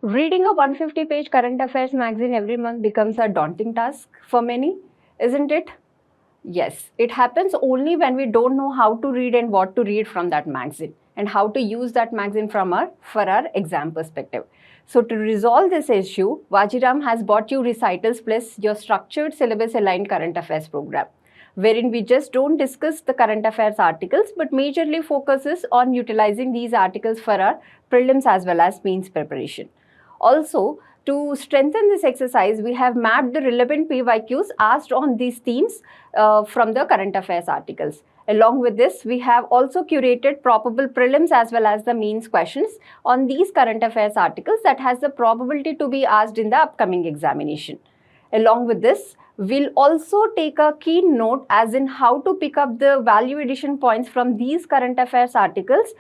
Reading a 150-page current affairs magazine every month becomes a daunting task for many, isn't it? Yes, it happens only when we don't know how to read and what to read from that magazine and how to use that magazine for our exam perspective. So to resolve this issue, Vajiram has brought you Recitals plus your structured syllabus aligned current affairs program, wherein we just don't discuss the current affairs articles but majorly focuses on utilizing these articles for our prelims as well as mains preparation. Also, to strengthen this exercise, we have mapped the relevant PYQs asked on these themes from the current affairs articles. Along with this, we have also curated probable prelims as well as the mains questions on these current affairs articles that has the probability to be asked in the upcoming examination. Along with this, we'll also take a keen note as in how to pick up the value addition points from these current affairs articles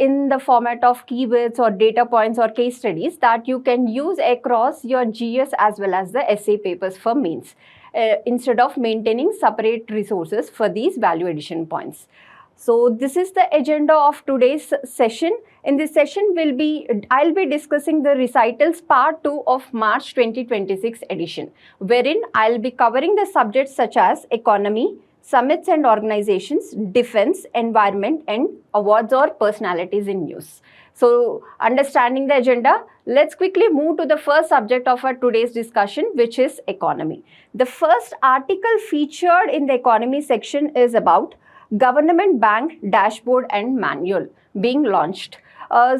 in the format of keywords or data points or case studies that you can use across your GS as well as the essay papers for mains, instead of maintaining separate resources for these value addition points. So this is the agenda of today's session. In this session, I'll be discussing the Recitals Part-2 of March 2026 edition, wherein I'll be covering the subjects such as economy, summits and organizations, defense, environment, and awards or personalities in news. So, understanding the agenda, let's quickly move to the first subject of our today's discussion, which is economy. The first article featured in the economy section is about government bank dashboard and manual being launched.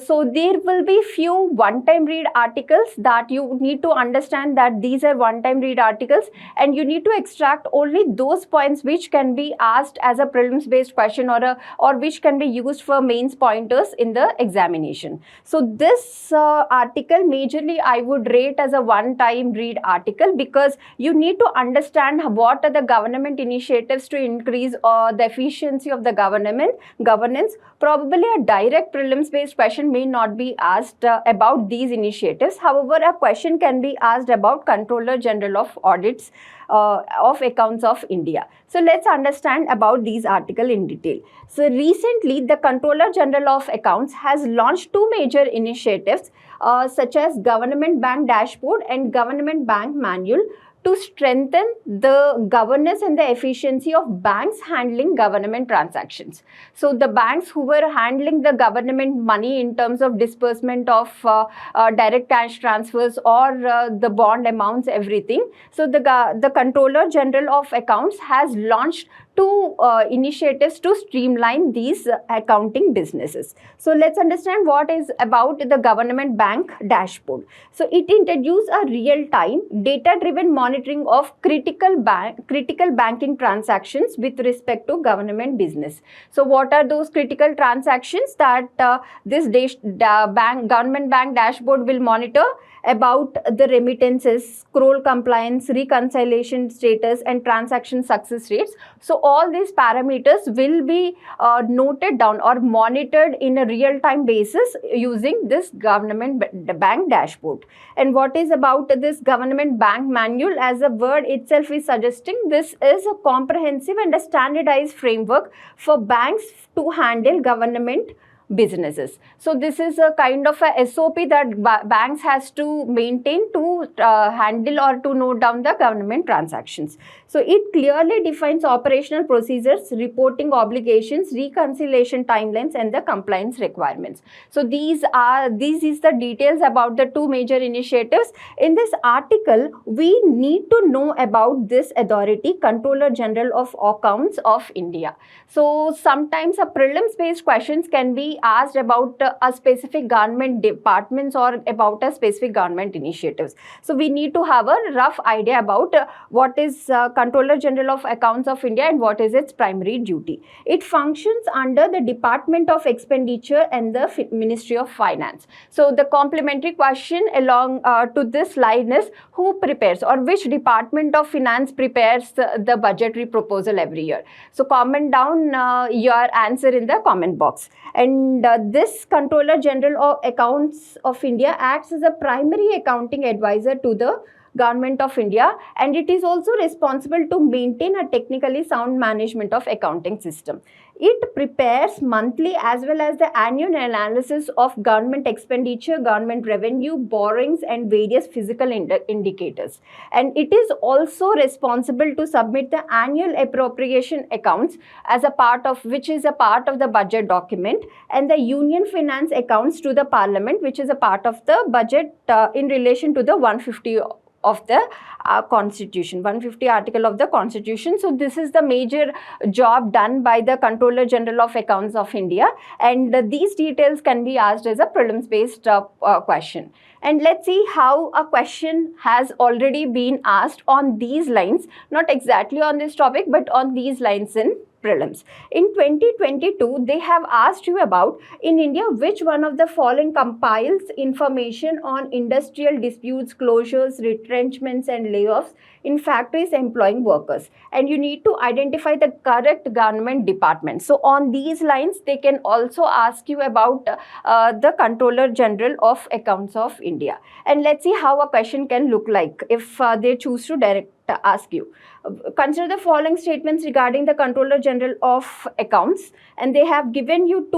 So there will be few one-time read articles that you need to understand that these are one-time read articles, and you need to extract only those points which can be asked as a prelims based question or which can be used for mains pointers in the examination. So this article majorly I would rate as a one-time read article because you need to understand what are the government initiatives to increase the efficiency of the governance. Probably a direct prelims based question may not be asked about these initiatives. However, a question can be asked about Controller General of Audits of Accounts of India. So let's understand about these articles in detail. So recently, the Controller General of Accounts has launched two major initiatives such as Government Bank Dashboard and Government Bank Manual to strengthen the governance and the efficiency of banks handling government transactions. So the banks who were handling the government money in terms of disbursement of direct cash transfers or the bond amounts, everything. So the Controller General of Accounts has launched two initiatives to streamline these accounting businesses. So let's understand what is about the government bank dashboard. So it introduces a real-time data-driven monitoring of critical banking transactions with respect to government business. So what are those critical transactions that this government bank dashboard will monitor? About the remittances, scroll compliance, reconciliation status, and transaction success rates. So all these parameters will be noted down or monitored in a real-time basis using this government bank dashboard. And what is about this government bank manual? As the word itself is suggesting, this is a comprehensive and a standardized framework for banks to handle government businesses. So this is a kind of a SOP that banks has to maintain to handle or to note down the government transactions. So it clearly defines operational procedures, reporting obligations, reconciliation timelines, and the compliance requirements. So these is the details about the two major initiatives. In this article, we need to know about this authority, Controller General of Accounts of India. So sometimes a prelims based questions can be asked about a specific government departments or about a specific government initiatives. So we need to have a rough idea about what is Controller General of Accounts of India and what is its primary duty. It functions under the Department of Expenditure and the Ministry of Finance. So the complementary question along to this line is who prepares or which Department of Finance prepares the budgetary proposal every year. So comment down your answer in the comment box. And this Controller General of Accounts of India acts as a primary accounting advisor to the Government of India, and it is also responsible to maintain a technically sound management of accounting system. It prepares monthly as well as the annual analysis of government expenditure, government revenue, borrowings, and various physical indicators. And it is also responsible to submit the annual appropriation accounts as a part of which is a part of the budget document, and the union finance accounts to the parliament, which is a part of the budget in relation to the 150 of the constitution, 150 article of the constitution. So this is the major job done by the Controller General of Accounts of India, and these details can be asked as a prelims based question. And let's see how a question has already been asked on these lines, not exactly on this topic, but on these lines in prelims. In 2022, they have asked you about, in India, which one of the following compiles information on industrial disputes, closures, retrenchments, and layoffs in factories employing workers. And you need to identify the correct government department. So on these lines, they can also ask you about the Controller General of Accounts of India. And let's see how a question can look like if they choose to direct ask you. Consider the following statements regarding the Controller General of Accounts, and they have given you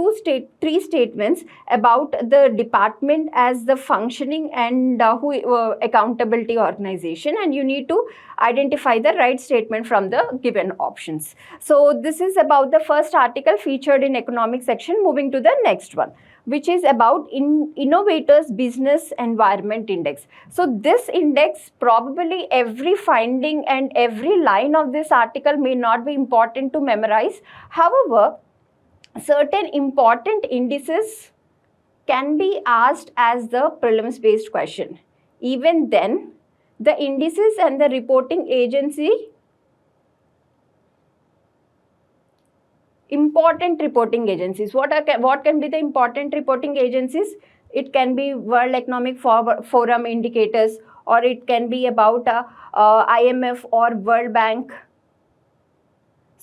three statements about the department as the functioning and accountability organization, and you need to identify the right statement from the given options. So this is about the first article featured in economic section. Moving to the next one, which is about Innovators Business Environment Index. So this index, probably every finding and every line of this article may not be important to memorize. However, certain important indices can be asked as the prelims based question. Even then, the indices and the reporting agency, important reporting agencies. What can be the important reporting agencies? It can be World Economic Forum indicators, or it can be about IMF or World Bank.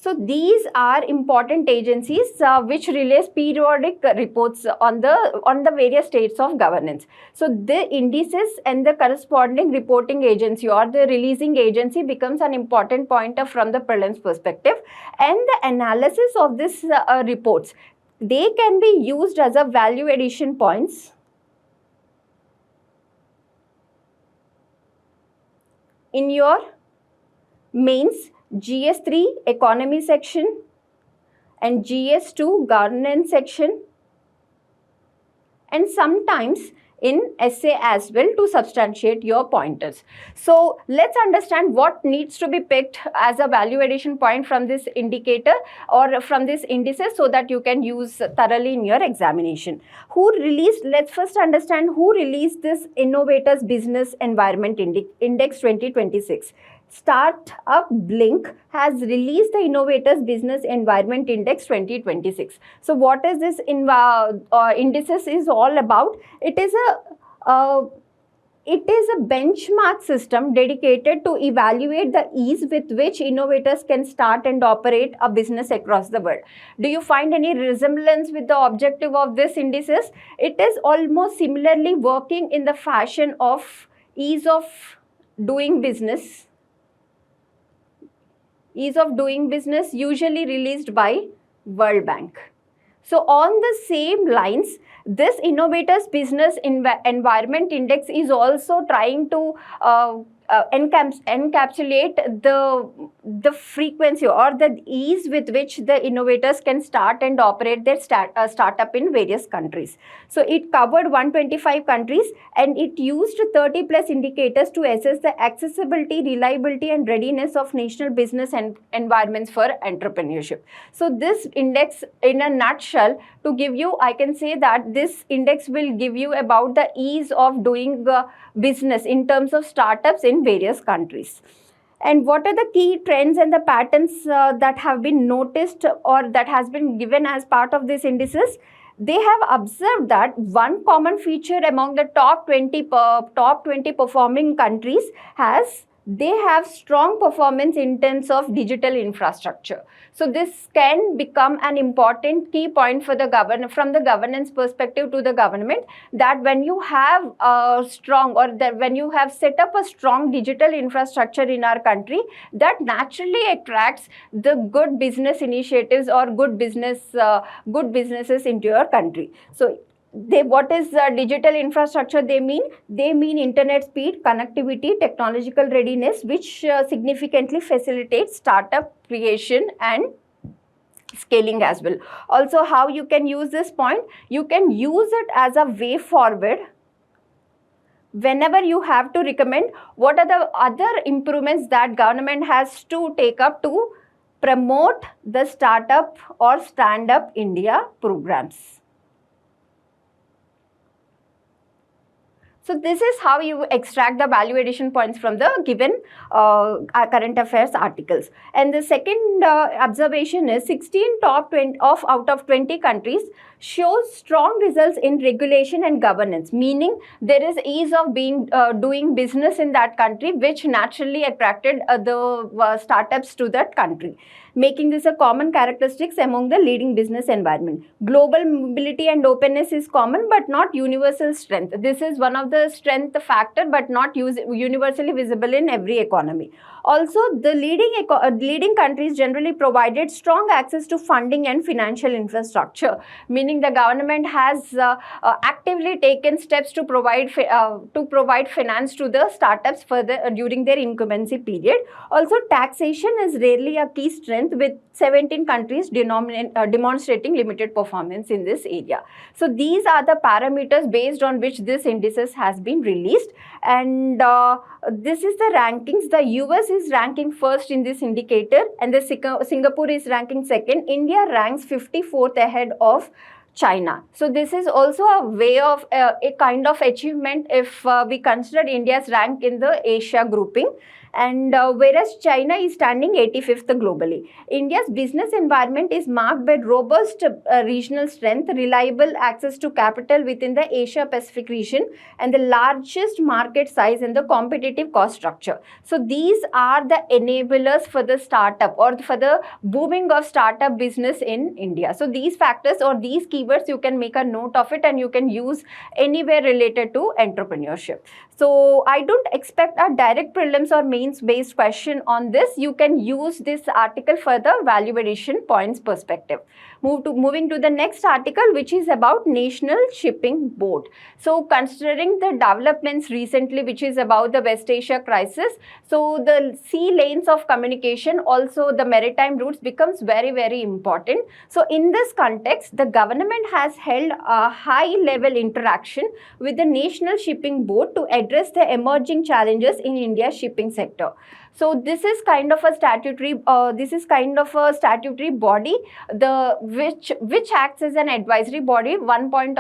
So these are important agencies which release periodic reports on the various states of governance. So the indices and the corresponding reporting agency or the releasing agency becomes an important pointer from the prelims perspective, and the analysis of this reports, they can be used as a value addition points in your mains GS3 economy section and GS2 governance section, and sometimes in essay as well to substantiate your pointers. So let's understand what needs to be picked as a value addition point from this indicator or from this indices so that you can use thoroughly in your examination. Let's first understand who released this Innovators Business Environment Index 2026. Startup Blink has released the Innovators Business Environment Index 2026. So what is this indices is all about? It is a benchmark system dedicated to evaluate the ease with which innovators can start and operate a business across the world. Do you find any resemblance with the objective of this indices? It is almost similarly working in the fashion of ease of doing business. Ease of doing business, usually released by World Bank. So on the same lines, this Innovators Business Environment Index is also trying to encapsulate the frequency or the ease with which the innovators can start and operate their startup in various countries. So it covered 125 countries, and it used 30 plus indicators to assess the accessibility, reliability, and readiness of national business and environments for entrepreneurship. So this index, in a nutshell, to give you, I can say that this index will give you about the ease of doing business in terms of startups in various countries. And what are the key trends and the patterns that have been noticed or that has been given as part of these indices? They have observed that one common feature among the top 20 performing countries has they have strong performance in terms of digital infrastructure. So this can become an important key point for the from the governance perspective to the government, that when you have a strong, or that when you have set up a strong digital infrastructure in our country, that naturally attracts the good business initiatives or good businesses into your country. So what is digital infrastructure? They mean internet speed, connectivity, technological readiness, which significantly facilitates startup creation and scaling as well. Also, how you can use this point? You can use it as a way forward whenever you have to recommend what are the other improvements that government has to take up to promote the startup or stand up India programs. So this is how you extract the value addition points from the given current affairs articles. And the second observation is 16 top 20 out of 20 countries shows strong results in regulation and governance, meaning there is ease of doing business in that country, which naturally attracted the startups to that country, making this a common characteristics among the leading business environment. Global mobility and openness is common but not universal strength. This is one of the strength factor but not universally visible in every economy. Also, the leading countries generally provided strong access to funding and financial infrastructure, meaning the government has actively taken steps to provide finance to the startups during their incumbency period. Also, taxation is rarely a key strength, with 17 countries demonstrating limited performance in this area. So these are the parameters based on which this indices has been released, and this is the rankings. The US is ranking first in this indicator, and the Singapore is ranking second. India ranks 54th ahead of China. So this is also a way of a kind of achievement if we consider India's rank in the Asia grouping. And whereas China is standing 85th globally. India's business environment is marked by robust regional strength, reliable access to capital within the Asia Pacific region, and the largest market size and the competitive cost structure. So these are the enablers for the startup or for the booming of startup business in India. So these factors or these keywords, you can make a note of it and you can use anywhere related to entrepreneurship. So I don't expect a direct prelims or mains based question on this. You can use this article for the value addition points perspective. Moving to the next article, which is about National Shipping Board. So considering the developments recently, which is about the West Asia crisis, so the sea lanes of communication, also the maritime routes, becomes very, very important. So in this context, the government has held a high level interaction with the National Shipping Board to address the emerging challenges in India's shipping sector. So this is kind of a statutory body, which acts as an advisory body, one point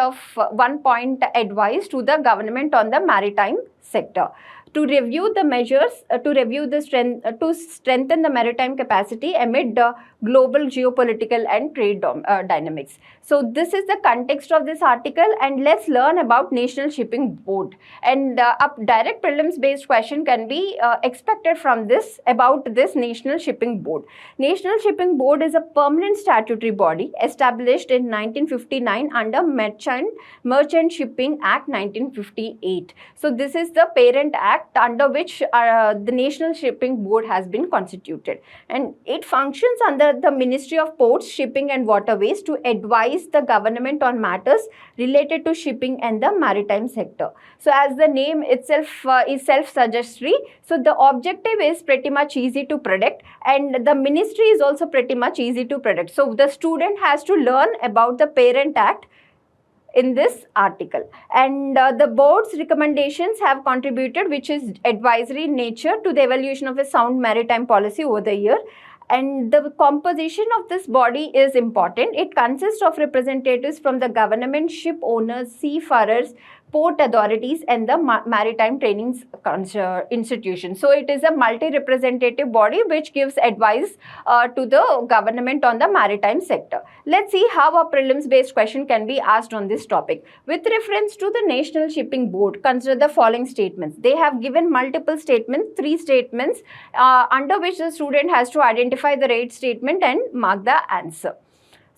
advice to the government on the maritime sector, to review the measures to strengthen the maritime capacity amid global geopolitical and trade dynamics. So this is the context of this article, and let's learn about National Shipping Board. And a direct prelims based question can be expected from this about this National Shipping Board. National Shipping Board is a permanent statutory body established in 1959 under Merchant Shipping Act 1958. So this is the parent act under which the National Shipping Board has been constituted, and it functions under the Ministry of Ports, Shipping and Waterways to advise the government on matters related to shipping and the maritime sector. So as the name itself is self-suggestory, so the objective is pretty much easy to predict, and the ministry is also pretty much easy to predict. So the student has to learn about the parent act in this article, and the board's recommendations have contributed, which is advisory in nature, to the evaluation of a sound maritime policy over the year. And the composition of this body is important. It consists of representatives from the government, ship owners, seafarers, port authorities, and the maritime training institution. So it is a multi-representative body which gives advice to the government on the maritime sector. Let's see how a prelims based question can be asked on this topic. With reference to the National Shipping Board, consider the following statements. They have given multiple statements, 3 statements, under which the student has to identify the right statement and mark the answer.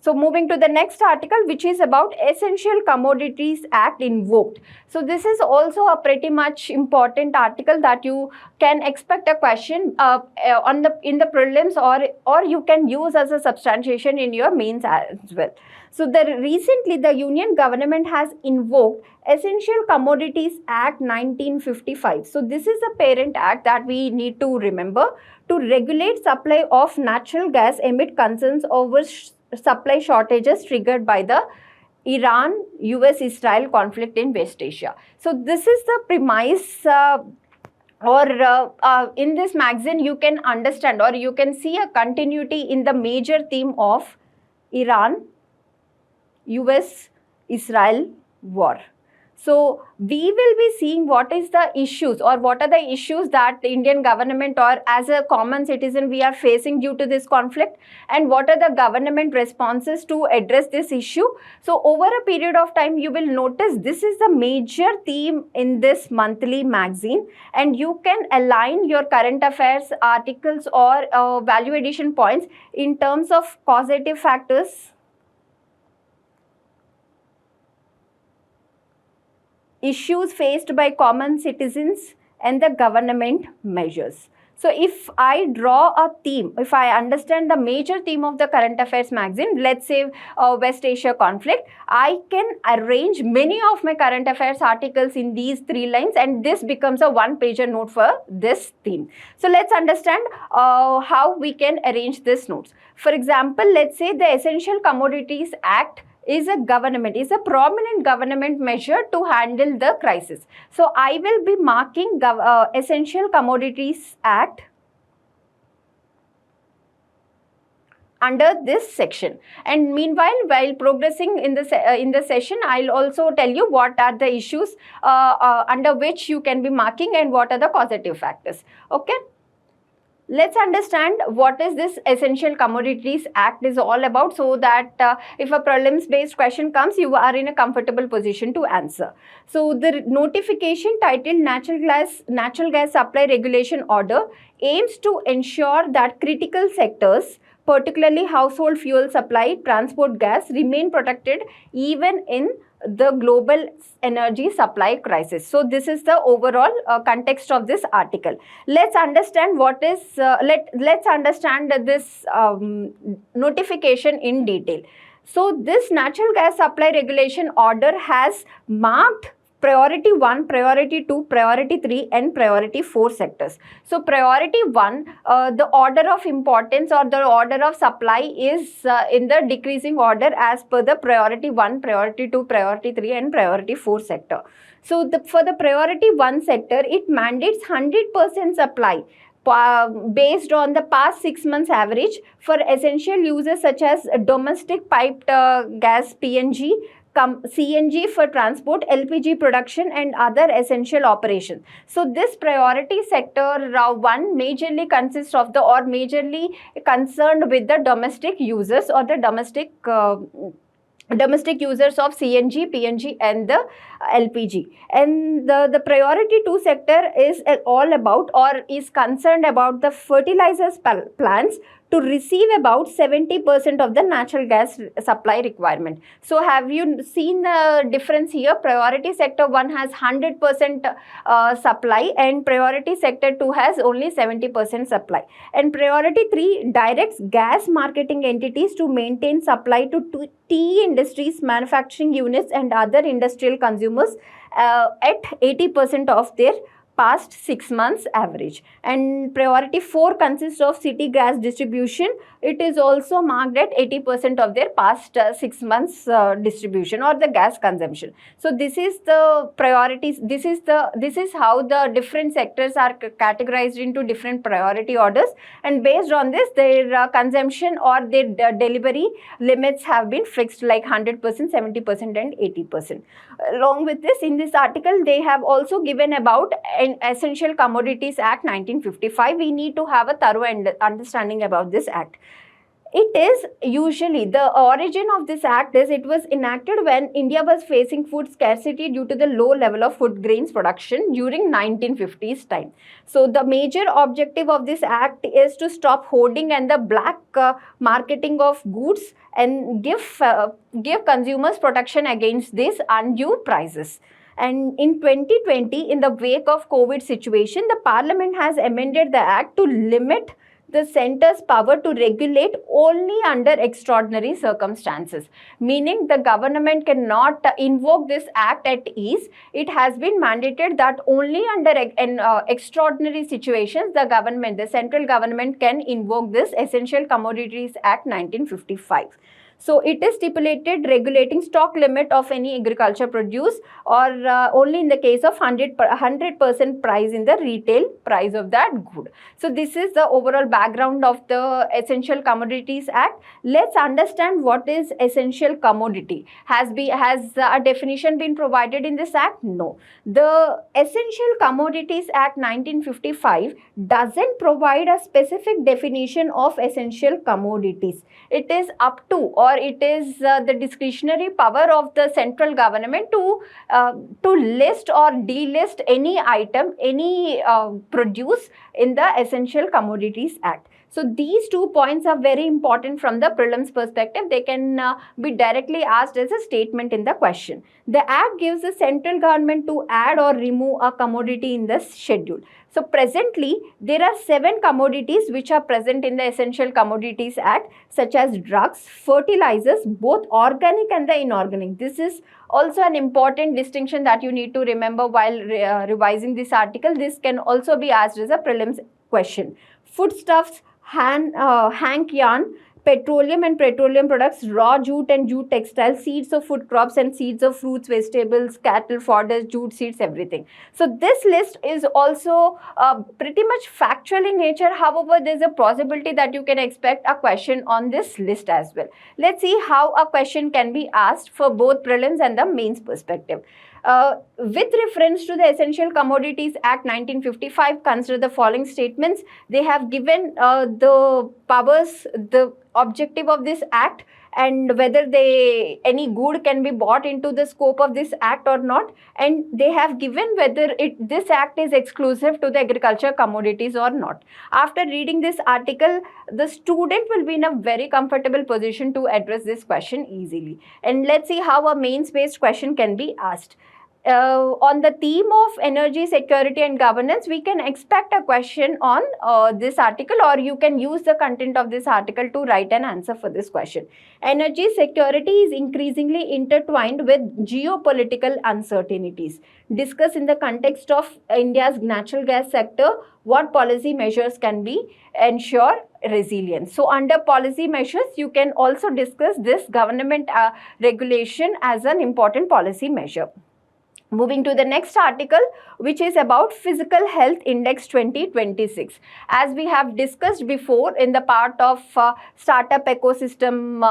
So moving to the next article, which is about Essential Commodities Act invoked. So this is also a pretty much important article that you can expect a question in the prelims, or you can use as a substantiation in your mains as well. So recently the Union government has invoked Essential Commodities Act 1955. So this is a parent act that we need to remember to regulate supply of natural gas amid concerns over supply shortages triggered by the Iran-US-Israel conflict in West Asia. So this is the premise in this magazine you can understand, or you can see a continuity in the major theme of Iran-US-Israel war. So we will be seeing what is the issues, or what are the issues that the Indian government or as a common citizen we are facing due to this conflict, and what are the government responses to address this issue. So over a period of time you will notice this is the major theme in this monthly magazine, and you can align your current affairs articles or value addition points in terms of causative factors, issues faced by common citizens, and the government measures. So if I draw a theme, if I understand the major theme of the current affairs magazine, let's say West Asia conflict, I can arrange many of my current affairs articles in these 3 lines, and this becomes a 1-pager note for this theme. So let's understand how we can arrange these notes. For example, let's say the Essential Commodities Act is a prominent government measure to handle the crisis. So I will be marking Essential Commodities Act under this section, and meanwhile while progressing in the session I'll also tell you what are the issues under which you can be marking and what are the causative factors. Okay. Let's understand what is this Essential Commodities Act is all about, so that if a prelims based question comes, you are in a comfortable position to answer. So the notification titled Natural Gas Supply Regulation Order aims to ensure that critical sectors, particularly household fuel supply, transport gas, remain protected even in the global energy supply crisis. So this is the overall context of this article. Let's understand what is let's understand this notification in detail. So this natural gas supply regulation order has marked priority 1, priority 2, priority 3 and priority 4 sectors. So priority 1, the order of importance or the order of supply is in the decreasing order as per the priority 1, priority 2, priority 3 and priority 4 sector. So for the priority 1 sector, it mandates 100% supply based on the past 6 months average for essential uses such as domestic piped gas PNG, CNG for transport, LPG production and other essential operations. So this priority sector 1 majorly consists of or majorly concerned with the domestic users or the domestic users of CNG, PNG and the LPG. And the priority 2 sector is all about or is concerned about the fertilizers plants to receive about 70% of the natural gas supply requirement. So have you seen the difference here? Priority sector 1 has 100% supply and priority sector 2 has only 70% supply. And priority 3 directs gas marketing entities to maintain supply to tea industries, manufacturing units and other industrial consumers at 80% of their past 6 months average. And priority 4 consists of city gas distribution. It is also marked at 80% of their past 6 months distribution or the gas consumption. So this is the priorities. This is how the different sectors are categorized into different priority orders, and based on this their consumption or their delivery limits have been fixed, like 100%, 70% and 80%. Along with this, in this article they have also given about an Essential Commodities Act 1955. We need to have a thorough understanding about this act. It is usually, the origin of this act is it was enacted when India was facing food scarcity due to the low level of food grains production during 1950s time. So the major objective of this act is to stop hoarding and the black marketing of goods and give consumers protection against these undue prices. And in 2020, in the wake of COVID situation, the Parliament has amended the act to limit the centre's power to regulate only under extraordinary circumstances, meaning the government cannot invoke this act at ease. It has been mandated that only under extraordinary situations the central government can invoke this Essential Commodities Act 1955. So it is stipulated regulating stock limit of any agriculture produce, or only in the case of 100% price in the retail price of that good. So this is the overall background of the Essential Commodities Act. Let's understand what is essential commodity. Has a definition been provided in this act? No. The Essential Commodities Act 1955 doesn't provide a specific definition of essential commodities. It is up to, or it is the discretionary power of the central government to list or delist any item, any produce in the Essential Commodities Act. So these 2 points are very important from the prelims perspective. They can be directly asked as a statement in the question. The act gives the central government to add or remove a commodity in the schedule. So presently, there are 7 commodities which are present in the Essential Commodities Act, such as drugs, fertilizers, both organic and the inorganic. This is also an important distinction that you need to remember while revising this article. This can also be asked as a prelims question. Foodstuffs, hank yarn, petroleum and petroleum products, raw jute and jute textiles, seeds of food crops and seeds of fruits, vegetables, cattle, fodder, jute seeds, everything. So this list is also pretty much factual in nature. However, there is a possibility that you can expect a question on this list as well. Let's see how a question can be asked for both prelims and the mains perspective. With reference to the Essential Commodities Act 1955, consider the following statements. They have given the powers, the objective of this act, and whether any good can be brought into the scope of this act or not, and they have given whether this act is exclusive to the agriculture commodities or not. After reading this article, the student will be in a very comfortable position to address this question easily. And let's see how a mains based question can be asked. On the theme of energy security and governance, we can expect a question on this article, or you can use the content of this article to write an answer for this question. Energy security is increasingly intertwined with geopolitical uncertainties. Discuss in the context of India's natural gas sector what policy measures can be ensure resilience. So under policy measures, you can also discuss this government regulation as an important policy measure. Moving to the next article, which is about Physical Health Index 2026. As we have discussed before in the part of startup ecosystem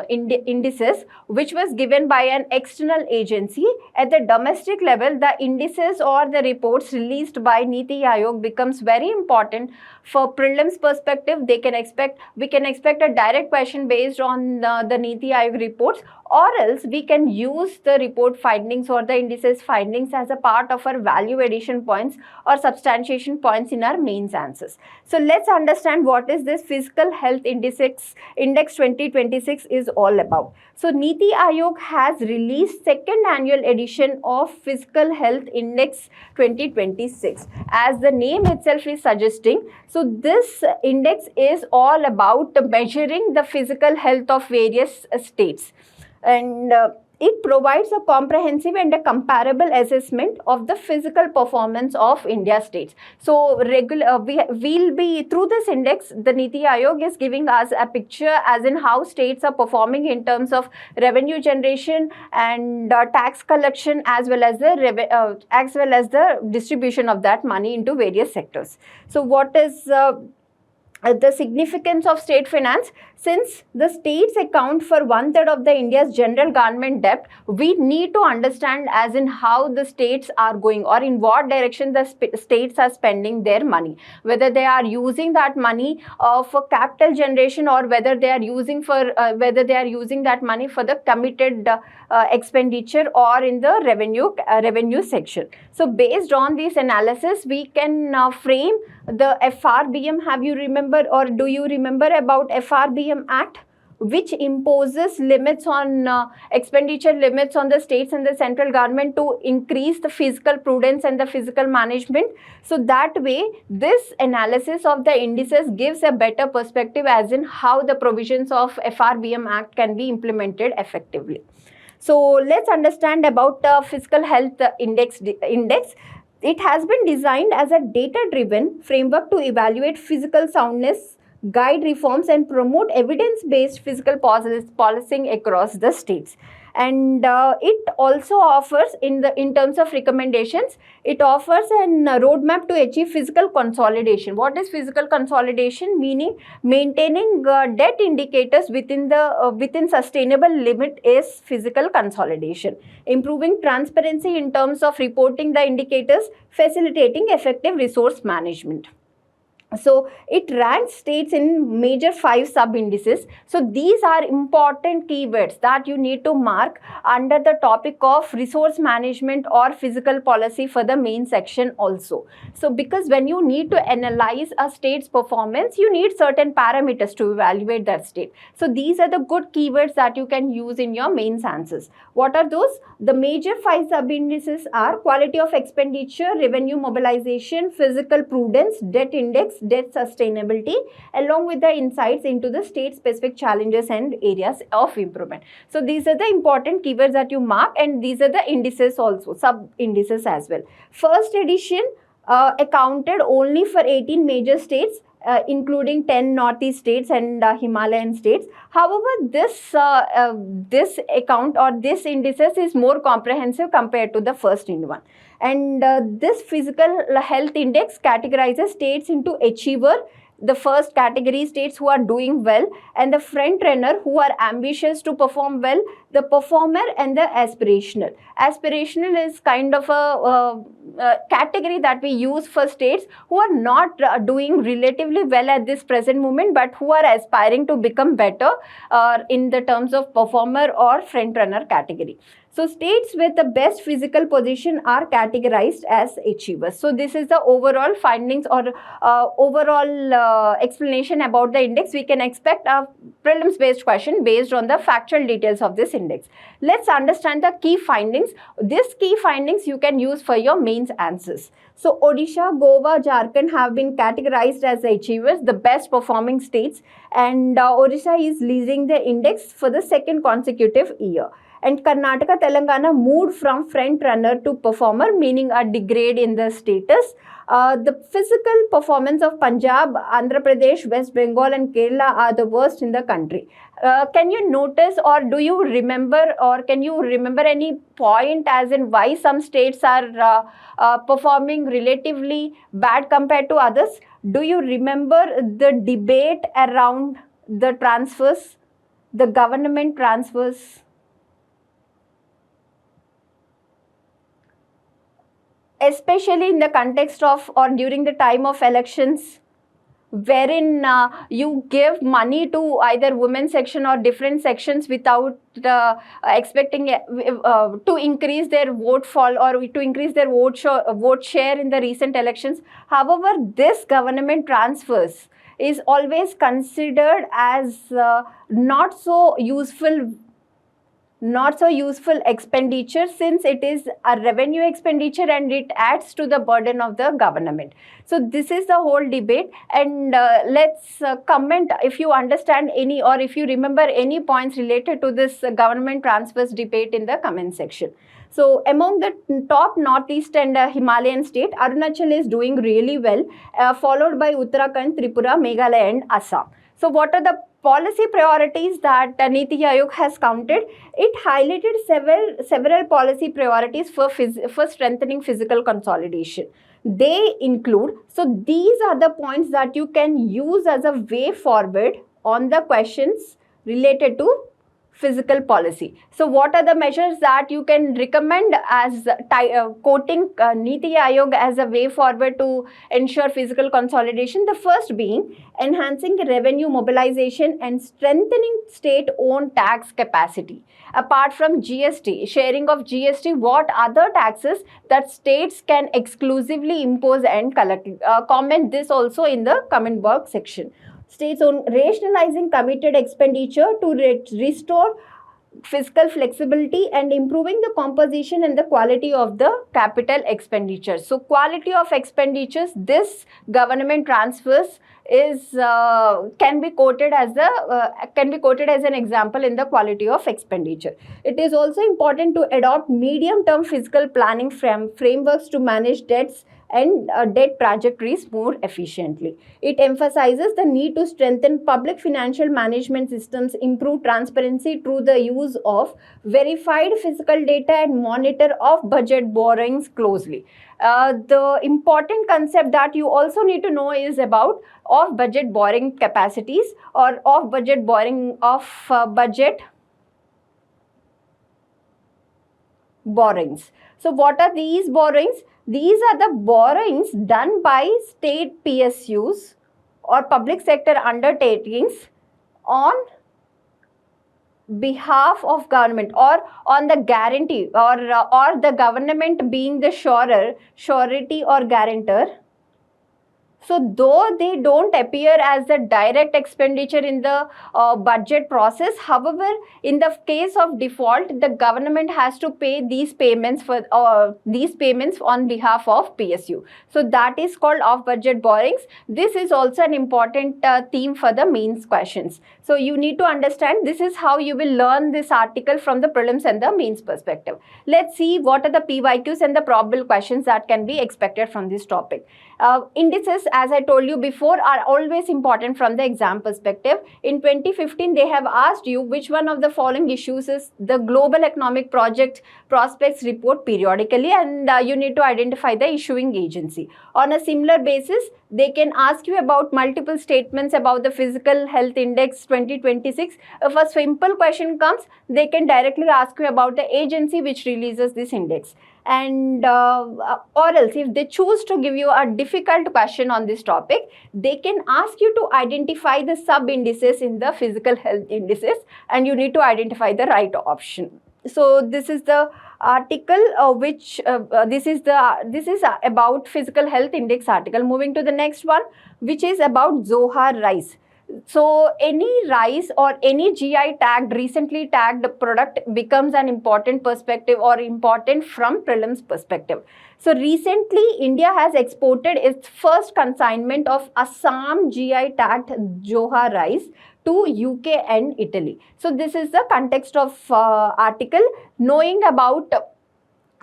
indices, which was given by an external agency, at the domestic level, the indices or the reports released by Niti Aayog becomes very important for prelims perspective. We can expect a direct question based on the Niti Aayog reports, or else we can use the report findings or the indices findings as a part of our value addition points or substantiation points in our mains answers. So let's understand what is this Physical Health Index 2026 is all about. So Niti Aayog has released second annual edition of Physical Health Index 2026. As the name itself is suggesting, so this index is all about measuring the physical health of various states. And it provides a comprehensive and a comparable assessment of the physical performance of India states. So we'll be through this index, the Niti Aayog is giving us a picture as in how states are performing in terms of revenue generation and tax collection, as well as the distribution of that money into various sectors. So what is the significance of state finance? Since the states account for 1/3 of the India's general government debt, we need to understand as in how the states are going, or in what direction the states are spending their money, whether they are using that money for capital generation, or whether they are using that money for the committed expenditure or in the revenue section. So based on this analysis, we can frame the FRBM. Have you remember, or do you remember about FRBM Act, which imposes limits on expenditure limits on the states and the central government to increase the fiscal prudence and the fiscal management? So that way, this analysis of the indices gives a better perspective as in how the provisions of FRBM Act can be implemented effectively. So let's understand about fiscal health index. It has been designed as a data-driven framework to evaluate fiscal soundness, guide reforms, and promote evidence-based fiscal policing across the states. And it also offers, in terms of recommendations, it offers a roadmap to achieve fiscal consolidation. What is fiscal consolidation? Meaning maintaining debt indicators within sustainable limit is fiscal consolidation. Improving transparency in terms of reporting the indicators, facilitating effective resource management. So it ranks states in major 5 sub-indices. So these are important keywords that you need to mark under the topic of resource management or fiscal policy for the main section also. So because when you need to analyze a state's performance, you need certain parameters to evaluate that state. So these are the good keywords that you can use in your mains answers. What are those? The major 5 sub-indices are quality of expenditure, revenue mobilization, fiscal prudence, debt index, debt sustainability, along with the insights into the state-specific challenges and areas of improvement. So these are the important keywords that you mark, and these are the indices also, sub-indices as well. First edition accounted only for 18 major states, including 10 northeast states and Himalayan states. However, this account or this indices is more comprehensive compared to the first one. And this physical health index categorizes states into achiever, the first category states who are doing well, and the front runner who are ambitious to perform well, the performer, and the aspirational. Aspirational is kind of a category that we use for states who are not doing relatively well at this present moment, but who are aspiring to become better in the terms of performer or front runner category. So states with the best physical position are categorized as achievers. So this is the overall findings or overall explanation about the index. We can expect a prelims based question based on the factual details of this index. Let's understand the key findings. These key findings you can use for your mains answers. So Odisha, Goa, Jharkhand have been categorized as achievers, the best performing states, and Odisha is leading the index for the second consecutive year. And Karnataka, Telangana moved from front runner to performer, meaning a degrade in the status. The physical performance of Punjab, Andhra Pradesh, West Bengal and Kerala are the worst in the country. Can you notice, or do you remember, or can you remember any point as in why some states are performing relatively bad compared to others? Do you remember the debate around the transfers, the government transfers? Especially in the context of or during the time of elections, wherein you give money to either women's section or different sections without expecting to increase their vote fall or to increase their vote share in the recent elections. However, this government transfers is always considered as not so useful not so useful expenditure, since it is a revenue expenditure and it adds to the burden of the government. So this is the whole debate, and let's comment if you understand any, or if you remember any points related to this government transfers debate in the comment section. So among the top northeast and Himalayan state, Arunachal is doing really well, followed by Uttarakhand, Tripura, Meghalaya and Assam. So what are the policy priorities that Niti Aayog has counted? It highlighted several policy priorities for strengthening physical consolidation. They include, so these are the points that you can use as a way forward on the questions related to physical policy. So what are the measures that you can recommend as quoting Niti Aayog as a way forward to ensure physical consolidation? The first being enhancing revenue mobilization and strengthening state-owned tax capacity. Apart from GST, sharing of GST, what other taxes that states can exclusively impose and collect? Comment this also in the comment box section. States on rationalizing committed expenditure to restore fiscal flexibility and improving the composition and the quality of the capital expenditure. So quality of expenditures, this government transfers is can be quoted as an example in the quality of expenditure. It is also important to adopt medium-term fiscal planning frameworks to manage debts and debt trajectories more efficiently. It emphasizes the need to strengthen public financial management systems, improve transparency through the use of verified fiscal data, and monitor off-budget borrowings closely. The important concept that you also need to know is about off-budget borrowing capacities, or off-budget borrowing of budget borrowings. So what are these borrowings? These are the borrowings done by state PSUs or public sector undertakings on behalf of government, or on the guarantee, or the government being the surety or guarantor. So though they don't appear as the direct expenditure in the budget process, however, in the case of default, the government has to pay these payments on behalf of PSU. So that is called off-budget borrowings. This is also an important theme for the mains questions. So you need to understand, this is how you will learn this article from the prelims and the mains perspective. Let's see what are the PYQs and the probable questions that can be expected from this topic. Indices, as I told you before, are always important from the exam perspective. In 2015, they have asked you which one of the following issues is the Global Economic Project Prospects report periodically, and you need to identify the issuing agency. On a similar basis, they can ask you about multiple statements about the Physical Health Index 2026. If a simple question comes, they can directly ask you about the agency which releases this index. And or else, if they choose to give you a difficult question on this topic, they can ask you to identify the sub indices in the physical health indices, and you need to identify the right option. So this is the article this is about physical health index article. Moving to the next one, which is about Zohar rice. So any rice or any GI tagged, recently tagged product becomes an important perspective, or important from prelims perspective. So recently India has exported its first consignment of Assam GI tagged Zohar rice to UK and Italy. So this is the context of article. Knowing about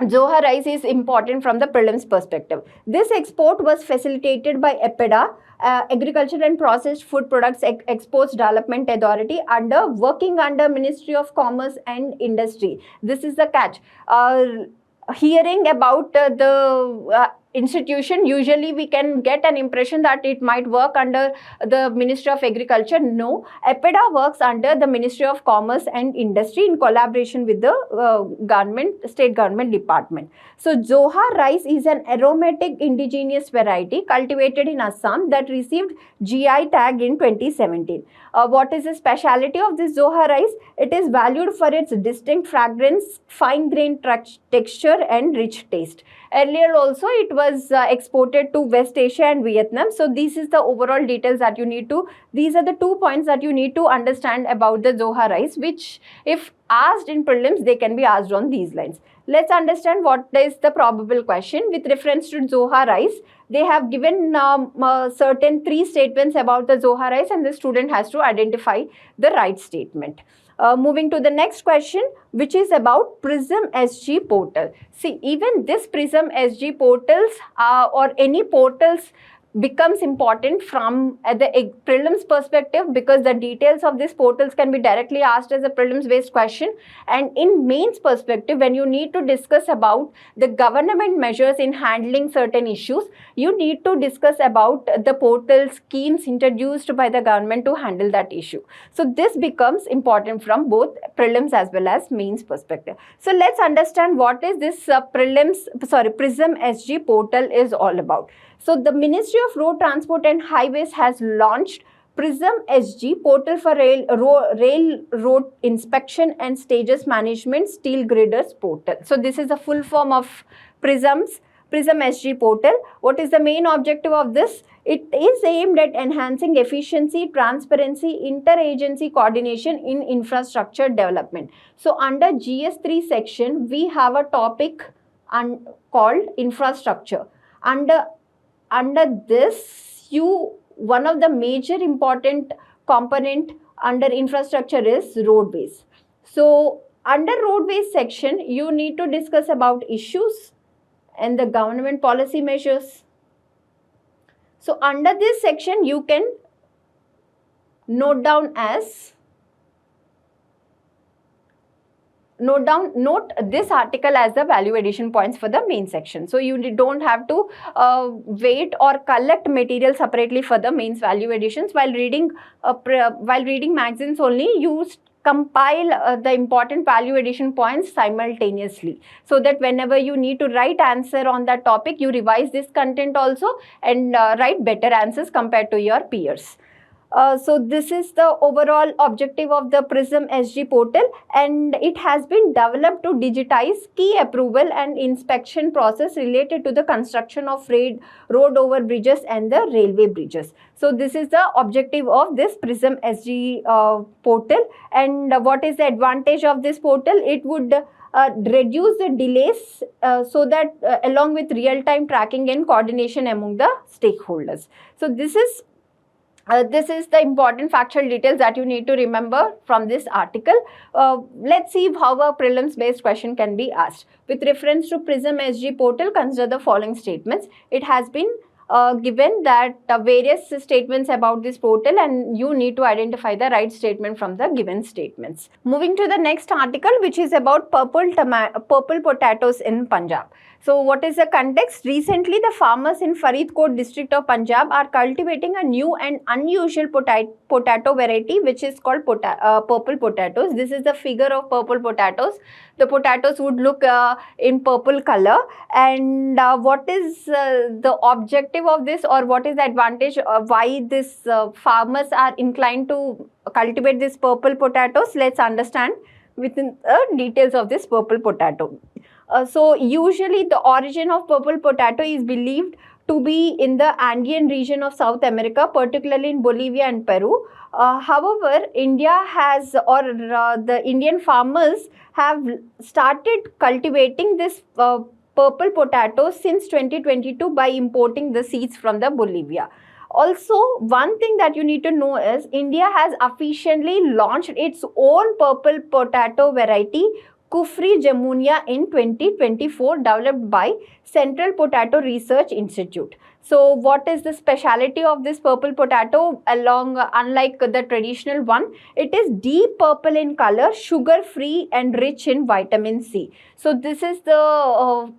Zohar rice is important from the prelims perspective. This export was facilitated by EPEDA, Agriculture and Processed Food Products Exports Development Authority, working under Ministry of Commerce and Industry. This is the catch. Hearing about the institution, usually we can get an impression that it might work under the Ministry of Agriculture. No, EPEDA works under the Ministry of Commerce and Industry in collaboration with the state government department. So Zohar rice is an aromatic indigenous variety cultivated in Assam that received GI tag in 2017. What is the speciality of this Zohar rice? It is valued for its distinct fragrance, fine grained texture and rich taste. Earlier also it was was exported to West Asia and Vietnam. So this is the overall details that you need to, these are the 2 points that you need to understand about the Zoha rice, which if asked in prelims, they can be asked on these lines. Let's understand what is the probable question with reference to Zoha rice. They have given certain 3 statements about the Zoha rice, and the student has to identify the right statement. Moving to the next question, which is about Prism SG portal. See, even this Prism SG portals or any portals becomes important from the prelims perspective, because the details of these portals can be directly asked as a prelims based question. And in mains perspective, when you need to discuss about the government measures in handling certain issues, you need to discuss about the portal schemes introduced by the government to handle that issue. So this becomes important from both prelims as well as mains perspective. So let's understand what is this Prism SG portal is all about. So the Ministry of Road Transport and Highways has launched Prism SG portal for railroad inspection and stages management steel graders portal. So this is a full form of Prism SG portal. What is the main objective of this? It is aimed at enhancing efficiency, transparency, interagency coordination in infrastructure development. So under GS3 section, we have a topic called infrastructure. Under this, one of the major important component under infrastructure is roadways. So under roadways section, you need to discuss about issues and the government policy measures. So under this section, you can note this article as the value addition points for the main section. So you don't have to wait or collect material separately for the mains value additions. While reading magazines only, you compile the important value addition points simultaneously, so that whenever you need to write answer on that topic, you revise this content also and write better answers compared to your peers. So this is the overall objective of the Prism SG portal, and it has been developed to digitize key approval and inspection process related to the construction of road over bridges and the railway bridges. So this is the objective of this Prism SG portal. And what is the advantage of this portal? It would reduce the delays so that along with real-time tracking and coordination among the stakeholders. So this is the important factual details that you need to remember from this article. Let's see how a prelims based question can be asked. With reference to Prism SG portal, consider the following statements. It has been given that various statements about this portal, and you need to identify the right statement from the given statements. Moving to the next article, which is about purple potatoes in Punjab. So what is the context? Recently, the farmers in Faridkot district of Punjab are cultivating a new and unusual potato variety, which is called purple potatoes. This is the figure of purple potatoes. The potatoes would look in purple color. And what is the objective of this, or what is the advantage why this farmers are inclined to cultivate this purple potatoes? Let's understand within details of this purple potato. So usually the origin of purple potato is believed to be in the Andean region of South America, particularly in Bolivia and Peru. However, India has, or the Indian farmers have started cultivating this purple potato since 2022 by importing the seeds from the Bolivia. Also, one thing that you need to know is India has officially launched its own purple potato variety, Kufri Jamunia, in 2024, developed by Central Potato Research Institute. So what is the speciality of this purple potato? Unlike the traditional one, it is deep purple in color, sugar free and rich in vitamin C. So this is the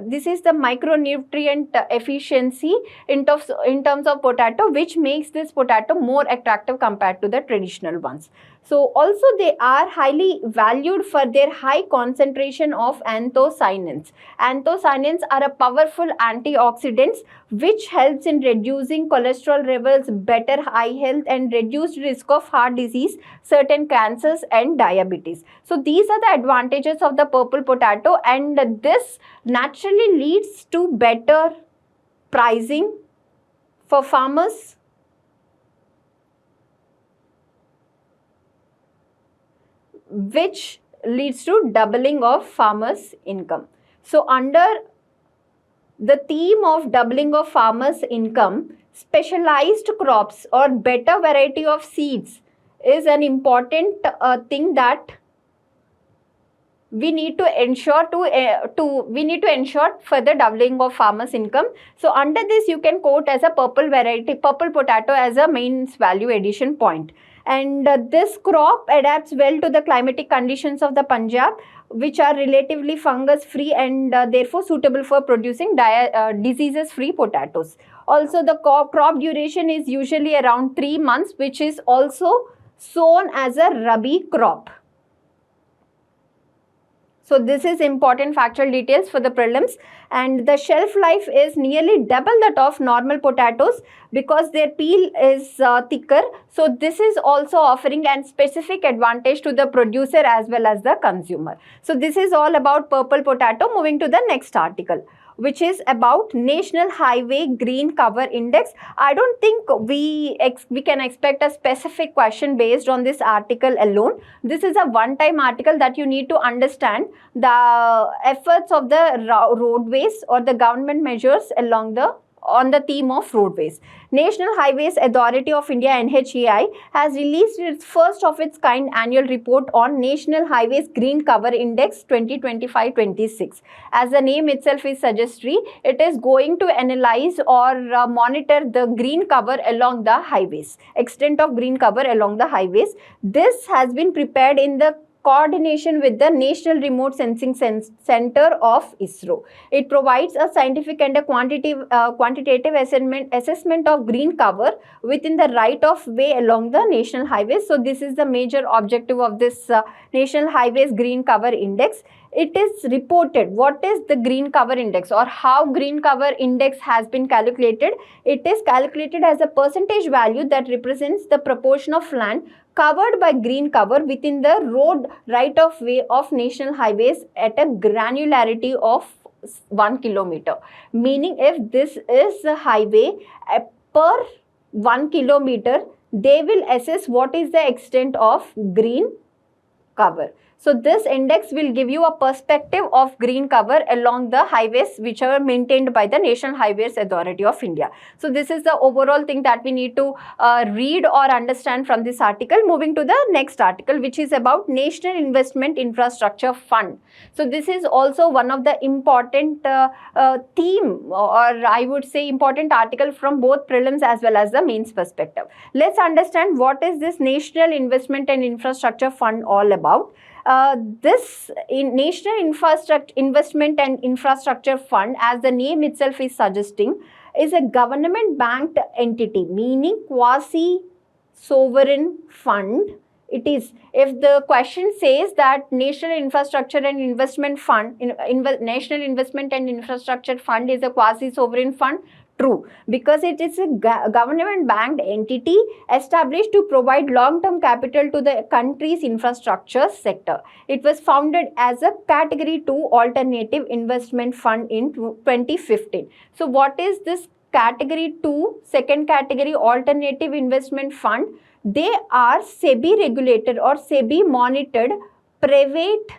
this is the micronutrient efficiency in terms of potato, which makes this potato more attractive compared to the traditional ones. So also they are highly valued for their high concentration of anthocyanins. Anthocyanins are a powerful antioxidants nutrients, which helps in reducing cholesterol levels, better eye health, and reduced risk of heart disease, certain cancers, and diabetes. So these are the advantages of the purple potato, and this naturally leads to better pricing for farmers, which leads to doubling of farmers' income. So under the theme of doubling of farmers' income, specialized crops or better variety of seeds is an important thing that we need to ensure for the doubling of farmers' income. So under this, you can quote as a purple potato as a main value addition point. And this crop adapts well to the climatic conditions of the Punjab, which are relatively fungus free and therefore suitable for producing diseases free potatoes. Also, the crop duration is usually around 3 months, which is also sown as a Rabi crop. So this is important factual details for the prelims, and the shelf life is nearly double that of normal potatoes because their peel is thicker. So this is also offering a specific advantage to the producer as well as the consumer. So this is all about purple potato. Moving to the next article, which is about National Highway Green Cover Index. I don't think we can expect a specific question based on this article alone. This is a one-time article that you need to understand the efforts of the roadways or the government measures on the theme of roadways. National Highways Authority of India (NHAI) has released its first of its kind annual report on National Highways Green Cover Index 2025-26. As the name itself is suggesting, it is going to analyze or monitor the green cover along the highways, extent of green cover along the highways. This has been prepared in the coordination with the National Remote Sensing Center of ISRO. It provides a scientific and a quantitative assessment of green cover within the right of way along the national highways. So this is the major objective of this National Highways Green Cover Index. It is reported what is the green cover index or how green cover index has been calculated. It is calculated as a percentage value that represents the proportion of land covered by green cover within the road right of way of national highways at a granularity of 1 kilometer. Meaning, if this is a highway per 1 kilometer, they will assess what is the extent of green cover. So this index will give you a perspective of green cover along the highways which are maintained by the National Highways Authority of India. So this is the overall thing that we need to read or understand from this article. Moving to the next article, which is about National Investment Infrastructure Fund. So this is also one of the important theme, or I would say important article from both prelims as well as the mains perspective. Let's understand what is this National Investment and Infrastructure Fund all about. This National Investment and Infrastructure Fund, as the name itself is suggesting, is a government-backed entity, meaning quasi-sovereign fund. It is, if the question says that National Infrastructure and Investment Fund, National Investment and Infrastructure Fund is a quasi-sovereign fund, true, because it is a government-backed entity established to provide long-term capital to the country's infrastructure sector. It was founded as a Category 2 Alternative Investment Fund in 2015. So what is this Category 2, second category Alternative Investment Fund? They are SEBI regulated or SEBI monitored private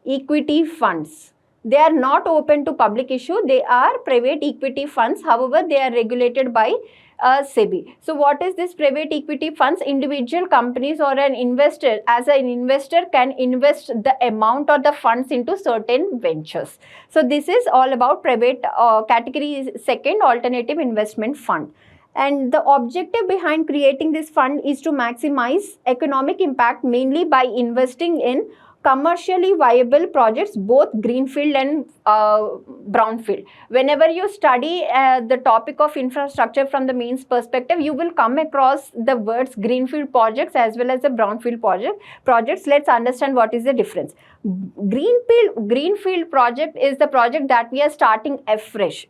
equity funds. They are not open to public issue. They are private equity funds. However, they are regulated by SEBI. So what is this private equity funds? Individual companies or an investor, as an investor, can invest the amount or the funds into certain ventures. So this is all about private category second alternative investment fund. And the objective behind creating this fund is to maximize economic impact mainly by investing in commercially viable projects, both greenfield and brownfield. Whenever you study the topic of infrastructure from the mains perspective, you will come across the words greenfield projects as well as the brownfield projects. Let's understand what is the difference. Greenfield project is the project that we are starting afresh,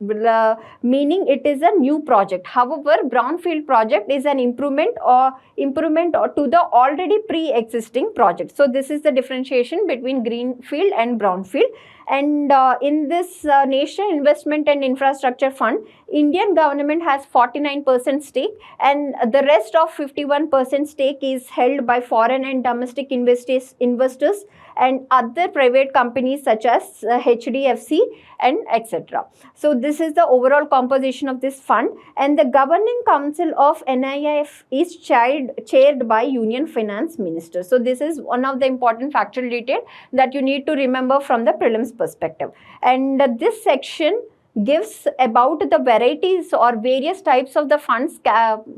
meaning it is a new project. However, brownfield project is an improvement or to the already pre-existing project. So this is the differentiation between greenfield and brownfield. And in this National Investment and Infrastructure Fund, Indian government has 49% stake, and the rest of 51% stake is held by foreign and domestic investors and other private companies such as HDFC and etc. So this is the overall composition of this fund, and the governing council of NIIF is chaired by Union Finance Minister. So this is one of the important factual detail that you need to remember from the prelims perspective. And this section gives about the varieties or various types of the funds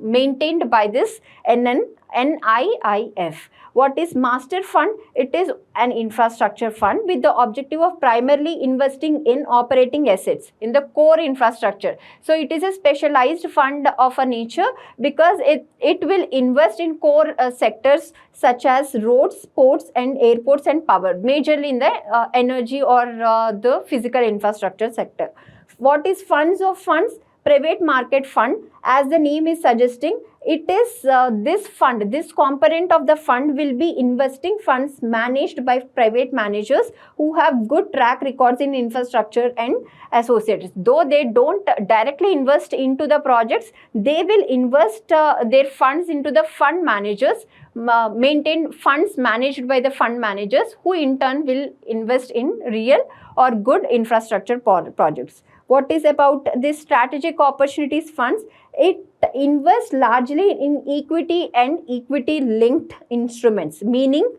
maintained by this NIIF. What is master fund? It is an infrastructure fund with the objective of primarily investing in operating assets in the core infrastructure. So it is a specialized fund of a nature because it will invest in core sectors such as roads, ports and airports and power, majorly in the energy or the physical infrastructure sector. What is funds of funds? Private market fund. As the name is suggesting, it is this component of the fund will be investing funds managed by private managers who have good track records in infrastructure and associates. Though they don't directly invest into the projects, they will invest their funds into the fund managers, maintain funds managed by the fund managers, who in turn will invest in real or good infrastructure projects. What is about this strategic opportunities funds? It invests largely in equity and equity linked instruments, meaning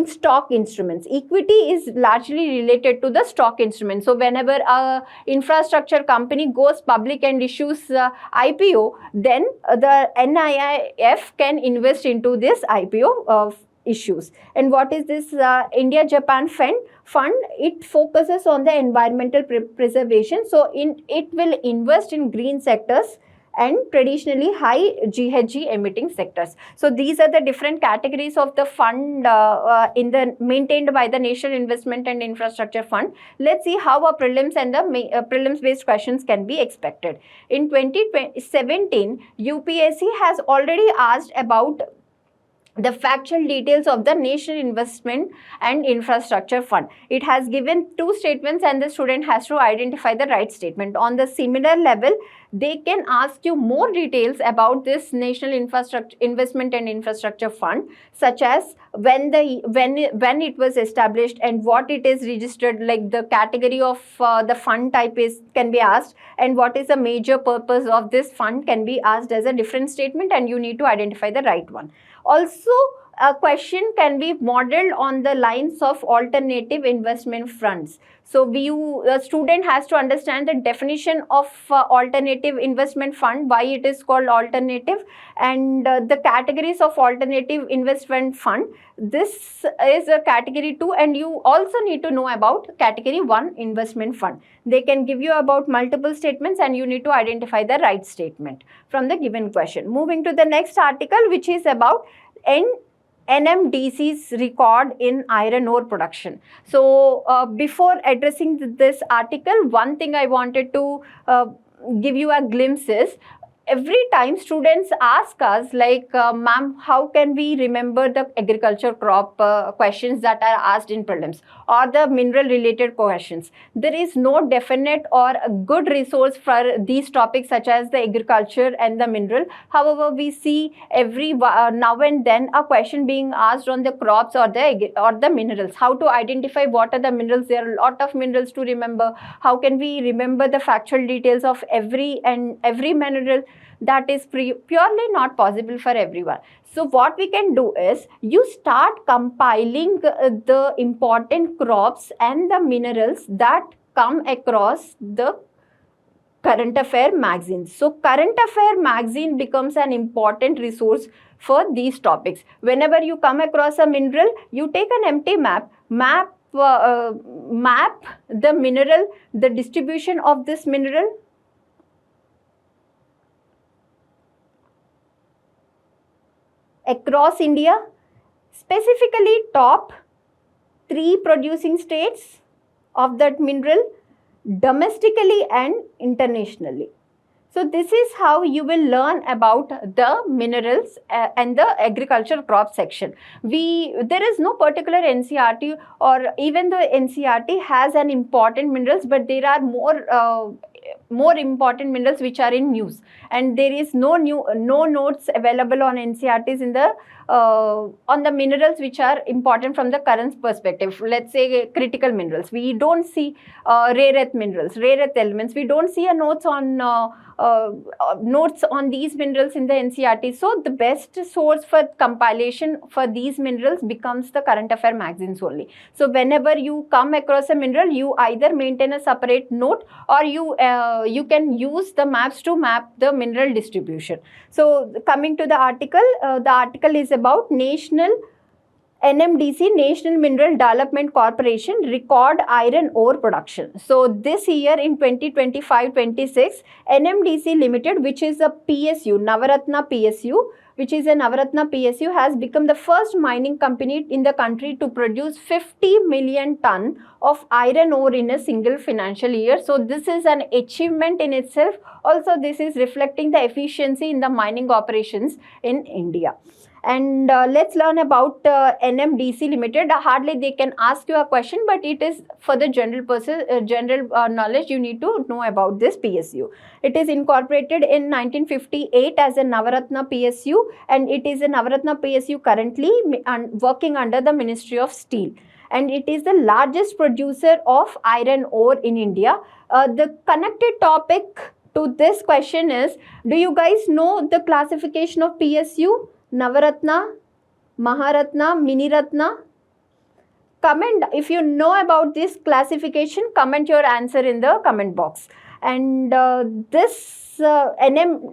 stock instruments. Equity is largely related to the stock instruments. So whenever a infrastructure company goes public and issues IPO, then the NIIF can invest into this IPO issues. And what is this India-Japan fund? It focuses on the environmental preservation. So it will invest in green sectors and traditionally high GHG emitting sectors. So these are the different categories of the fund maintained by the National Investment and Infrastructure Fund. Let's see how a prelims and the prelims based questions can be expected. In 2017, UPSC has already asked about the factual details of the National Investment and Infrastructure Fund. It has given two statements and the student has to identify the right statement. On the similar level, they can ask you more details about this National Investment and Infrastructure Fund, such as when it was established and what it is registered, like the category of the fund type can be asked, and what is the major purpose of this fund can be asked as a different statement, and you need to identify the right one. Also, a question can be modeled on the lines of alternative investment funds. So, the student has to understand the definition of alternative investment fund, why it is called alternative, and the categories of alternative investment fund. This is a category 2, and you also need to know about category 1 investment fund. They can give you about multiple statements and you need to identify the right statement from the given question. Moving to the next article, which is about NMDC's record in iron ore production. So, before addressing this article, one thing I wanted to give you a glimpse is, every time students ask us like, ma'am, how can we remember the agriculture crop questions that are asked in prelims or the mineral related questions? There is no definite or a good resource for these topics such as the agriculture and the mineral. However, we see every now and then a question being asked on the crops or the minerals. How to identify what are the minerals? There are a lot of minerals to remember. How can we remember the factual details of every mineral? That is purely not possible for everyone. So what we can do is, you start compiling the important crops and the minerals that come across the current affair magazines. So current affair magazine becomes an important resource for these topics. Whenever you come across a mineral, you take an empty map map the mineral, the distribution of this mineral? Across India, specifically top 3 producing states of that mineral, domestically and internationally. So this is how you will learn about the minerals and the agriculture crop section. There is no particular NCERT, or even the NCERT has an important minerals, but there are more important minerals which are in news, and there is no notes available on NCERTs in the on the minerals which are important from the current perspective. Let's say critical minerals, we don't see rare earth minerals, rare earth elements, we don't see a notes on these minerals in the NCERT. So the best source for compilation for these minerals becomes the current affair magazines only. So whenever you come across a mineral, you either maintain a separate note, or you can use the maps to map the mineral distribution. So coming to the article is about National NMDC, National Mineral Development Corporation, record iron ore production. So this year in 2025-26, NMDC Limited, which is a PSU, Navaratna PSU, has become the first mining company in the country to produce 50 million ton of iron ore in a single financial year. So this is an achievement in itself. Also, this is reflecting the efficiency in the mining operations in India. And let's learn about NMDC Limited. Hardly they can ask you a question, but it is for the general knowledge. You need to know about this PSU. It is incorporated in 1958 as a Navaratna PSU, and it is a Navaratna PSU currently working under the Ministry of Steel. And it is the largest producer of iron ore in India. The connected topic to this question is, do you guys know the classification of PSU? Navaratna, Maharatna, Miniratna? Comment if you know about this classification, comment your answer in the comment box. And this National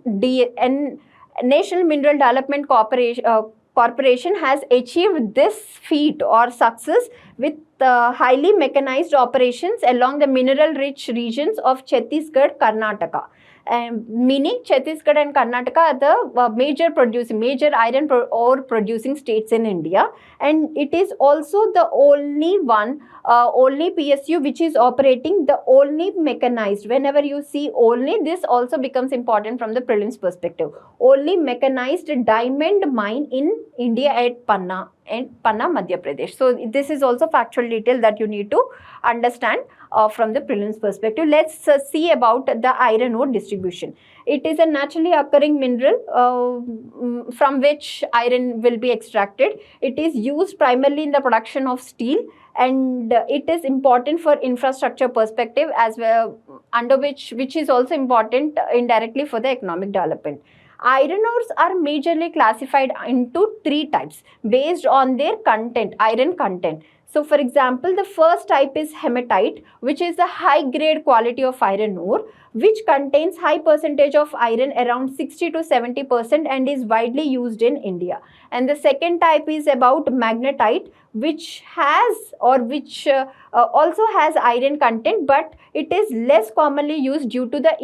Mineral Development Corporation has achieved this feat or success with highly mechanized operations along the mineral-rich regions of Chhattisgarh, Karnataka. Meaning Chhattisgarh and Karnataka are the major iron ore producing states in India, and it is also the only PSU which is operating the only mechanized. Whenever you see only, this also becomes important from the prelims perspective. Only mechanized diamond mine in India at Panna, Madhya Pradesh. So this is also factual detail that you need to understand from the prelims perspective. Let's see about the iron ore distribution. It is a naturally occurring mineral from which iron will be extracted. It is used primarily in the production of steel, and it is important for infrastructure perspective as well, under which is also important indirectly for the economic development. Iron ores are majorly classified into 3 types based on their content, iron content. So, for example, the first type is hematite, which is the high-grade quality of iron ore, which contains high percentage of iron, around 60 to 70%, and is widely used in India. And the second type is about magnetite, which also has iron content, but it is less commonly used due to the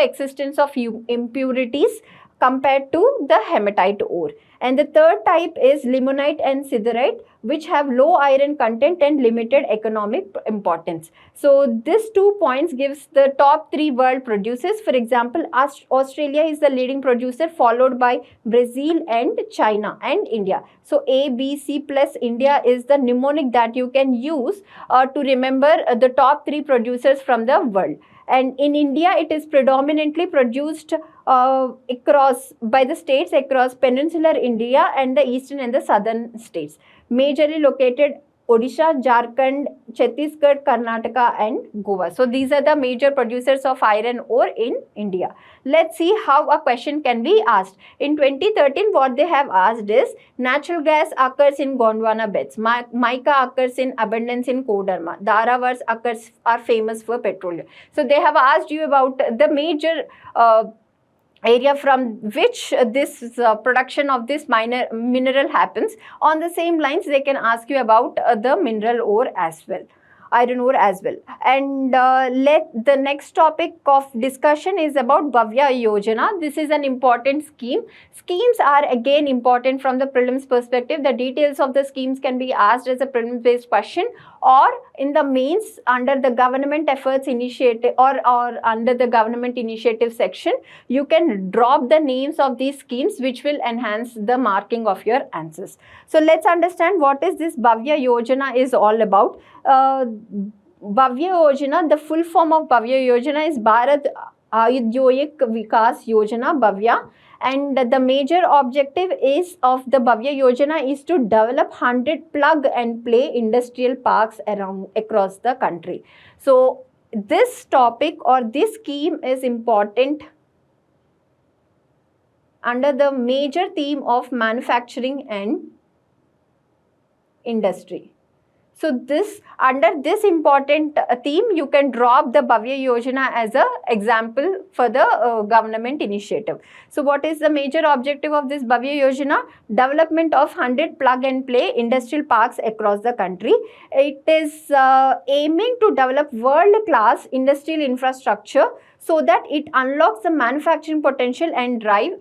existence of impurities compared to the hematite ore. And the third type is limonite and siderite, which have low iron content and limited economic importance. So these 2 points gives the top 3 world producers. For example, Australia is the leading producer, followed by Brazil and China and India. So A, B, C plus India is the mnemonic that you can use to remember the top 3 producers from the world. And in India, it is predominantly produced by the states across peninsular India and the eastern and the southern states. Majorly located Odisha, Jharkhand, Chhattisgarh, Karnataka and Goa. So these are the major producers of iron ore in India. Let's see how a question can be asked. In 2013, what they have asked is, natural gas occurs in Gondwana beds, mica occurs in abundance in Koderma, Dharawars are famous for petroleum. So they have asked you about the major area from which this production of this mineral happens. On the same lines, they can ask you about the mineral ore as well, iron ore as well. And the next topic of discussion is about Bhavya Yojana. This is an important scheme. Schemes are again important from the prelims perspective. The details of the schemes can be asked as a prelims based question, or in the mains under the government efforts initiative, or under the government initiative section, you can drop the names of these schemes, which will enhance the marking of your answers. So let's understand what is this Bhavya Yojana is all about. Bhavya Yojana, the full form of Bhavya Yojana is Bharat Audyogic Vikas Yojana, Bhavya. And the major objective is of the Bhavya Yojana is to develop 100 plug and play industrial parks across the country. So this topic or this scheme is important under the major theme of manufacturing and industry. So this, under this important theme, you can drop the Bhavya Yojana as an example for the government initiative. So what is the major objective of this Bhavya Yojana? Development of 100 plug and play industrial parks across the country. It is aiming to develop world-class industrial infrastructure so that it unlocks the manufacturing potential and drive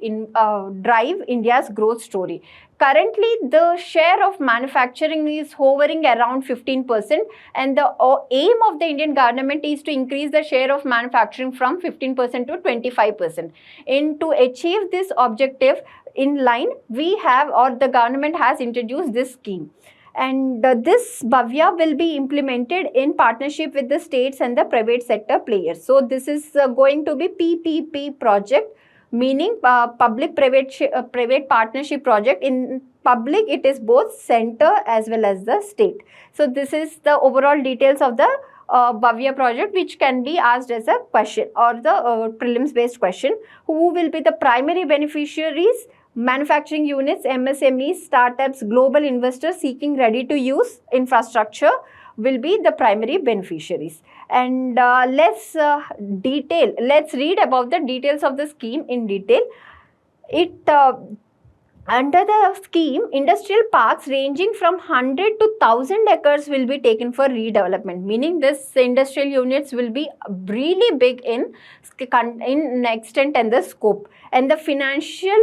India's growth story. Currently, the share of manufacturing is hovering around 15%, and the aim of the Indian government is to increase the share of manufacturing from 15% to 25%. And to achieve this objective in line, we have, or the government has introduced this scheme. And this Bhavya will be implemented in partnership with the states and the private sector players. So this is going to be PPP project, meaning public-private partnership project. In public, it is both center as well as the state. So this is the overall details of the Bhavya project, which can be asked as a question or the prelims based question. Who will be the primary beneficiaries? Manufacturing units, MSMEs, startups, global investors seeking ready-to-use infrastructure will be the primary beneficiaries. And let's read about the details of the scheme in detail. Under the scheme, industrial parks ranging from 100 to 1000 acres will be taken for redevelopment, meaning this industrial units will be really big in extent and the scope. And the financial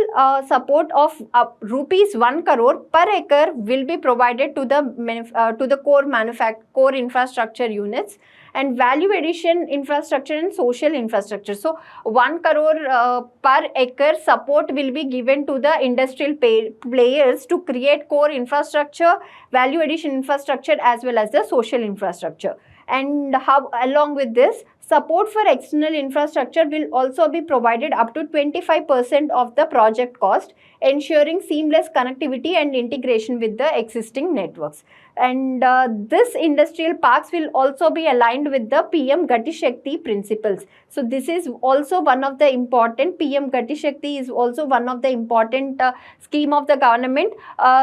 support of rupees 1 crore per acre will be provided to the core infrastructure units and value addition infrastructure and social infrastructure. So 1 crore per acre support will be given to the industrial players to create core infrastructure, value addition infrastructure as well as the social infrastructure. And along with this, support for external infrastructure will also be provided up to 25% of the project cost, ensuring seamless connectivity and integration with the existing networks. And this industrial parks will also be aligned with the PM Gati Shakti principles. So this is also one of the important, PM Gati Shakti is also one of the important scheme of the government.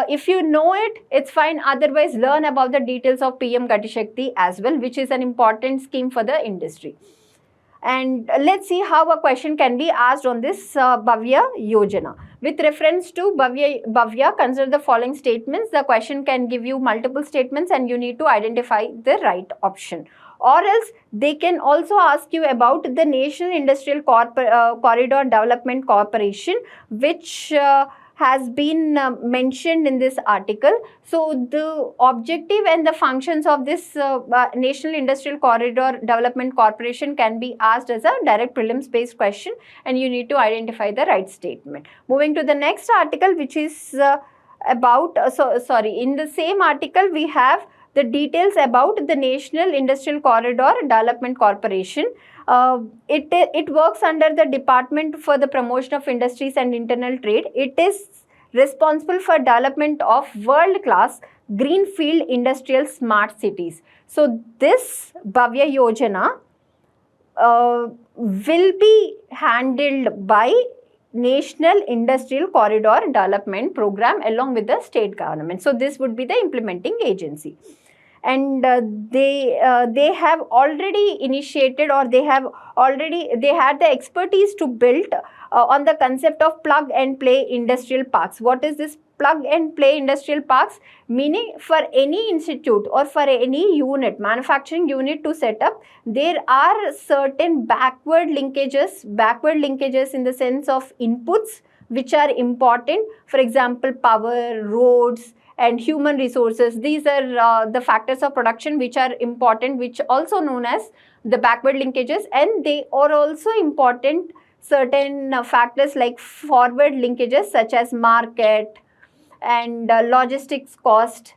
If you know it, it's fine. Otherwise, learn about the details of PM Gati Shakti as well, which is an important scheme for the industry. And let's see how a question can be asked on this Bhavya Yojana. With reference to Bhavya, consider the following statements. The question can give you multiple statements and you need to identify the right option. Or else they can also ask you about the National Industrial Corridor Development Corporation, which has been mentioned in this article. So the objective and the functions of this National Industrial Corridor Development Corporation can be asked as a direct prelims based question, and you need to identify the right statement. Moving to the next article, which is about, in the same article we have the details about the National Industrial Corridor Development Corporation. It works under the Department for the Promotion of Industries and Internal Trade. It is responsible for development of world-class greenfield industrial smart cities. So this Bhavya Yojana will be handled by National Industrial Corridor Development Program along with the state government. So this would be the implementing agency. and they have already initiated, or they had the expertise to build on the concept of plug and play industrial parks. What is this plug and play industrial parks? Meaning, for any institute or for any unit, manufacturing unit to set up, there are certain backward linkages in the sense of inputs which are important. For example, power, roads, and human resources. These are the factors of production which are important, which also known as the backward linkages, and they are also important certain factors like forward linkages such as market and logistics cost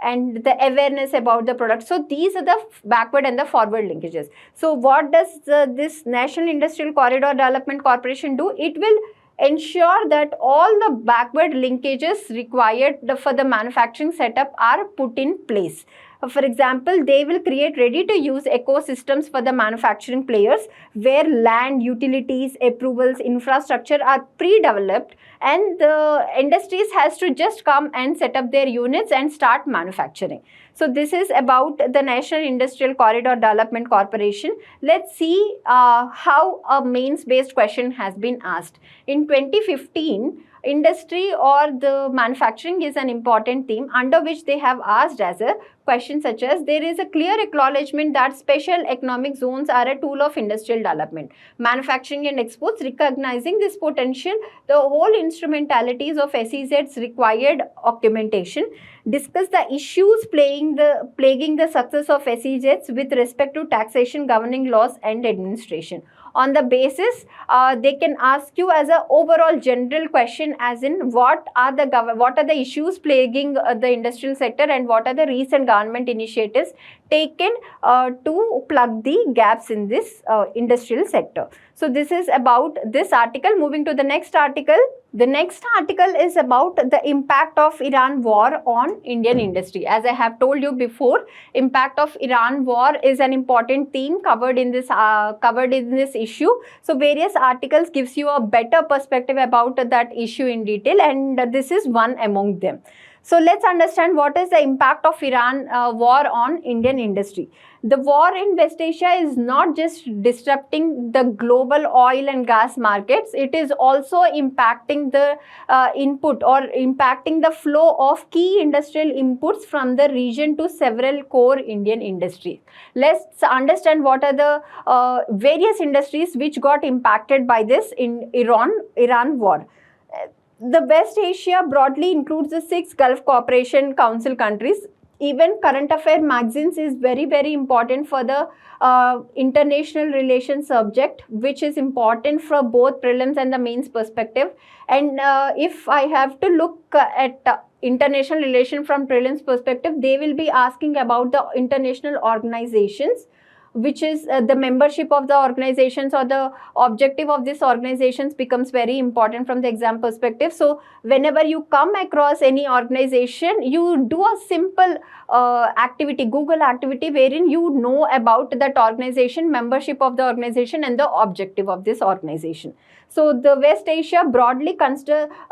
and the awareness about the product. So these are the backward and the forward linkages. So what does this National Industrial Corridor Development Corporation do? It will ensure that all the backward linkages required for the manufacturing setup are put in place. For example, they will create ready-to-use ecosystems for the manufacturing players where land, utilities, approvals, infrastructure are pre-developed, and the industries has to just come and set up their units and start manufacturing. So this is about the National Industrial Corridor Development Corporation. Let's see how a mains-based question has been asked. In 2015, industry or the manufacturing is an important theme, under which they have asked as a question such as, there is a clear acknowledgement that special economic zones are a tool of industrial development. Manufacturing and exports, recognizing this potential, the whole instrumentalities of SEZs required documentation. Discuss the issues plaguing the success of SEZs with respect to taxation, governing laws and administration. On the basis, they can ask you as an overall general question, as in what are the issues plaguing the industrial sector, and what are the recent government initiatives taken to plug the gaps in this industrial sector. So this is about this article. Moving to the next article. The next article is about the impact of Iran war on Indian industry. As I have told you before, impact of Iran war is an important theme covered in this issue. So various articles gives you a better perspective about that issue in detail, and this is one among them. So let's understand what is the impact of Iran war on Indian industry. The war in West Asia is not just disrupting the global oil and gas markets, it is also impacting the input or impacting the flow of key industrial inputs from the region to several core Indian industries. Let's understand what are the various industries which got impacted by this in Iran war. The West Asia broadly includes the 6 Gulf Cooperation Council countries. Even current affair magazines is very, very important for the international relations subject, which is important for both prelims and the mains perspective. And if I have to look at international relation from prelims perspective, they will be asking about the international organizations, which is the membership of the organizations or the objective of these organizations becomes very important from the exam perspective. So whenever you come across any organization, you do a simple activity, Google activity, wherein you know about that organization, membership of the organization and the objective of this organization. So the West Asia broadly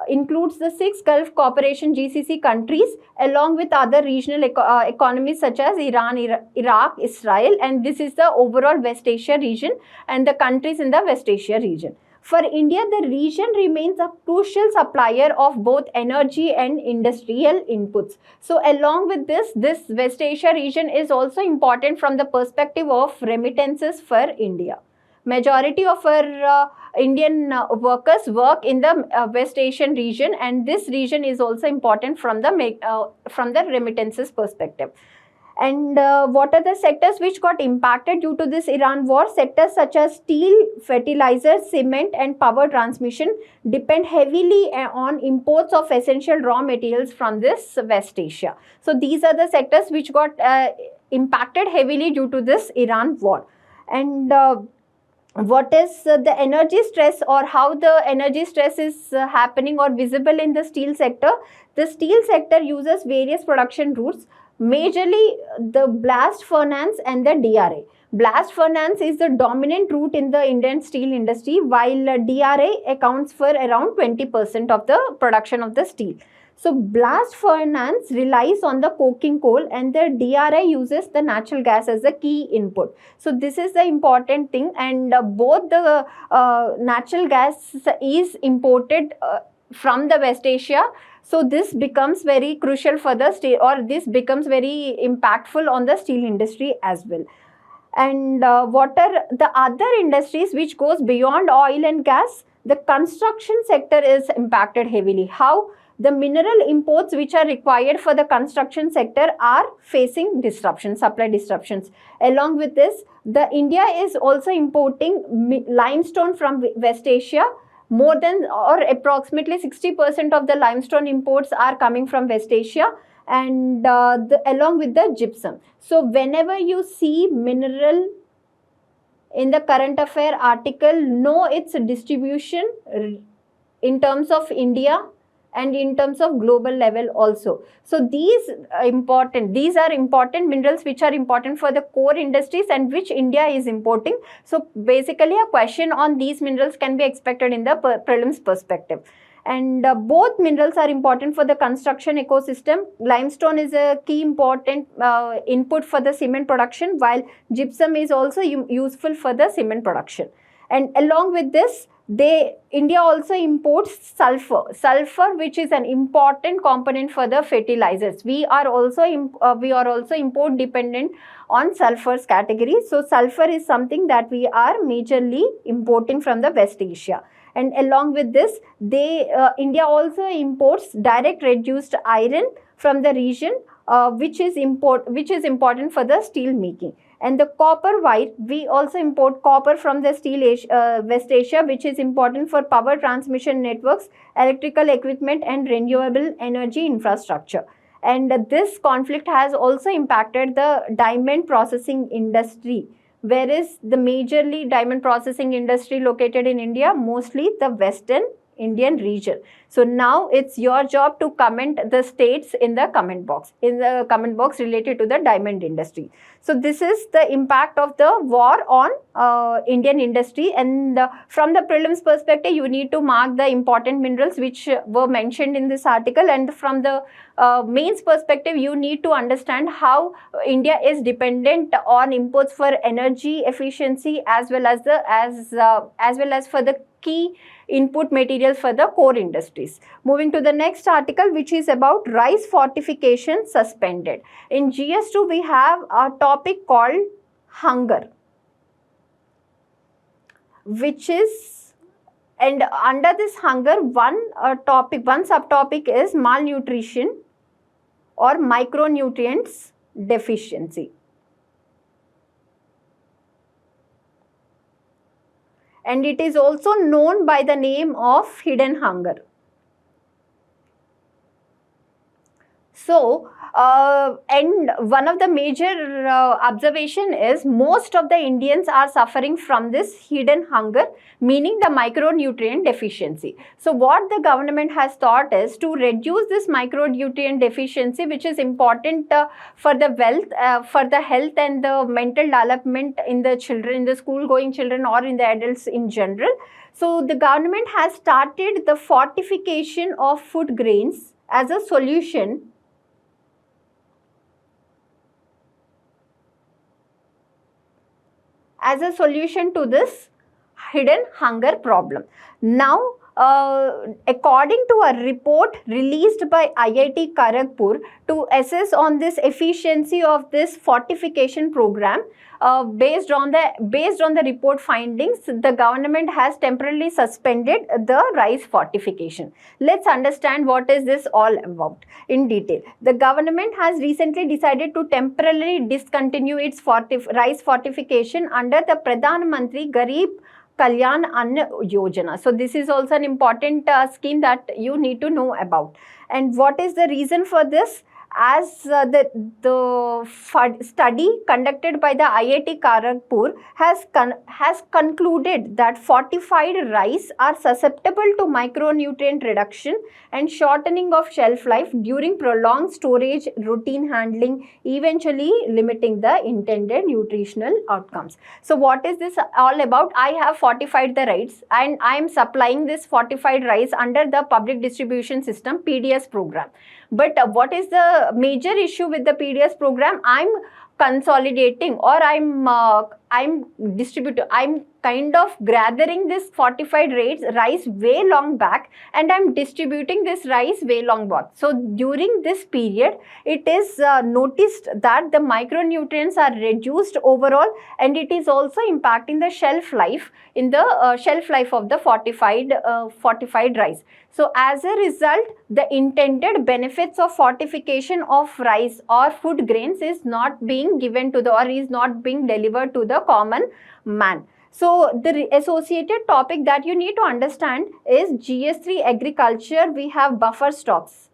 includes the 6 Gulf Cooperation GCC countries along with other regional economies such as Iran, Iraq, Israel, and this is the overall West Asia region and the countries in the West Asia region. For India, the region remains a crucial supplier of both energy and industrial inputs. So along with this West Asia region is also important from the perspective of remittances for India. Majority of our Indian workers work in the West Asian region, and this region is also important from the remittances perspective. And what are the sectors which got impacted due to this Iran war? Sectors such as steel, fertilizers, cement and power transmission depend heavily on imports of essential raw materials from this West Asia. So these are the sectors which got impacted heavily due to this Iran war. And what is the energy stress, or how the energy stress is happening or visible in the steel sector? The steel sector uses various production routes, majorly the blast furnace and the DRI. Blast furnace is the dominant route in the Indian steel industry, while DRI accounts for around 20% of the production of the steel. So blast furnace relies on the coking coal, and the DRI uses the natural gas as a key input. So this is the important thing, and both the natural gas is imported from the West Asia. So this becomes very crucial for the steel, or this becomes very impactful on the steel industry as well. And what are the other industries which goes beyond oil and gas? The construction sector is impacted heavily. How? The mineral imports which are required for the construction sector are facing disruptions, supply disruptions. Along with this, the India is also importing limestone from West Asia. More than or approximately 60% of the limestone imports are coming from West Asia, and along with the gypsum. So whenever you see mineral in the current affair article, know its distribution in terms of India and in terms of global level also. So these are important minerals which are important for the core industries and which India is importing. So basically a question on these minerals can be expected in the prelims perspective. And both minerals are important for the construction ecosystem. Limestone is a key important input for the cement production, while gypsum is also useful for the cement production. And along with this, India also imports sulfur, which is an important component for the fertilizers. We are also import dependent on sulfur's category. So sulfur is something that we are majorly importing from the West Asia. And along with this, India also imports direct reduced iron from the region, which is important for the steel making. And the copper wire, we also import copper from the West Asia, which is important for power transmission networks, electrical equipment, and renewable energy infrastructure. And this conflict has also impacted the diamond processing industry. Where is the majorly diamond processing industry located in India? Mostly the Western Indian region. So now it's your job to comment the states in the comment box related to the diamond industry. So this is the impact of the war on Indian industry, and from the prelims perspective you need to mark the important minerals which were mentioned in this article, and from the mains perspective you need to understand how India is dependent on imports for energy efficiency as well as for the key input materials for the core industries. Moving to the next article, which is about rice fortification suspended. In GS2 we have a topic called hunger, which is, and under this hunger one subtopic is malnutrition or micronutrients deficiency. And it is also known by the name of hidden hunger. So, and one of the major observation is most of the Indians are suffering from this hidden hunger, meaning the micronutrient deficiency. So what the government has thought is to reduce this micronutrient deficiency, which is important for the health and the mental development in the children, in the school going children or in the adults in general. So the government has started the fortification of food grains as a solution to this hidden hunger problem. Now, according to a report released by IIT Kharagpur to assess on this efficiency of this fortification program, based on the report findings, the government has temporarily suspended the rice fortification. Let's understand what is this all about in detail. The government has recently decided to temporarily discontinue its rice fortification under the Pradhan Mantri Garib Kalyan Anna Yojana. So this is also an important scheme that you need to know about. And what is the reason for this? as the study conducted by the IIT Kharagpur has concluded that fortified rice are susceptible to micronutrient reduction and shortening of shelf life during prolonged storage, routine handling, eventually limiting the intended nutritional outcomes. So what is this all about? I have fortified the rice and I am supplying this fortified rice under the public distribution system PDS program. But what is the major issue with the PDS program? I'm consolidating, or I'm distributing, I'm kind of gathering this fortified rice way long back, and I'm distributing this rice way long back. So during this period, it is noticed that the micronutrients are reduced overall, and it is also impacting the shelf life in the shelf life of the fortified rice. So as a result, the intended benefits of fortification of rice or food grains is not being given to the, or is not being delivered to the common man. So the associated topic that you need to understand is GS3 agriculture. We have buffer stocks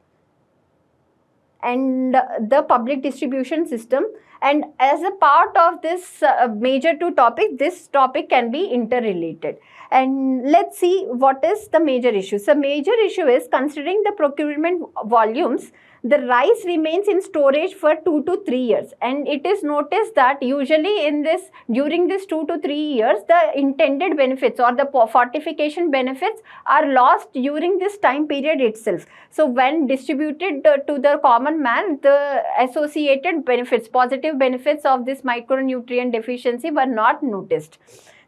and the public distribution system. And as a part of this major two topics, this topic can be interrelated. And let's see what is the major issue. So major issue is, considering the procurement volumes, the rice remains in storage for 2 to 3 years, and it is noticed that usually in this, during this 2 to 3 years, the intended benefits or the fortification benefits are lost during this time period itself. So when distributed to the common man, the associated benefits, positive benefits of this micronutrient deficiency were not noticed.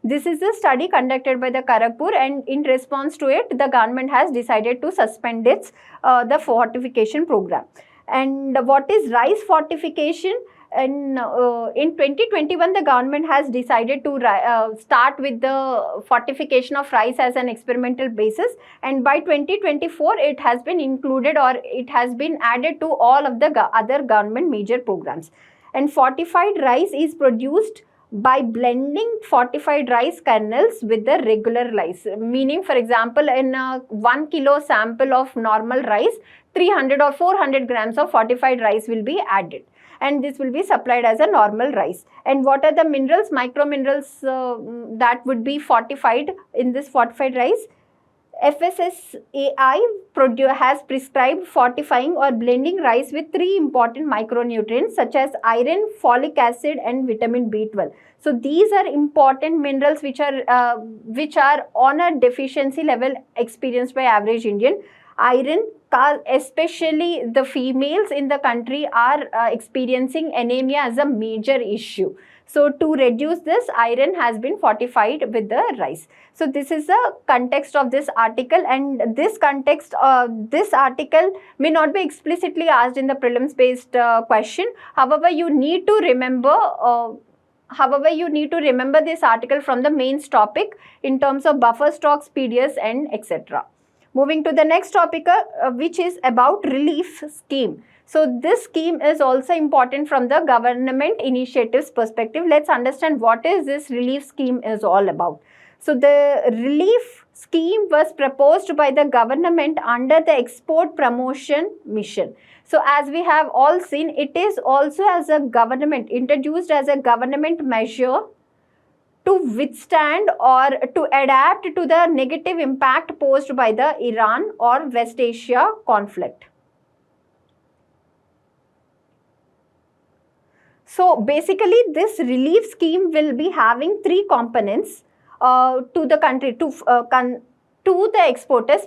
This is a study conducted by the Kharagpur, and in response to it, the government has decided to suspend its the fortification program. And what is rice fortification? And in 2021, the government has decided to start with the fortification of rice as an experimental basis, and by 2024, it has been included, or it has been added to all of the other government major programs. And fortified rice is produced by blending fortified rice kernels with the regular rice. Meaning, for example, in a 1 kilo sample of normal rice, 300 or 400 grams of fortified rice will be added, and this will be supplied as a normal rice. And what are the minerals, micro minerals that would be fortified in this fortified rice? FSSAI has prescribed fortifying or blending rice with 3 important micronutrients such as iron, folic acid, and vitamin B12. So these are important minerals which are on a deficiency level experienced by average Indian. Iron, especially the females in the country are experiencing anemia as a major issue. So to reduce this, iron has been fortified with the rice. So this is the context of this article, and this context, this article may not be explicitly asked in the prelims based question. However, you need to remember this article from the mains topic in terms of buffer stocks, PDS, and etc. Moving to the next topic, which is about relief scheme. So this scheme is also important from the government initiatives perspective. Let's understand what is this relief scheme is all about. So the relief scheme was proposed by the government under the export promotion mission. So as we have all seen, it is also as a government, introduced as a government measure to withstand or to adapt to the negative impact posed by the Iran or West Asia conflict. So basically, this relief scheme will be having 3 components to the country, to the exporters,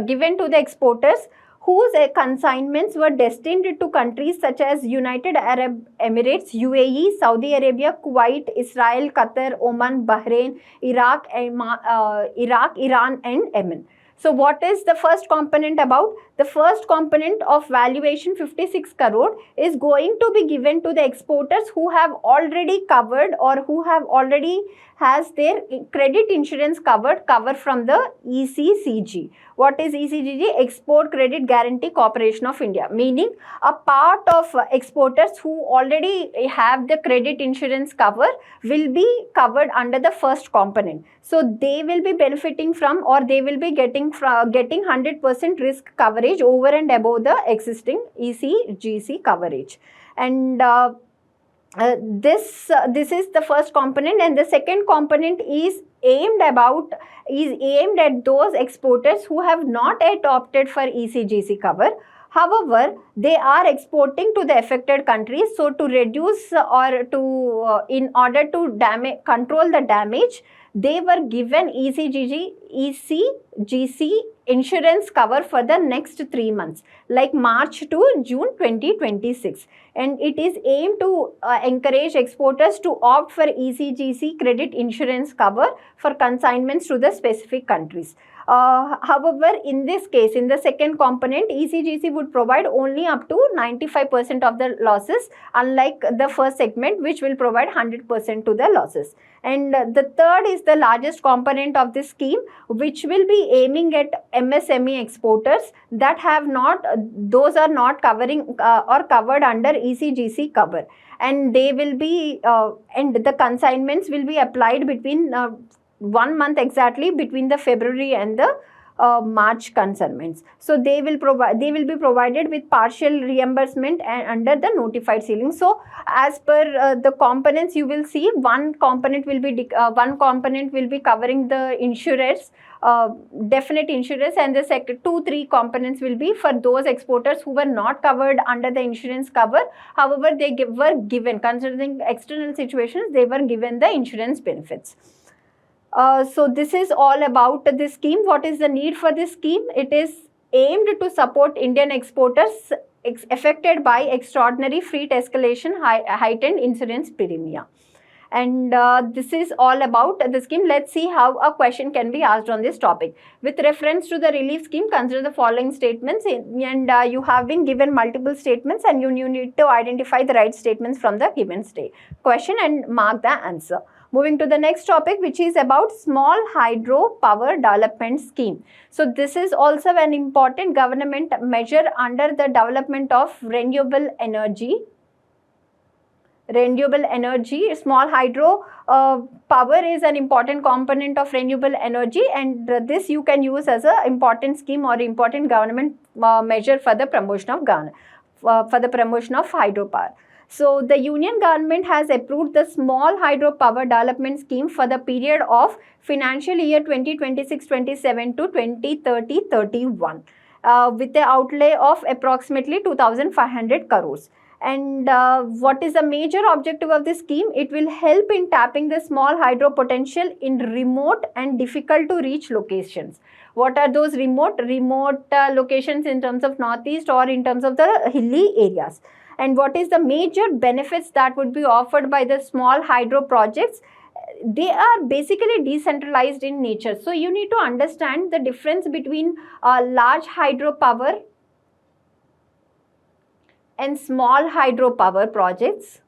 given to the exporters whose consignments were destined to countries such as United Arab Emirates, UAE, Saudi Arabia, Kuwait, Israel, Qatar, Oman, Bahrain, Iraq, Iran, and Yemen. So what is the first component about? The first component of valuation 56 crore is going to be given to the exporters who have already covered, or who have already has their credit insurance cover from the ECCG. What is ECCG? Export Credit Guarantee Corporation of India. Meaning a part of exporters who already have the credit insurance cover will be covered under the first component. So they will be benefiting from, or they will be getting getting 100% risk coverage over and above the existing ECGC coverage. And this is the first component, and the second component is aimed at those exporters who have not yet opted for ECGC cover. However, they are exporting to the affected countries, so to reduce or to in order to control the damage, they were given ECGC insurance cover for the next 3 months, like March to June 2026. And it is aimed to encourage exporters to opt for ECGC credit insurance cover for consignments to the specific countries. However, in this case, in the second component, ECGC would provide only up to 95% of the losses, unlike the first segment, which will provide 100% to the losses. And the third is the largest component of this scheme, which will be aiming at MSME exporters that have not, those are not covering or covered under ECGC cover. And they will be, and the consignments will be applied between 1 month exactly between the February and the March consignments. So they will be provided with partial reimbursement and under the notified ceiling. So as per the components, you will see one component will be covering the insurers, definite insurers, and the second 2-3 components will be for those exporters who were not covered under the insurance cover. However, they were given, considering external situations, they were given the insurance benefits. So this is all about this scheme. What is the need for this scheme? It is aimed to support Indian exporters affected by extraordinary freight escalation, heightened insurance premium. And this is all about the scheme. Let's see how a question can be asked on this topic. With reference to the relief scheme, consider the following statements, and you have been given multiple statements, and you need to identify the right statements from the given question and mark the answer. Moving to the next topic, which is about small hydro power development scheme. So this is also an important government measure under the development of renewable energy. Small hydro power is an important component of renewable energy, and this you can use as an important scheme or important government measure for the promotion of hydropower. So the Union government has approved the small hydropower development scheme for the period of financial year 2026-27 to 2030-31 with the outlay of approximately 2,500 crores. And what is the major objective of this scheme? It will help in tapping the small hydro potential in remote and difficult to reach locations. What are those remote locations in terms of northeast or in terms of the hilly areas? And what is the major benefits that would be offered by the small hydro projects? They are basically decentralized in nature. So you need to understand the difference between large hydropower and small hydropower projects.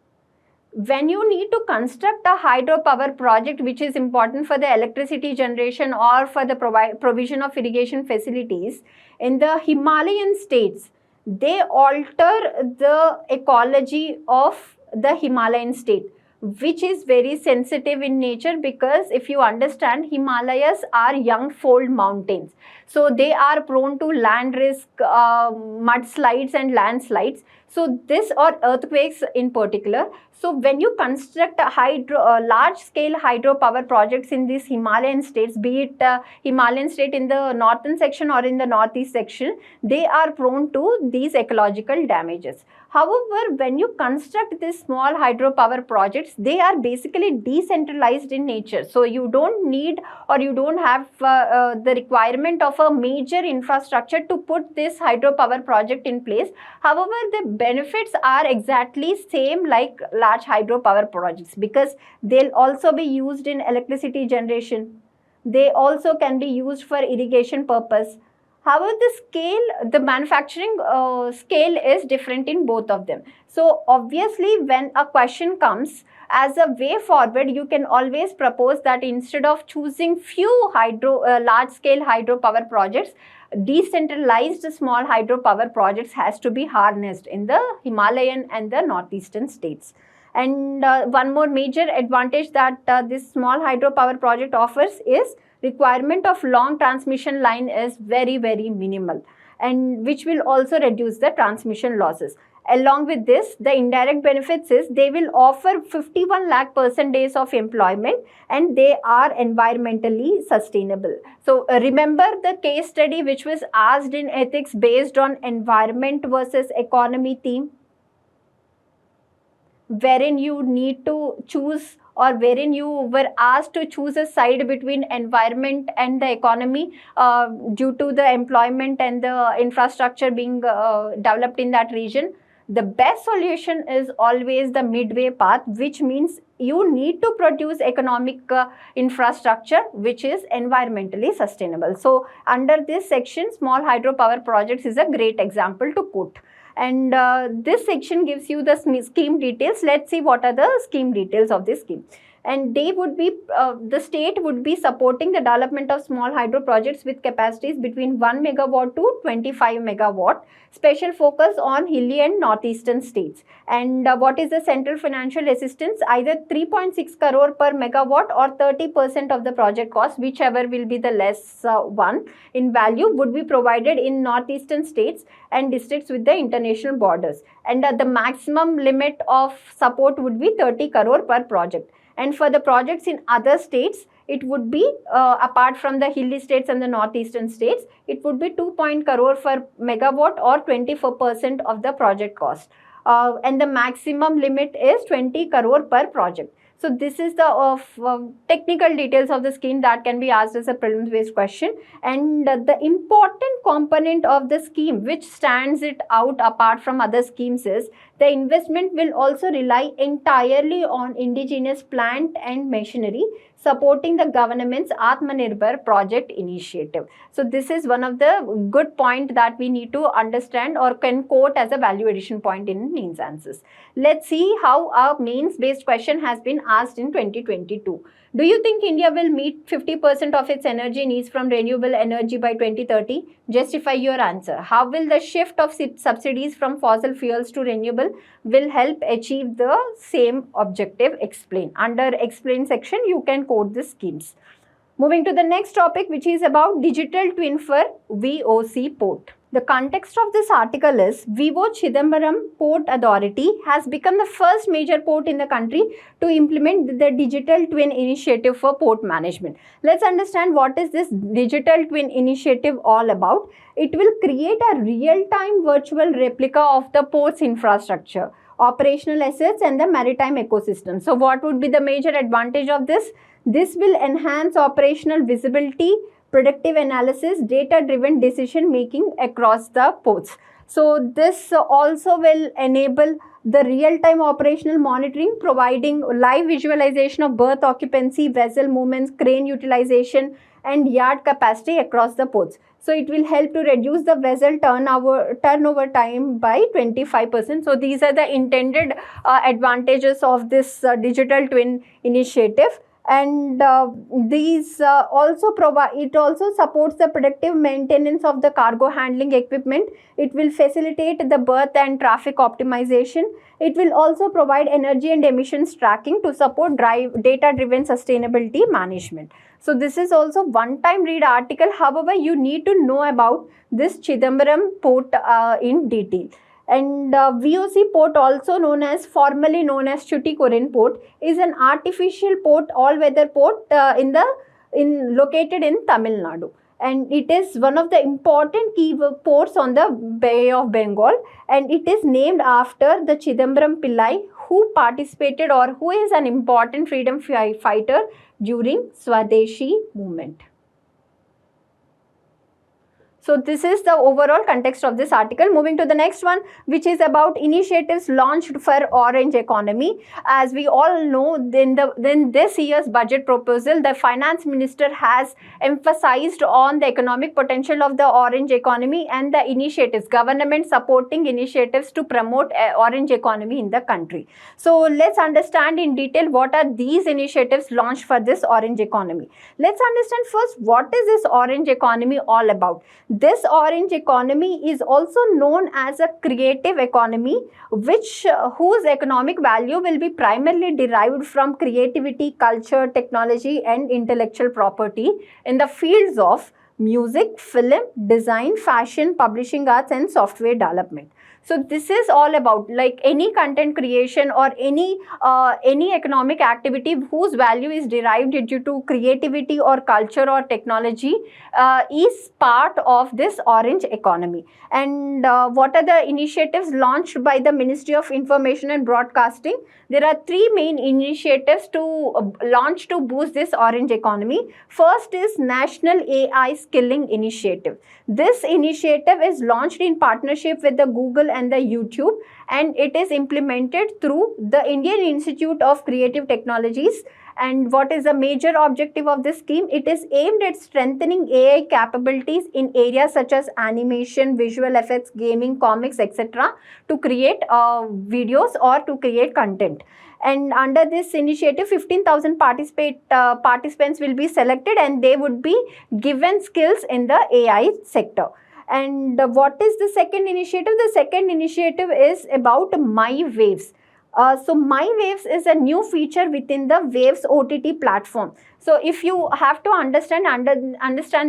When you need to construct a hydropower project, which is important for the electricity generation or for the provision of irrigation facilities in the Himalayan states, they alter the ecology of the Himalayan state, which is very sensitive in nature, because if you understand, Himalayas are young fold mountains. So they are prone to land risk, mudslides and landslides. So this, or earthquakes in particular. So when you construct a large scale hydropower projects in these Himalayan states, be it Himalayan state in the northern section or in the northeast section, they are prone to these ecological damages. However, when you construct these small hydropower projects, they are basically decentralized in nature. So you don't need, or you don't have the requirement of a major infrastructure to put this hydropower project in place. However, the benefits are exactly same like large hydropower projects, because they'll also be used in electricity generation. They also can be used for irrigation purpose. However, the manufacturing scale is different in both of them. So obviously, when a question comes, as a way forward, you can always propose that instead of choosing few large scale hydropower projects, decentralized small hydropower projects has to be harnessed in the Himalayan and the northeastern states. And one more major advantage that this small hydropower project offers is requirement of long transmission line is very, very minimal, and which will also reduce the transmission losses. Along with this, the indirect benefits is they will offer 51 lakh percentage of employment, and they are environmentally sustainable. So remember the case study which was asked in ethics based on environment versus economy theme, wherein you need to choose, or wherein you were asked to choose a side between environment and the economy due to the employment and the infrastructure being developed in that region. The best solution is always the midway path, which means you need to produce economic infrastructure which is environmentally sustainable. So under this section, small hydropower projects is a great example to quote. And this section gives you the scheme details. Let's see what are the scheme details of this scheme. And they would be, the state would be supporting the development of small hydro projects with capacities between 1 megawatt to 25 megawatt. Special focus on hilly and northeastern states. And what is the central financial assistance? Either 3.6 crore per megawatt or 30% of the project cost, whichever will be the less one in value, would be provided in northeastern states and districts with the international borders. And the maximum limit of support would be 30 crore per project. And for the projects in other states, it would be, apart from the hilly states and the northeastern states, it would be 2 crore per megawatt or 24% of the project cost. And the maximum limit is 20 crore per project. So this is the technical details of the scheme that can be asked as a prelims based question. And the important component of the scheme which stands it out apart from other schemes is the investment will also rely entirely on indigenous plant and machinery, supporting the government's Atmanirbhar project initiative. So this is one of the good point that we need to understand or can quote as a value addition point in mains answers. Let's see how a mains based question has been asked in 2022. Do you think India will meet 50% of its energy needs from renewable energy by 2030? Justify your answer. How will the shift of subsidies from fossil fuels to renewable will help achieve the same objective? Explain. Under explain section, you can quote the schemes. Moving to the next topic, which is about digital twin for VOC port. The context of this article is Vivo Chidambaram Port Authority has become the first major port in the country to implement the digital twin initiative for port management. Let's understand what is this digital twin initiative all about. It will create a real-time virtual replica of the port's infrastructure, operational assets and the maritime ecosystem. So what would be the major advantage of this? This will enhance operational visibility, predictive analysis, data-driven decision making across the ports. So this also will enable the real-time operational monitoring, providing live visualization of berth occupancy, vessel movements, crane utilization and yard capacity across the ports. So it will help to reduce the vessel turnover time by 25%. So these are the intended advantages of this digital twin initiative. And these also provide, it also supports the predictive maintenance of the cargo handling equipment. It will facilitate the berth and traffic optimization. It will also provide energy and emissions tracking to support data-driven sustainability management. So this is also one-time read article. However, you need to know about this Chidambaram port in detail. And VOC port, also known as formerly known as Tuticorin port, is an artificial port, all-weather port located in Tamil Nadu. And it is one of the important key ports on the Bay of Bengal, and it is named after the Chidambaram Pillai, who participated or who is an important freedom fighter during Swadeshi movement. So this is the overall context of this article. Moving to the next one, which is about initiatives launched for orange economy. As we all know, in this year's budget proposal, the finance minister has emphasized on the economic potential of the orange economy and the initiatives, government supporting initiatives to promote orange economy in the country. So let's understand in detail what are these initiatives launched for this orange economy. Let's understand first what is this orange economy all about. This orange economy is also known as a creative economy, whose economic value will be primarily derived from creativity, culture, technology, and intellectual property in the fields of music, film, design, fashion, publishing arts, and software development. So this is all about, like, any content creation or any economic activity whose value is derived due to creativity or culture or technology is part of this orange economy. And what are the initiatives launched by the Ministry of Information and Broadcasting? There are three main initiatives to launch to boost this orange economy. First is National AI Skilling Initiative. This initiative is launched in partnership with the Google and the YouTube, and it is implemented through the Indian Institute of Creative Technologies. And what is the major objective of this scheme? It is aimed at strengthening AI capabilities in areas such as animation, visual effects, gaming, comics, etc. to create videos or to create content. And under this initiative, 15,000 participants will be selected, and they would be given skills in the AI sector. And what is the second initiative? The second initiative is about My Waves. So My Waves is a new feature within the Waves OTT platform. So if you have to understand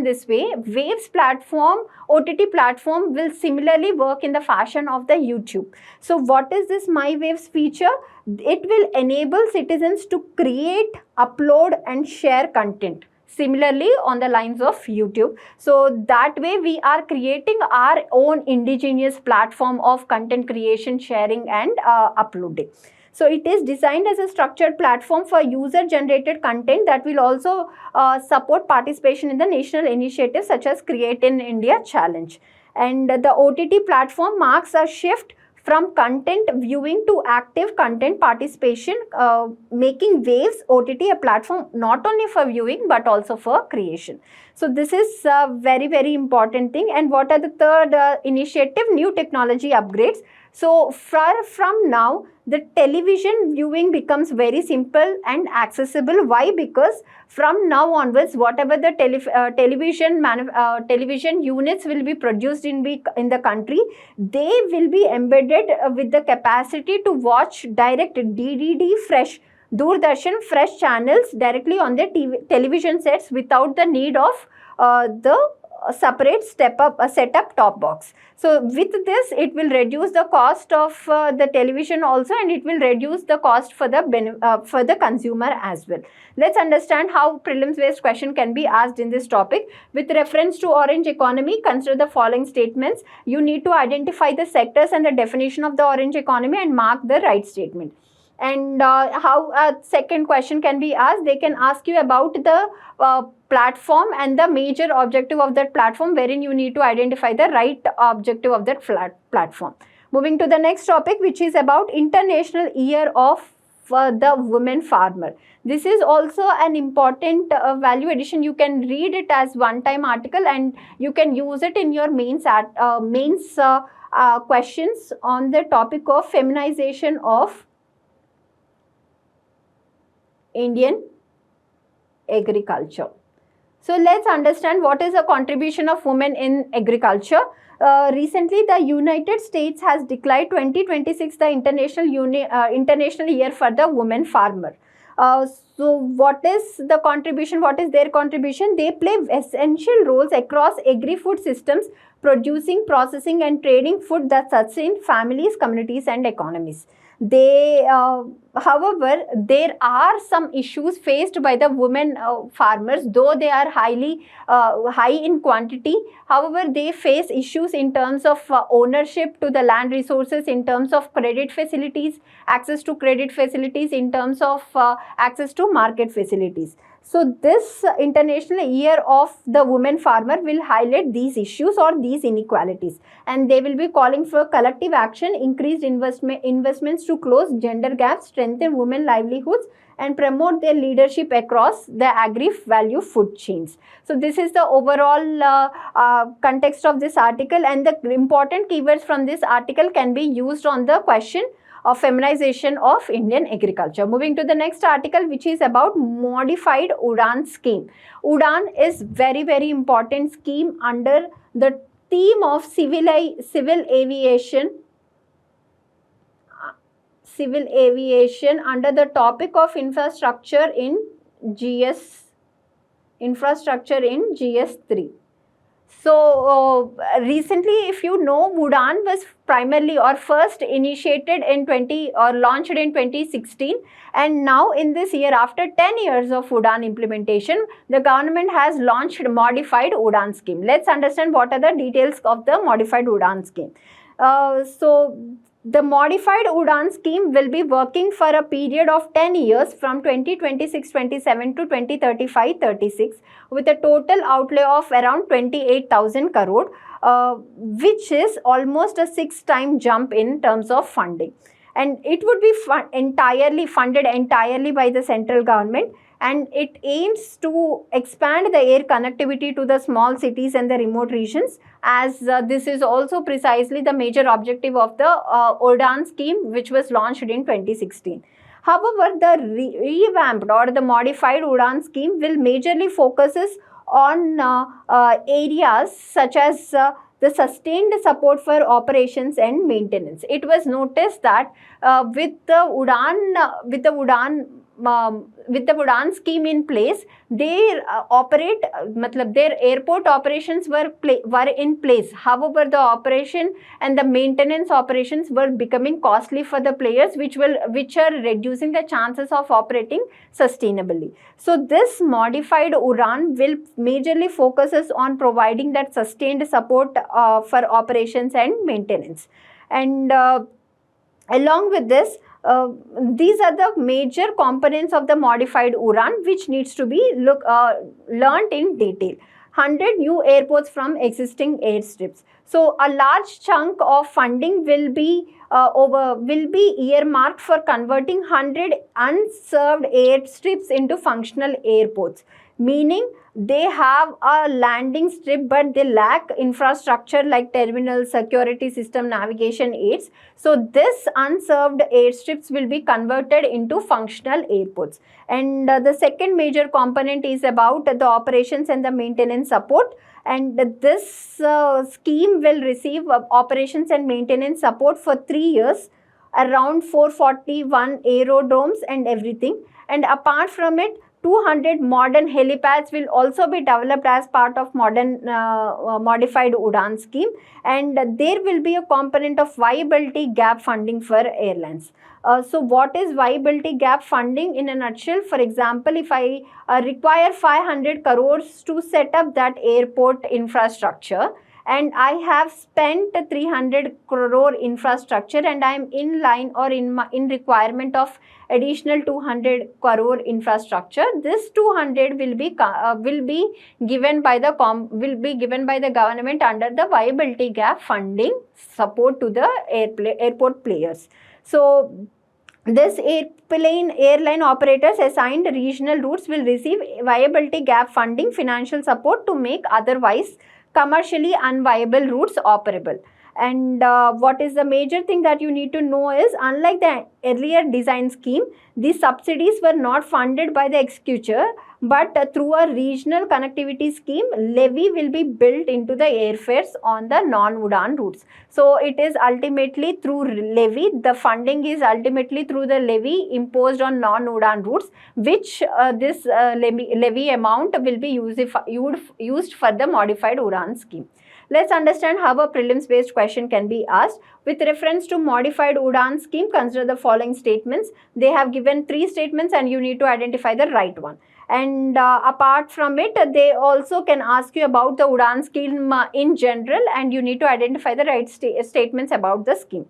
this way, Waves platform, OTT platform will similarly work in the fashion of the YouTube. So what is this My Waves feature? It will enable citizens to create, upload, and share content similarly on the lines of YouTube. So that way we are creating our own indigenous platform of content creation, sharing, and uploading. So it is designed as a structured platform for user-generated content that will also support participation in the national initiatives such as Create in India Challenge. And the OTT platform marks a shift from content viewing to active content participation, making Waves OTT a platform not only for viewing but also for creation. So this is a very, very important thing. And what are the third initiative? New technology upgrades. So from now, the television viewing becomes very simple and accessible. Why? Because from now onwards, whatever the television units will be produced in the country, they will be embedded with the capacity to watch direct DDD fresh Doordarshan fresh channels directly on their television sets without the need of the separate setup top box. So with this, it will reduce the cost of the television also, and it will reduce the cost for the consumer as well. Let's understand how prelims based question can be asked in this topic. With reference to orange economy, consider the following statements. You need to identify the sectors and the definition of the orange economy and mark the right statement. And how a second question can be asked? They can ask you about the platform and the major objective of that platform, wherein you need to identify the right objective of that platform. Moving to the next topic, which is about International Year of the Women Farmer. This is also an important value addition. You can read it as one-time article, and you can use it in your mains questions on the topic of feminization of Indian agriculture. So let's understand what is the contribution of women in agriculture. Recently, the United States has declared 2026 the International Year for the Women Farmer. So what is the contribution? What is their contribution? They play essential roles across agri-food systems, producing, processing, and trading food that sustain families, communities, and economies. However, there are some issues faced by the women farmers, though they are high in quantity. However, they face issues in terms of ownership to the land resources, in terms of credit facilities, access to credit facilities, in terms of access to market facilities. So this International Year of the Women Farmer will highlight these issues or these inequalities, and they will be calling for collective action, increased investments to close gender gaps, strengthen women livelihoods, and promote their leadership across the agri-value food chains. So this is the overall context of this article, and the important keywords from this article can be used on the question. of feminization of Indian agriculture. Moving to the next article, which is about modified UDAN scheme. UDAN is very, very important scheme under the theme of civil aviation under the topic of infrastructure in GS3. So recently, if you know, UDAN was primarily or first initiated in launched in 2016, and now in this year, after 10 years of UDAN implementation, the government has launched modified UDAN scheme. Let's understand what are the details of the modified UDAN scheme. So the modified UDAN scheme will be working for a period of 10 years from 2026-27 to 2035-36 with a total outlay of around 28,000 crore, which is almost a 6-time jump in terms of funding. And it would be funded entirely by the central government, and it aims to expand the air connectivity to the small cities and the remote regions, as this is also precisely the major objective of the UDAN scheme, which was launched in 2016. However, the revamped or the modified UDAN scheme will majorly focuses on areas such as the sustained support for operations and maintenance. It was noticed that with the UDAN scheme in place, their airport operations were in place. However, the operation and the maintenance operations were becoming costly for the players, which are reducing the chances of operating sustainably. So this modified UDAN will majorly focuses on providing that sustained support for operations and maintenance. And along with this, these are the major components of the modified UDAN, which needs to be learnt in detail. 100 new airports from existing airstrips. So a large chunk of funding will be earmarked for converting 100 unserved airstrips into functional airports, meaning they have a landing strip but they lack infrastructure like terminals, security system, navigation aids. So this unserved airstrips will be converted into functional airports. And the second major component is about the operations and the maintenance support. And this scheme will receive operations and maintenance support for 3 years, around 441 aerodromes and everything. And apart from it, 200 modern helipads will also be developed as part of modified UDAN scheme, and there will be a component of viability gap funding for airlines. So what is viability gap funding in a nutshell? For example, if I require 500 crores to set up that airport infrastructure, and I have spent 300 crore infrastructure, and I am in line or in requirement of additional 200 crore infrastructure. This 200 will be given by the government under the viability gap funding support to the airport players. So this airline operators assigned regional routes will receive viability gap funding financial support to make otherwise commercially unviable routes operable. And what is the major thing that you need to know is, unlike the earlier design scheme, these subsidies were not funded by the exchequer, but through a regional connectivity scheme, levy will be built into the airfares on the non-UDAN routes. So it is ultimately through levy, the funding is ultimately through the levy imposed on non-UDAN routes, which this levy amount will be used for the modified UDAN scheme. Let's understand how a prelims based question can be asked. With reference to modified UDAN scheme, consider the following statements. They have given 3 statements and you need to identify the right one. And apart from it, they also can ask you about the UDAN scheme in general, and you need to identify the right statements about the scheme.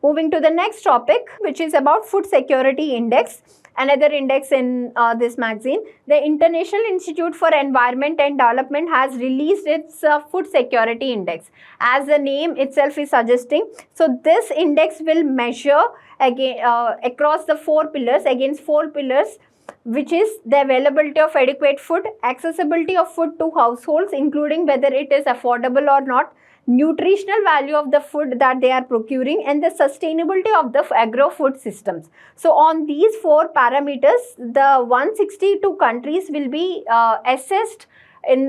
Moving to the next topic, which is about food security index. Another index in this magazine. The International Institute for Environment and Development has released its food security index, as the name itself is suggesting. So this index will measure again across the 4 pillars, against 4 pillars, which is the availability of adequate food, accessibility of food to households, including whether it is affordable or not, nutritional value of the food that they are procuring, and the sustainability of the agro-food systems. So on these 4 parameters, the 162 countries will be assessed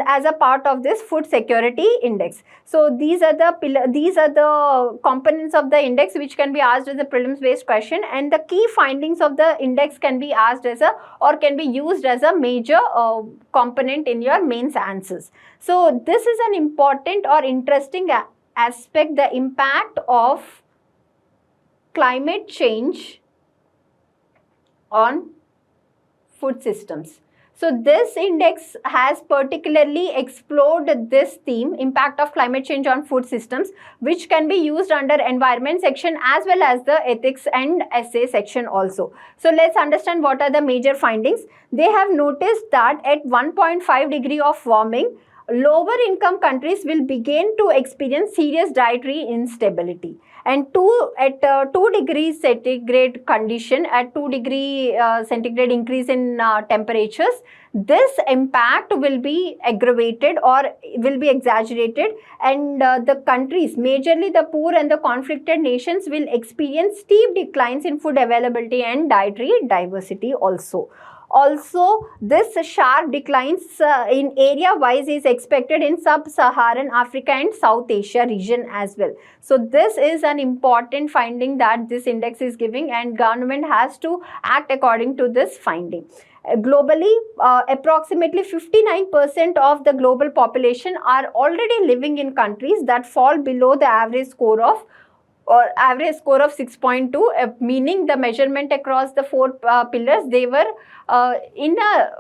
as a part of this food security index. So these are the components of the index which can be asked as a prelims based question, and the key findings of the index can be asked as a, or can be used as a major component in your mains answers. So this is an important or interesting aspect, the impact of climate change on food systems. So this index has particularly explored this theme, impact of climate change on food systems, which can be used under environment section as well as the ethics and essay section also. So let's understand what are the major findings. They have noticed that at 1.5 degree of warming, lower income countries will begin to experience serious dietary instability. And at 2 degrees centigrade condition, at 2 degree centigrade increase in temperatures, this impact will be aggravated or will be exaggerated, and the countries, majorly the poor and the conflicted nations, will experience steep declines in food availability and dietary diversity also. Also, this sharp declines in area-wise is expected in sub-Saharan Africa and South Asia region as well. So, this is an important finding that this index is giving, and government has to act according to this finding. Globally, approximately 59% of the global population are already living in countries that fall below the average score of 6.2, meaning the measurement across the 4 pillars, they were in a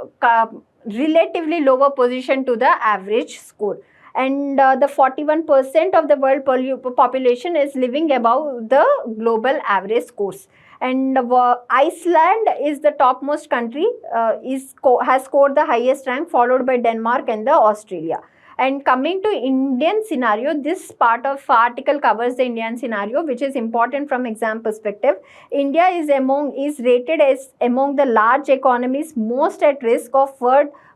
relatively lower position to the average score. And the 41% of the world population is living above the global average scores. And Iceland is the topmost country, has scored the highest rank, followed by Denmark and the Australia. And coming to Indian scenario, this part of article covers the Indian scenario, which is important from exam perspective. India is rated as among the large economies most at risk of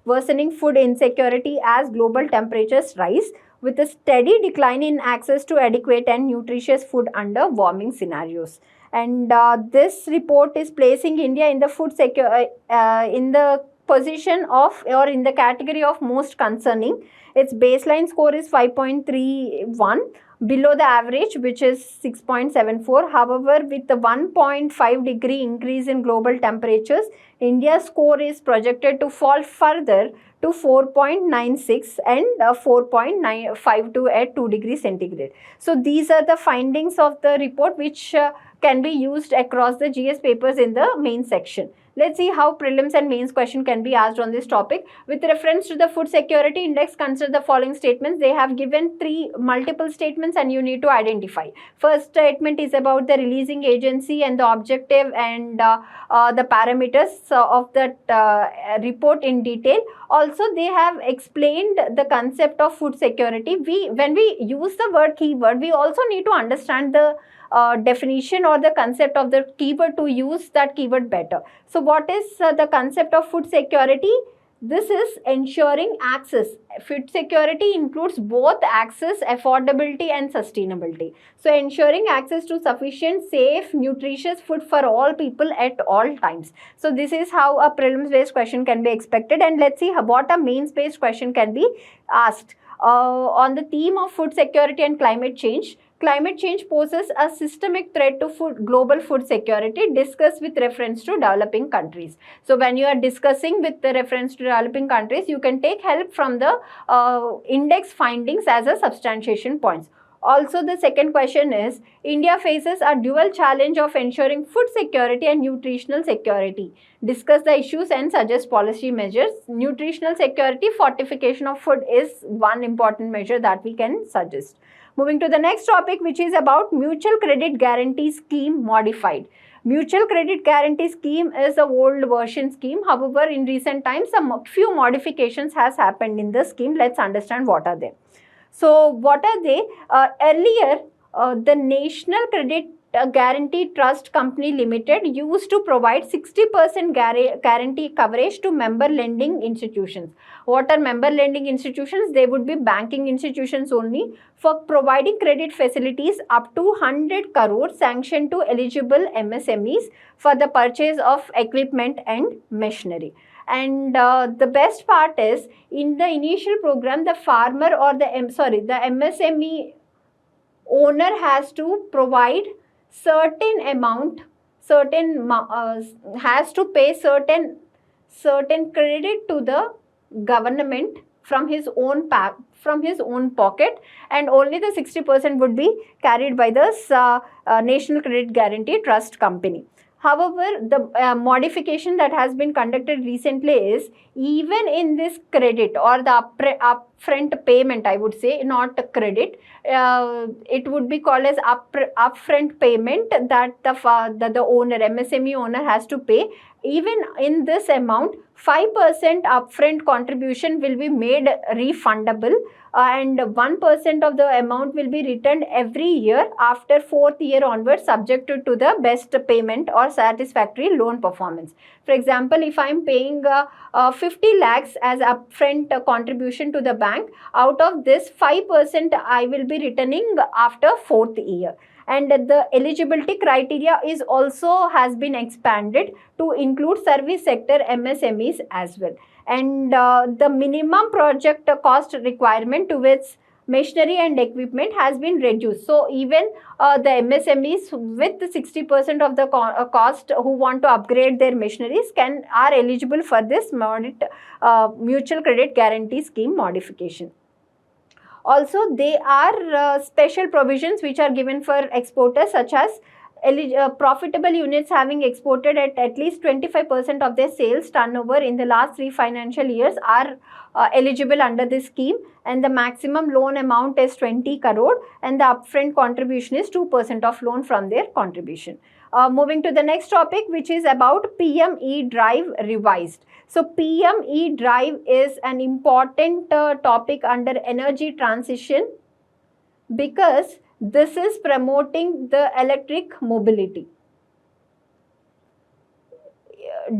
worsening food insecurity as global temperatures rise, with a steady decline in access to adequate and nutritious food under warming scenarios. And this report is placing India in the food in the position of, or in the category of most concerning. Its baseline score is 5.31, below the average, which is 6.74. However, with the 1.5 degree increase in global temperatures, India's score is projected to fall further to 4.96 and 4.952 at 2 degrees centigrade. So these are the findings of the report, which can be used across the GS papers in the main section. Let's see how prelims and mains question can be asked on this topic. With reference to the food security index, consider the following statements. They have given 3 multiple statements and you need to identify. First statement is about the releasing agency and the objective and the parameters of that report in detail. Also, they have explained the concept of food security. When we use the word keyword, we also need to understand the definition or the concept of the keyword to use that keyword better. So what is the concept of food security? This is ensuring access. Food security includes both access, affordability and sustainability. So ensuring access to sufficient, safe, nutritious food for all people at all times. So this is how a prelims based question can be expected, and let's see what a mains based question can be asked. On the theme of food security and climate change. Climate change poses a systemic threat to global food security. Discuss with reference to developing countries. So when you are discussing with the reference to developing countries, you can take help from the index findings as a substantiation points. Also, the second question is, India faces a dual challenge of ensuring food security and nutritional security. Discuss the issues and suggest policy measures. Nutritional security, fortification of food is one important measure that we can suggest. Moving to the next topic, which is about Mutual Credit Guarantee Scheme modified. Mutual Credit Guarantee Scheme is a old version scheme. However, in recent times, a few modifications has happened in the scheme. Let's understand what are they. So, what are they? Earlier, the National Credit Guarantee Trust Company Limited used to provide 60% guarantee coverage to member lending institutions. What are member lending institutions? They would be banking institutions only, for providing credit facilities up to 100 crore sanctioned to eligible MSMEs for the purchase of equipment and machinery. And the best part is, in the initial program, the farmer or the MSME owner has to provide certain amount, has to pay certain credit to the government from his own pocket, and only the 60% would be carried by the National Credit Guarantee Trust Company. However, the modification that has been conducted recently is, even in this credit or the upfront payment, I would say, not credit, it would be called as upfront payment that the owner, MSME owner, has to pay. Even in this amount, 5% upfront contribution will be made refundable, and 1% of the amount will be returned every year after 4th year onwards, subject to the best payment or satisfactory loan performance. For example, if I am paying 50 lakhs as upfront contribution to the bank, out of this 5% I will be returning after 4th year. And the eligibility criteria is also has been expanded to include service sector MSMEs as well. And the minimum project cost requirement towards machinery and equipment has been reduced. So even the MSMEs with 60% of the cost who want to upgrade their machineries are eligible for this mutual credit guarantee scheme modification. Also, there are special provisions which are given for exporters, such as profitable units having exported at least 25% of their sales turnover in the last 3 financial years are eligible under this scheme, and the maximum loan amount is 20 crore, and the upfront contribution is 2% of loan from their contribution. Moving to the next topic, which is about PM E-Drive revised. So PM E-Drive is an important topic under energy transition, because this is promoting the electric mobility.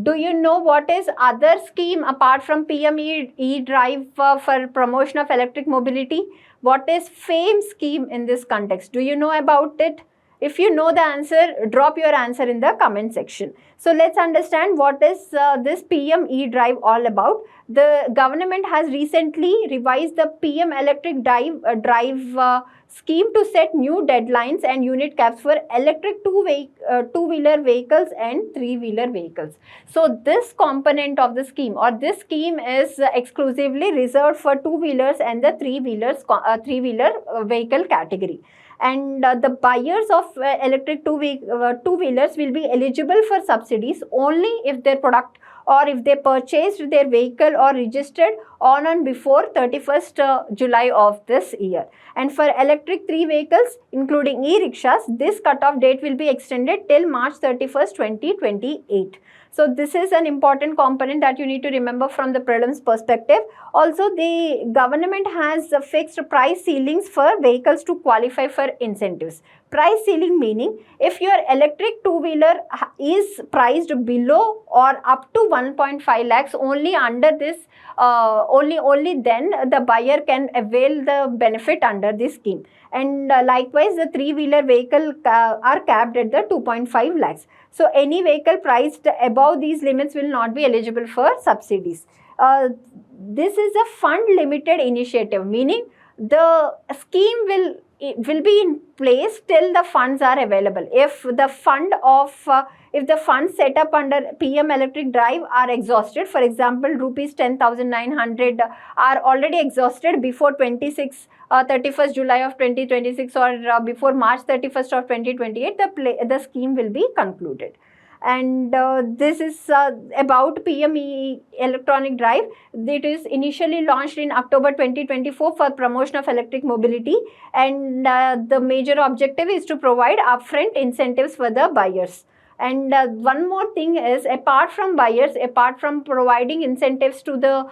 Do you know what is other scheme apart from PM E-Drive for promotion of electric mobility? What is FAME scheme in this context? Do you know about it? If you know the answer, drop your answer in the comment section. So let's understand what is this PM E-Drive all about. The government has recently revised the PM electric drive scheme to set new deadlines and unit caps for electric two-wheeler vehicles and three-wheeler vehicles. So this component of the scheme, or this scheme, is exclusively reserved for two-wheelers and the three-wheeler vehicle category. And the buyers of electric two-wheelers will be eligible for subsidies only if their product, or if they purchased their vehicle or registered on and before 31st July of this year. And for electric three vehicles, including e-rickshaws, this cutoff date will be extended till March 31st, 2028. So this is an important component that you need to remember from the prelims perspective. Also, the government has fixed price ceilings for vehicles to qualify for incentives. Price ceiling meaning, if your electric two-wheeler is priced below or up to 1.5 lakhs, only under this, only then the buyer can avail the benefit under this scheme. And likewise, the three-wheeler vehicle are capped at the 2.5 lakhs. So any vehicle priced above these limits will not be eligible for subsidies. This is a fund limited initiative, meaning the scheme will be in place till the funds are available. If the funds set up under PM Electric Drive are exhausted, for example, rupees 10,900 are already exhausted before 31st July of 2026 or before March 31st of 2028, the scheme will be concluded. And this is about PME electronic drive. It is initially launched in October 2024 for promotion of electric mobility, and the major objective is to provide upfront incentives for the buyers. And one more thing is, apart from buyers, apart from providing incentives to the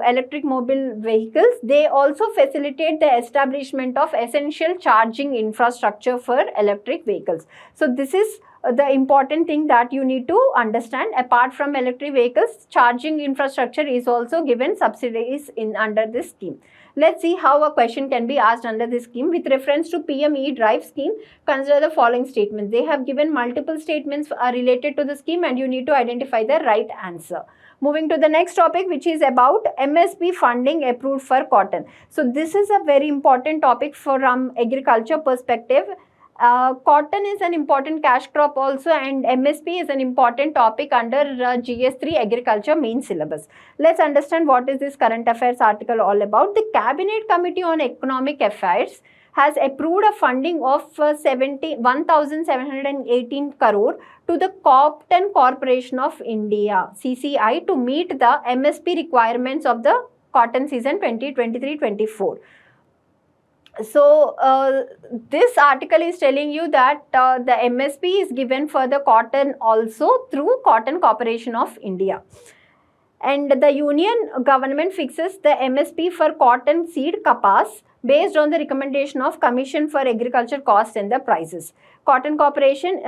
electric mobile vehicles, they also facilitate the establishment of essential charging infrastructure for electric vehicles. So this is the important thing that you need to understand. Apart from electric vehicles, charging infrastructure is also given subsidies in under this scheme. Let's see how a question can be asked under this scheme. With reference to PM E-Drive scheme, consider the following statements. They have given multiple statements related to the scheme, and you need to identify the right answer. Moving to the next topic, which is about MSP funding approved for cotton. So this is a very important topic from agriculture perspective. Cotton is an important cash crop also, and MSP is an important topic under GS3 agriculture main syllabus. Let's understand what is this current affairs article all about. The Cabinet Committee on Economic Affairs has approved a funding of 1,718 crore to the Cotton Corporation of India CCI to meet the MSP requirements of the cotton season 2023-24. So this article is telling you that the MSP is given for the cotton also through Cotton Corporation of India. And the union government fixes the MSP for cotton seed kapas based on the recommendation of Commission for Agriculture Costs and the Prices. Cotton Corporation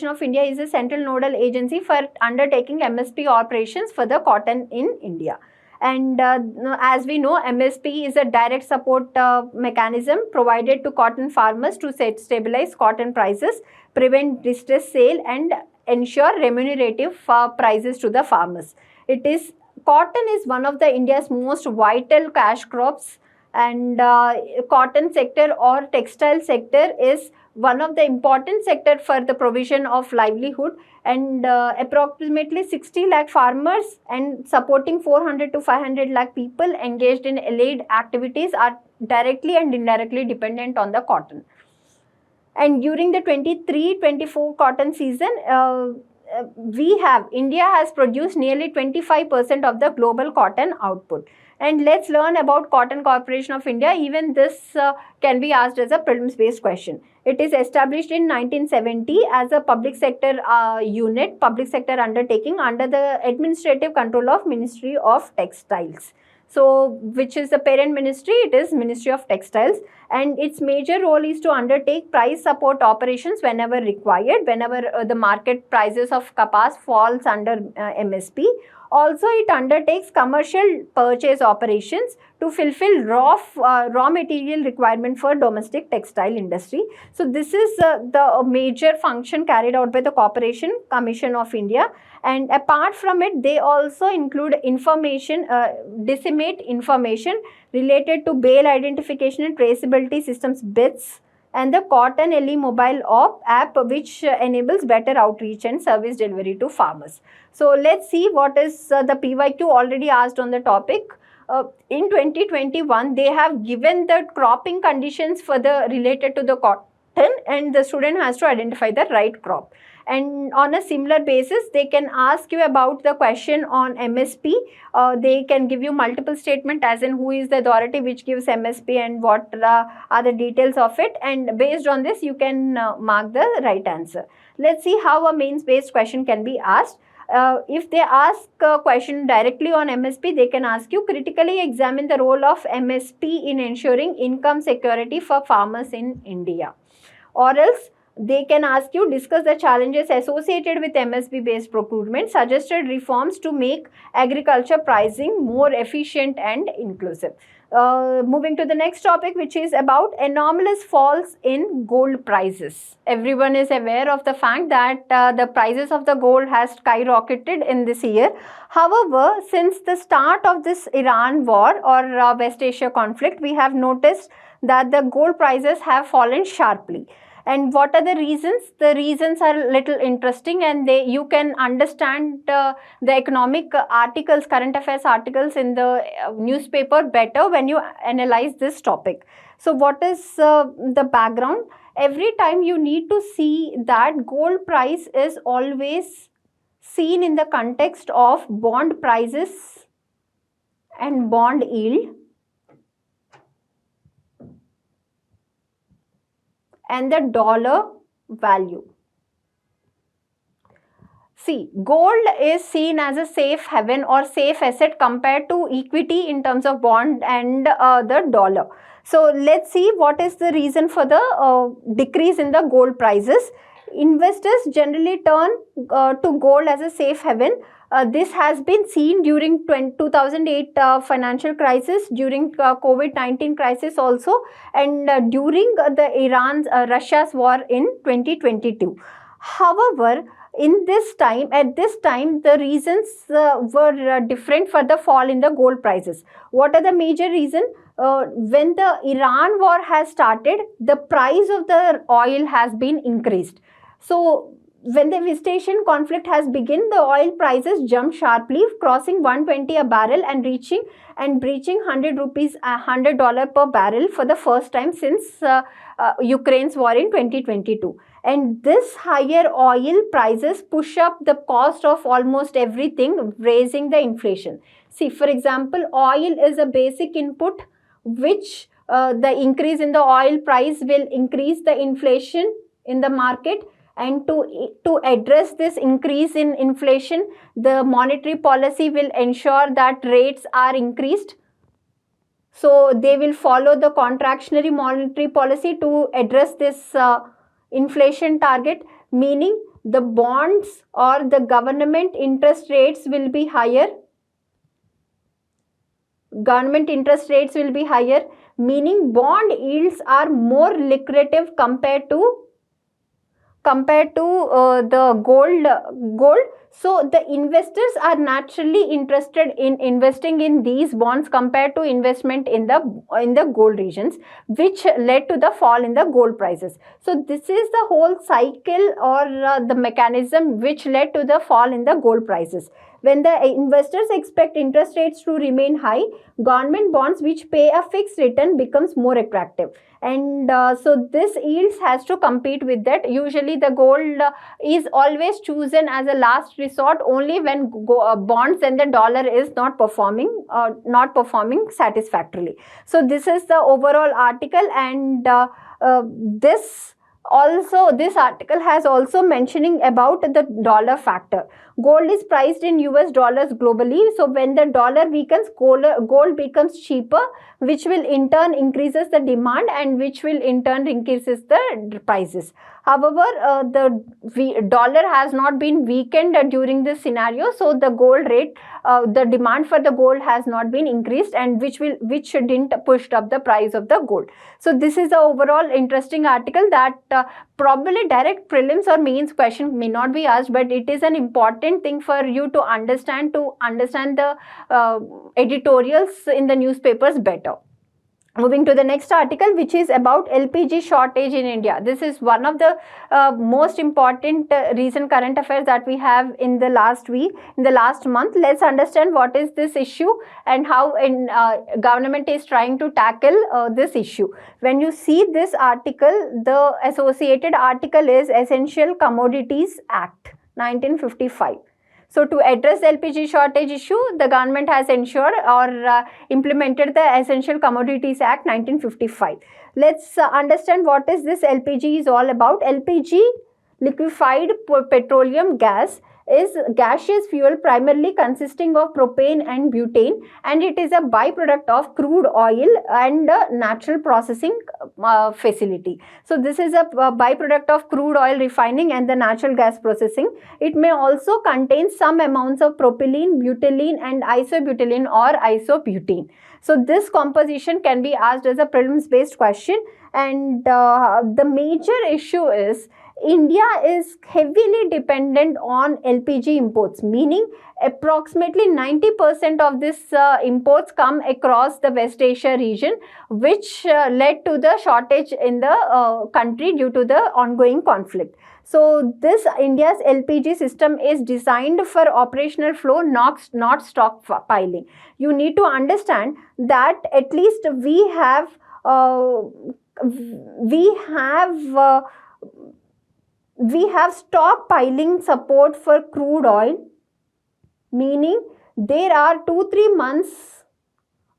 of India is a central nodal agency for undertaking MSP operations for the cotton in India. And as we know, MSP is a direct support mechanism provided to cotton farmers to stabilize cotton prices, prevent distress sale, and ensure remunerative prices to the farmers. Cotton is one of the India's most vital cash crops, and cotton sector or textile sector is one of the important sector for the provision of livelihood, and approximately 60 lakh farmers and supporting 400 to 500 lakh people engaged in allied activities are directly and indirectly dependent on the cotton. And during the 23-24 cotton season, India has produced nearly 25% of the global cotton output. And let's learn about Cotton Corporation of India. Even this can be asked as a prelims based question. It is established in 1970 as a public sector unit, public sector undertaking under the administrative control of Ministry of Textiles. So, which is the parent ministry? It is Ministry of Textiles, and its major role is to undertake price support operations whenever required, whenever the market prices of kapas falls under MSP. Also, it undertakes commercial purchase operations to fulfill raw material requirement for domestic textile industry. So, this is the major function carried out by the Corporation Commission of India. And apart from it, they also include information, disseminate information related to bale identification and traceability systems BITS, and the Cotton LE mobile app, which enables better outreach and service delivery to farmers. So let's see what is the PYQ already asked on the topic. In 2021, they have given the cropping conditions for the related to the cotton, and the student has to identify the right crop. And on a similar basis, they can ask you about the question on MSP. They can give you multiple statement, as in who is the authority which gives MSP and what are the details of it, and based on this you can mark the right answer. Let's see how a mains based question can be asked. If they ask a question directly on MSP, they can ask you critically examine the role of MSP in ensuring income security for farmers in India. Or else they can ask you discuss the challenges associated with MSP based procurement, suggested reforms to make agriculture pricing more efficient and inclusive. Moving to the next topic, which is about anomalous falls in gold prices. Everyone is aware of the fact that the prices of the gold has skyrocketed in this year. However, since the start of this Iran war or West Asia conflict, we have noticed that the gold prices have fallen sharply. And what are the reasons? The reasons are little interesting, and you can understand the economic articles, current affairs articles in the newspaper better when you analyze this topic. So what is the background? Every time you need to see that gold price is always seen in the context of bond prices and bond yield, and the dollar value. See, gold is seen as a safe haven or safe asset compared to equity in terms of bond and the dollar. So let's see what is the reason for the decrease in the gold prices. Investors generally turn to gold as a safe haven. This has been seen during 2008 financial crisis, during COVID-19 crisis also, and during the Russia's war in 2022. However, at this time, the reasons were different for the fall in the gold prices. What are the major reasons? When the Iran war has started, the price of the oil has been increased. So, when the West Asian conflict has begun, the oil prices jumped sharply, crossing 120 a barrel and breaching 100 rupees, $100 per barrel for the first time since Ukraine's war in 2022. And this higher oil prices push up the cost of almost everything, raising the inflation. See, for example, oil is a basic input, which the increase in the oil price will increase the inflation in the market. And to address this increase in inflation, the monetary policy will ensure that rates are increased. So they will follow the contractionary monetary policy to address this inflation target, meaning the bonds or the government interest rates will be higher. Government interest rates will be higher, meaning bond yields are more lucrative compared to the gold. So the investors are naturally interested in investing in these bonds compared to investment in the gold regions, which led to the fall in the gold prices. So this is the whole cycle or the mechanism which led to the fall in the gold prices. When the investors expect interest rates to remain high, government bonds which pay a fixed return becomes more attractive. And so this yields has to compete with that. Usually the gold is always chosen as a last resort only when bonds and the dollar is not performing satisfactorily. So this is the overall article, and this article has also mentioning about the dollar factor. Gold is priced in US dollars globally. So when the dollar weakens, gold becomes cheaper, which will in turn increases the demand and which will in turn increases the prices. However, the dollar has not been weakened during this scenario. So the gold rate, the demand for the gold has not been increased, and which didn't push up the price of the gold. So this is the overall interesting article that probably direct prelims or mains question may not be asked, but it is an important thing for you to understand the editorials in the newspapers better. Moving to the next article, which is about LPG shortage in India. This is one of the most important recent current affairs that we have in the last month. Let's understand what is this issue and how government is trying to tackle this issue. When you see this article, the associated article is Essential Commodities Act 1955. So to address the LPG shortage issue, the government has ensured or implemented the Essential Commodities Act 1955. Let's understand what is this LPG is all about. LPG, liquefied petroleum gas, is gaseous fuel primarily consisting of propane and butane, and it is a byproduct of crude oil and natural processing facility. So this is a byproduct of crude oil refining and the natural gas processing. It may also contain some amounts of propylene, butylene and isobutylene or isobutane. So this composition can be asked as a prelims based question, and the major issue is India is heavily dependent on LPG imports, meaning approximately 90% of this imports come across the West Asia region, which led to the shortage in the country due to the ongoing conflict. So this India's LPG system is designed for operational flow, not stockpiling. You need to understand that at least we have stockpiling support for crude oil, meaning there are 2-3 months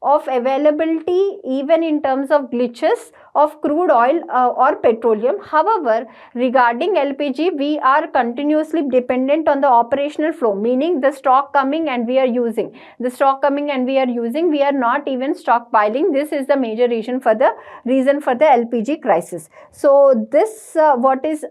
of availability even in terms of glitches of crude oil or petroleum. However, regarding LPG, we are continuously dependent on the operational flow, meaning the stock coming and we are using. The stock coming and we are using, we are not even stockpiling. This is the major reason for the LPG crisis. So this what is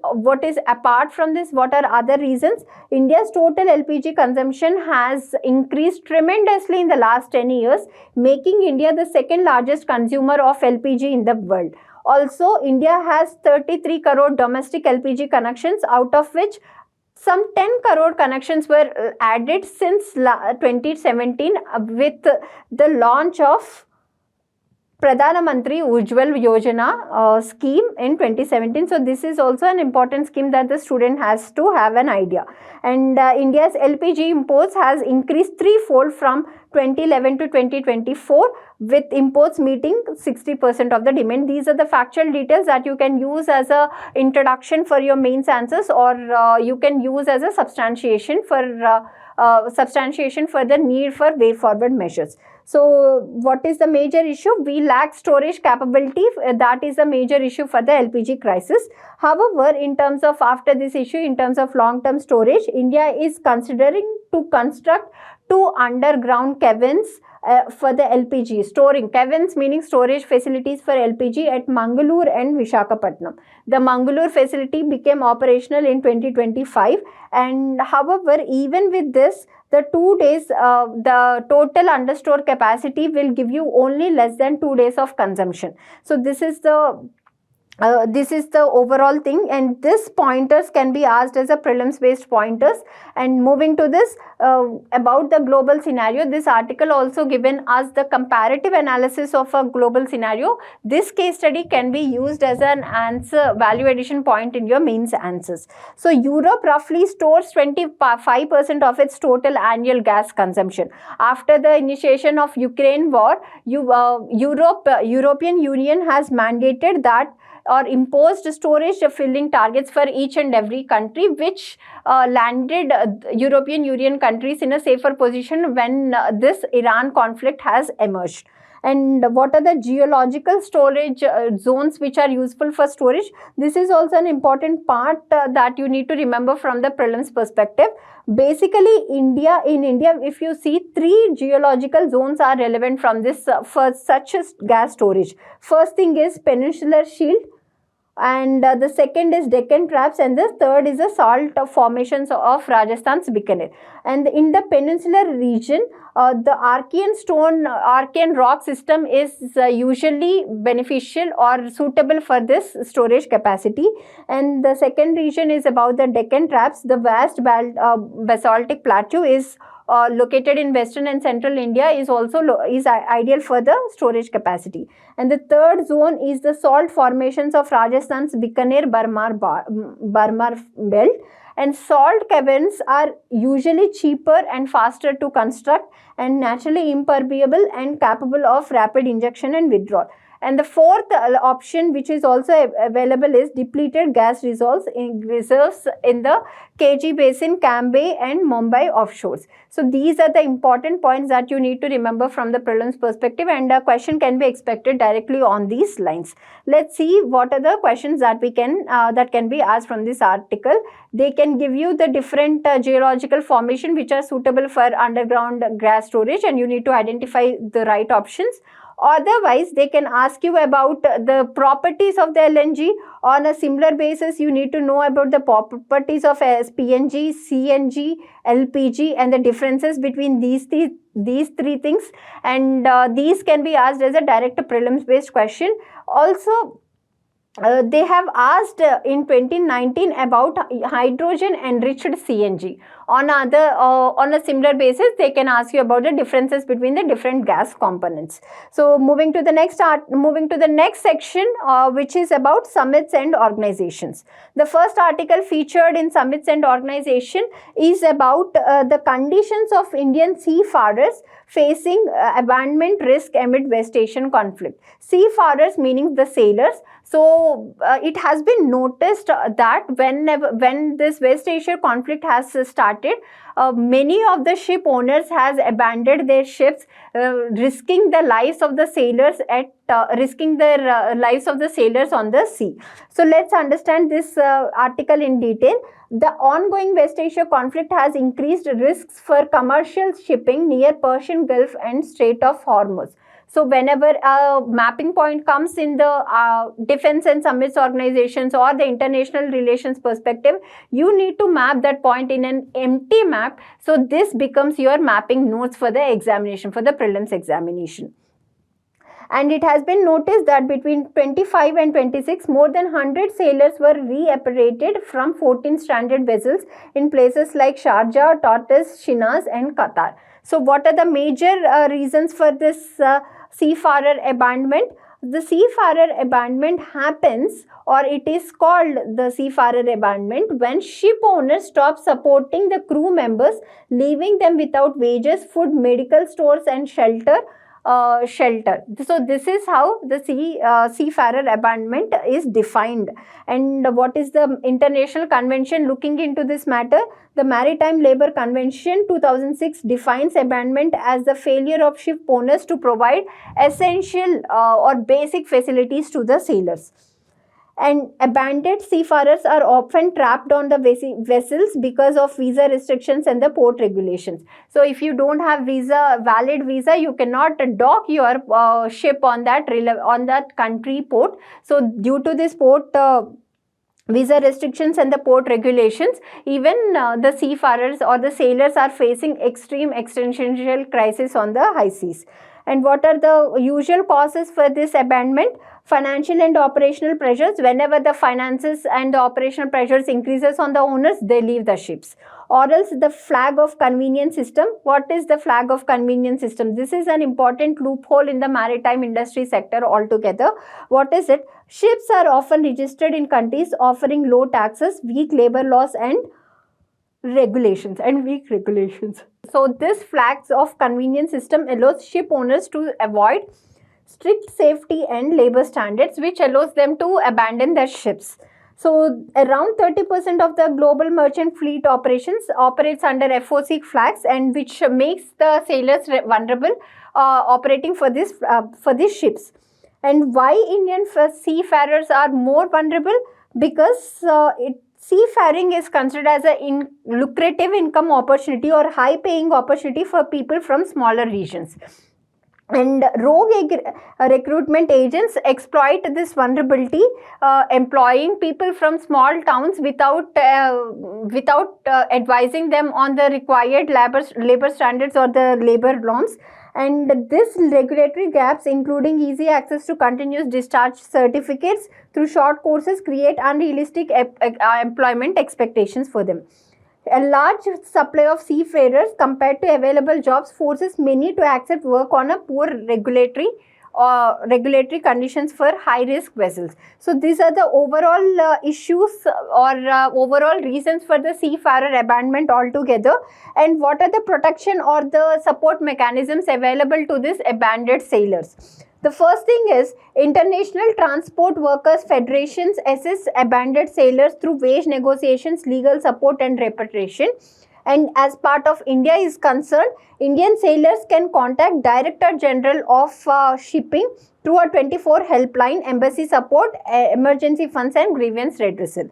apart from this, what are other reasons? India's total LPG consumption has increased tremendously in the last 10 years, making India the second largest consumer of LPG in the world. Also, India has 33 crore domestic LPG connections, out of which some 10 crore connections were added since 2017 with the launch of Pradhan Mantri Ujjwal Yojana scheme in 2017. So this is also an important scheme that the student has to have an idea. And India's LPG imports has increased threefold from 2011 to 2024, with imports meeting 60% of the demand. These are the factual details that you can use as a introduction for your mains answers, or you can use as a substantiation for the need for way forward measures. So what is the major issue? We lack storage capability. That is the major issue for the LPG crisis. However, in terms of after this issue, in terms of long-term storage, India is considering to construct 2 underground caverns for the LPG storing. Caverns meaning storage facilities for LPG at Mangalore and Visakhapatnam. The Mangalore facility became operational in 2025, and however, even with this, the 2 days, the total understore capacity will give you only less than 2 days of consumption. So this is the overall thing, and this pointers can be asked as a prelims based pointers. And moving to this about the global scenario, this article also given us the comparative analysis of a global scenario. This case study can be used as an answer value addition point in your mains answers. So Europe roughly stores 25% of its total annual gas consumption. After the initiation of Ukraine war, European Union has mandated that or imposed storage filling targets for each and every country, which landed European Union countries in a safer position when this Iran conflict has emerged. And what are the geological storage zones which are useful for storage? This is also an important part that you need to remember from the prelims perspective. Basically, in India, if you see, 3 geological zones are relevant from this for such as gas storage. First thing is Peninsular Shield, and the second is Deccan Traps, and the third is the salt formations of Rajasthan's Bikaner. And in the peninsular region, the Archean rock system is usually beneficial or suitable for this storage capacity. And the second region is about the Deccan Traps. The vast basaltic plateau is located in western and central India, is also ideal for the storage capacity. And the third zone is the salt formations of Rajasthan's Bikaner Barmar belt. And salt caverns are usually cheaper and faster to construct, and naturally impermeable and capable of rapid injection and withdrawal. And the fourth option, which is also available, is depleted gas reserves in the KG Basin, Cambay and Mumbai offshores. So these are the important points that you need to remember from the prelims perspective, and a question can be expected directly on these lines. Let's see what are the questions that can be asked from this article. They can give you the different geological formation which are suitable for underground gas storage, and you need to identify the right options. Otherwise, they can ask you about the properties of the LNG. On a similar basis, you need to know about the properties of PNG, CNG, LPG, and the differences between these three things. And these can be asked as a direct prelims based question. Also, they have asked in 2019 about hydrogen enriched CNG. On a similar basis, they can ask you about the differences between the different gas components. So moving to the next section, which is about summits and organizations. The first article featured in summits and organization is about the conditions of Indian seafarers facing abandonment risk amid West Asian conflict. Seafarers meaning the sailors. So So it has been noticed that when this West Asia conflict has started, many of the ship owners has abandoned their ships, risking the lives of the sailors lives of the sailors on the sea. So let's understand this article in detail. The ongoing West Asia conflict has increased risks for commercial shipping near Persian Gulf and Strait of Hormuz. So whenever a mapping point comes in the defense and summits organizations or the international relations perspective, you need to map that point in an empty map. So this becomes your mapping notes for the examination, for the prelims examination. And it has been noticed that between 25 and 26, more than 100 sailors were repatriated from 14 stranded vessels in places like Sharjah, Tortoise, Shiraz and Qatar. So what are the major reasons for this seafarer abandonment? The seafarer abandonment happens, or it is called the seafarer abandonment, when ship owners stop supporting the crew members, leaving them without wages, food, medical stores and shelter. So this is how the seafarer abandonment is defined. And what is the international convention looking into this matter? The Maritime Labour Convention 2006 defines abandonment as the failure of ship owners to provide essential or basic facilities to the sailors. And abandoned seafarers are often trapped on the vessels because of visa restrictions and the port regulations. So if you don't have valid visa, you cannot dock your ship on that country port. So due to this port visa restrictions and the port regulations, even the seafarers or the sailors are facing extreme existential crisis on the high seas. And what are the usual causes for this abandonment? Financial and operational pressures. Whenever the finances and the operational pressures increases on the owners, they leave the ships. Or else the flag of convenience system. What is the flag of convenience system? This is an important loophole in the maritime industry sector altogether. What is it? Ships are often registered in countries offering low taxes, weak labor laws and weak regulations. So this flags of convenience system allows ship owners to avoid strict safety and labor standards, which allows them to abandon their ships. So around 30% of the global merchant fleet operations operates under FOC flags, and which makes the sailors vulnerable operating for these ships. And why Indian seafarers are more vulnerable? Because seafaring is considered as a lucrative income opportunity or high paying opportunity for people from smaller regions. And rogue recruitment agents exploit this vulnerability, employing people from small towns without advising them on the required labor standards or the labor norms. And this regulatory gaps, including easy access to continuous discharge certificates through short courses, create unrealistic employment expectations for them. A large supply of seafarers compared to available jobs forces many to accept work on a poor regulatory conditions for high-risk vessels. So these are the overall issues or overall reasons for the seafarer abandonment altogether. And what are the protection or the support mechanisms available to these abandoned sailors? The first thing is International Transport Workers Federations assist abandoned sailors through wage negotiations, legal support and repatriation. And as part of India is concerned, Indian sailors can contact Director General of Shipping through a 24 helpline, embassy support, emergency funds and grievance redressal.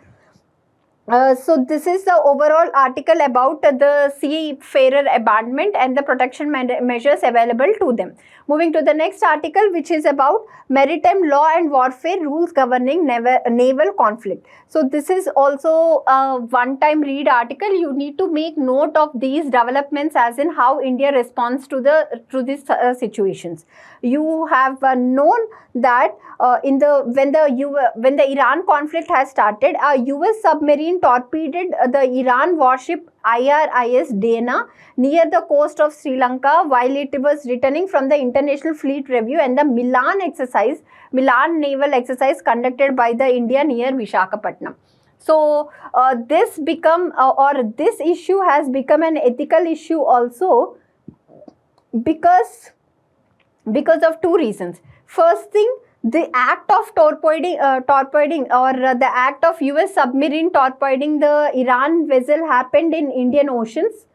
So this is the overall article about the seafarer abandonment and the protection measures available to them. Moving to the next article, which is about maritime law and warfare rules governing naval conflict. So this is also a one-time read article. You need to make note of these developments as in how India responds to these situations. You have known that when the Iran conflict has started, a US submarine torpedoed the Iran warship IRIS Dana near the coast of Sri Lanka while it was returning from the International Fleet Review and the Milan naval exercise conducted by the India near Vishakhapatnam. So this issue has become an ethical issue also because of two reasons. First thing, The act of torpedoing the act of US submarine torpedoing the Iran vessel happened in Indian Oceans,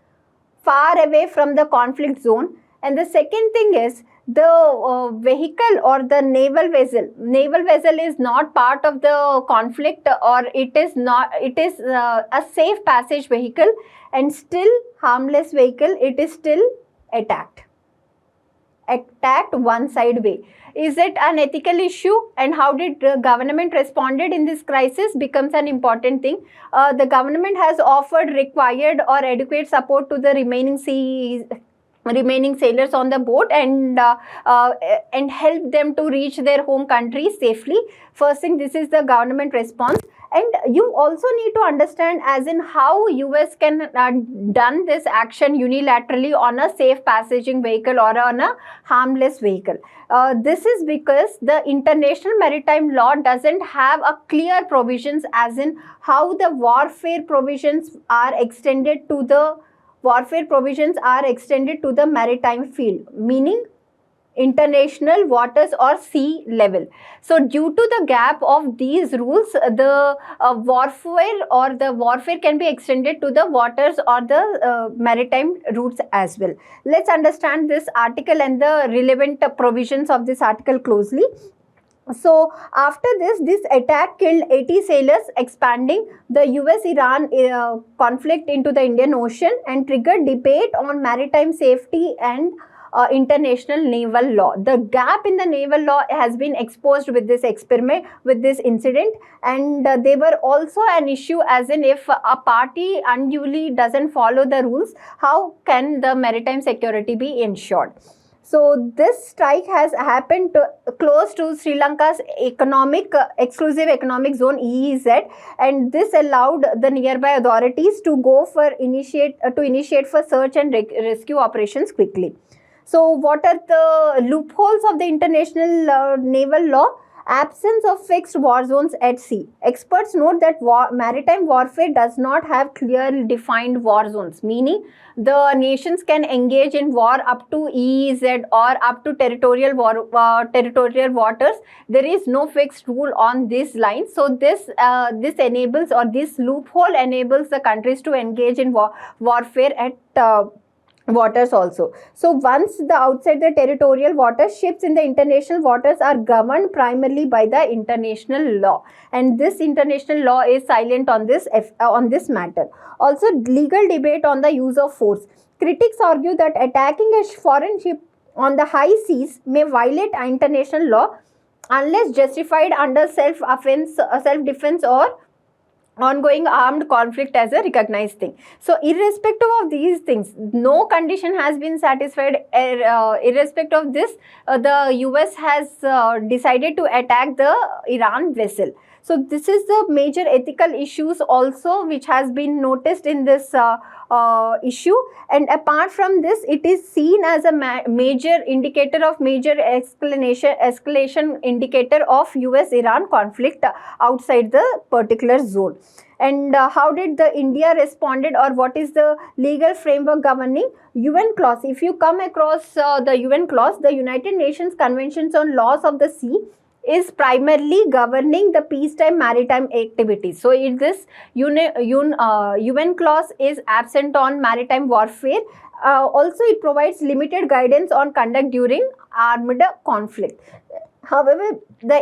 far away from the conflict zone. And the second thing is the vehicle or the naval vessel. Naval vessel is not part of the conflict, or it is not. It is a safe passage vehicle and still harmless vehicle. It is still attacked one side way. Is it an ethical issue, and how did the government responded in this crisis becomes an important thing. The government has offered required or adequate support to the remaining sailors on the boat, and help them to reach their home country safely. First thing, this is the government response. And you also need to understand as in how US can done this action unilaterally on a safe passaging vehicle or on a harmless vehicle. This is because the international maritime law doesn't have a clear provisions as in how the warfare provisions are extended to the maritime field, meaning international waters or sea level. So due to the gap of these rules, the warfare can be extended to the waters or the maritime routes as well. Let's understand this article and the relevant provisions of this article closely. So after this attack killed 80 sailors, expanding the US-Iran conflict into the Indian Ocean and triggered debate on maritime safety and international naval law. The gap in the naval law has been exposed with this incident, and they were also an issue as in if a party unduly doesn't follow the rules, how can the maritime security be ensured? So this strike has happened close to Sri Lanka's exclusive economic zone (EEZ), and this allowed the nearby authorities to go for initiate for search and rescue operations quickly. So what are the loopholes of the international naval law? Absence of fixed war zones at sea. Experts note that maritime warfare does not have clearly defined war zones, meaning the nations can engage in war up to EEZ or up to territorial waters. There is no fixed rule on this line. So this enables, or this loophole enables the countries to engage in warfare at waters also. So once the outside the territorial waters, ships in the international waters are governed primarily by the international law, and this international law is silent on this matter. Also, legal debate on the use of force. Critics argue that attacking a foreign ship on the high seas may violate international law unless justified under self-defense or ongoing armed conflict as a recognized thing. So irrespective of these things, no condition has been satisfied. Irrespective of this, the US has decided to attack the Iran vessel. So this is the major ethical issues also which has been noticed in this issue. And apart from this, it is seen as a major escalation indicator of US-Iran conflict outside the particular zone. And how did the India responded, or what is the legal framework governing UN clause? If you come across the UN clause, the United Nations Conventions on Laws of the Sea is primarily governing the peacetime maritime activities. So this UN clause is absent on maritime warfare. Also, it provides limited guidance on conduct during armed conflict. However, the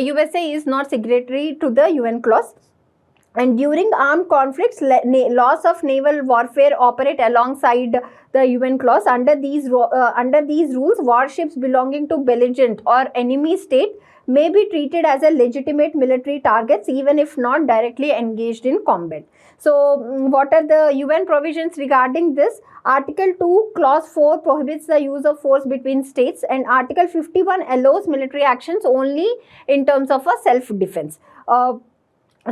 USA is not signatory to the UN clause. And during armed conflicts, laws of naval warfare operate alongside the UN clause. Under these rules, warships belonging to belligerent or enemy state may be treated as a legitimate military targets even if not directly engaged in combat. So, what are the UN provisions regarding this? Article 2, Clause 4 prohibits the use of force between states, and Article 51 allows military actions only in terms of a self-defense.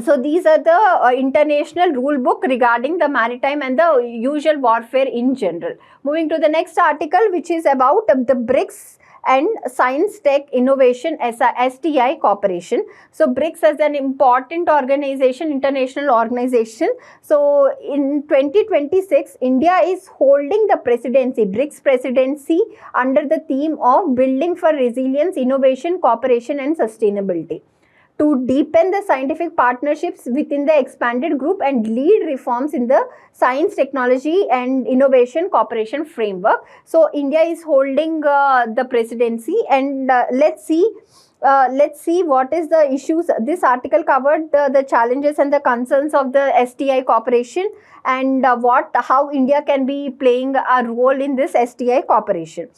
So these are the international rule book regarding the maritime and the usual warfare in general. Moving to the next article, which is about the BRICS and Science Tech Innovation STI Cooperation. So BRICS is an important organization, international organization. So in 2026, India is holding the presidency, BRICS presidency, under the theme of Building for Resilience, Innovation, Cooperation and Sustainability, to deepen the scientific partnerships within the expanded group and lead reforms in the science, technology and innovation cooperation framework. So India is holding the presidency, and let's see what is the issues. This article covered the challenges and the concerns of the STI cooperation, and how India can be playing a role in this STI cooperation.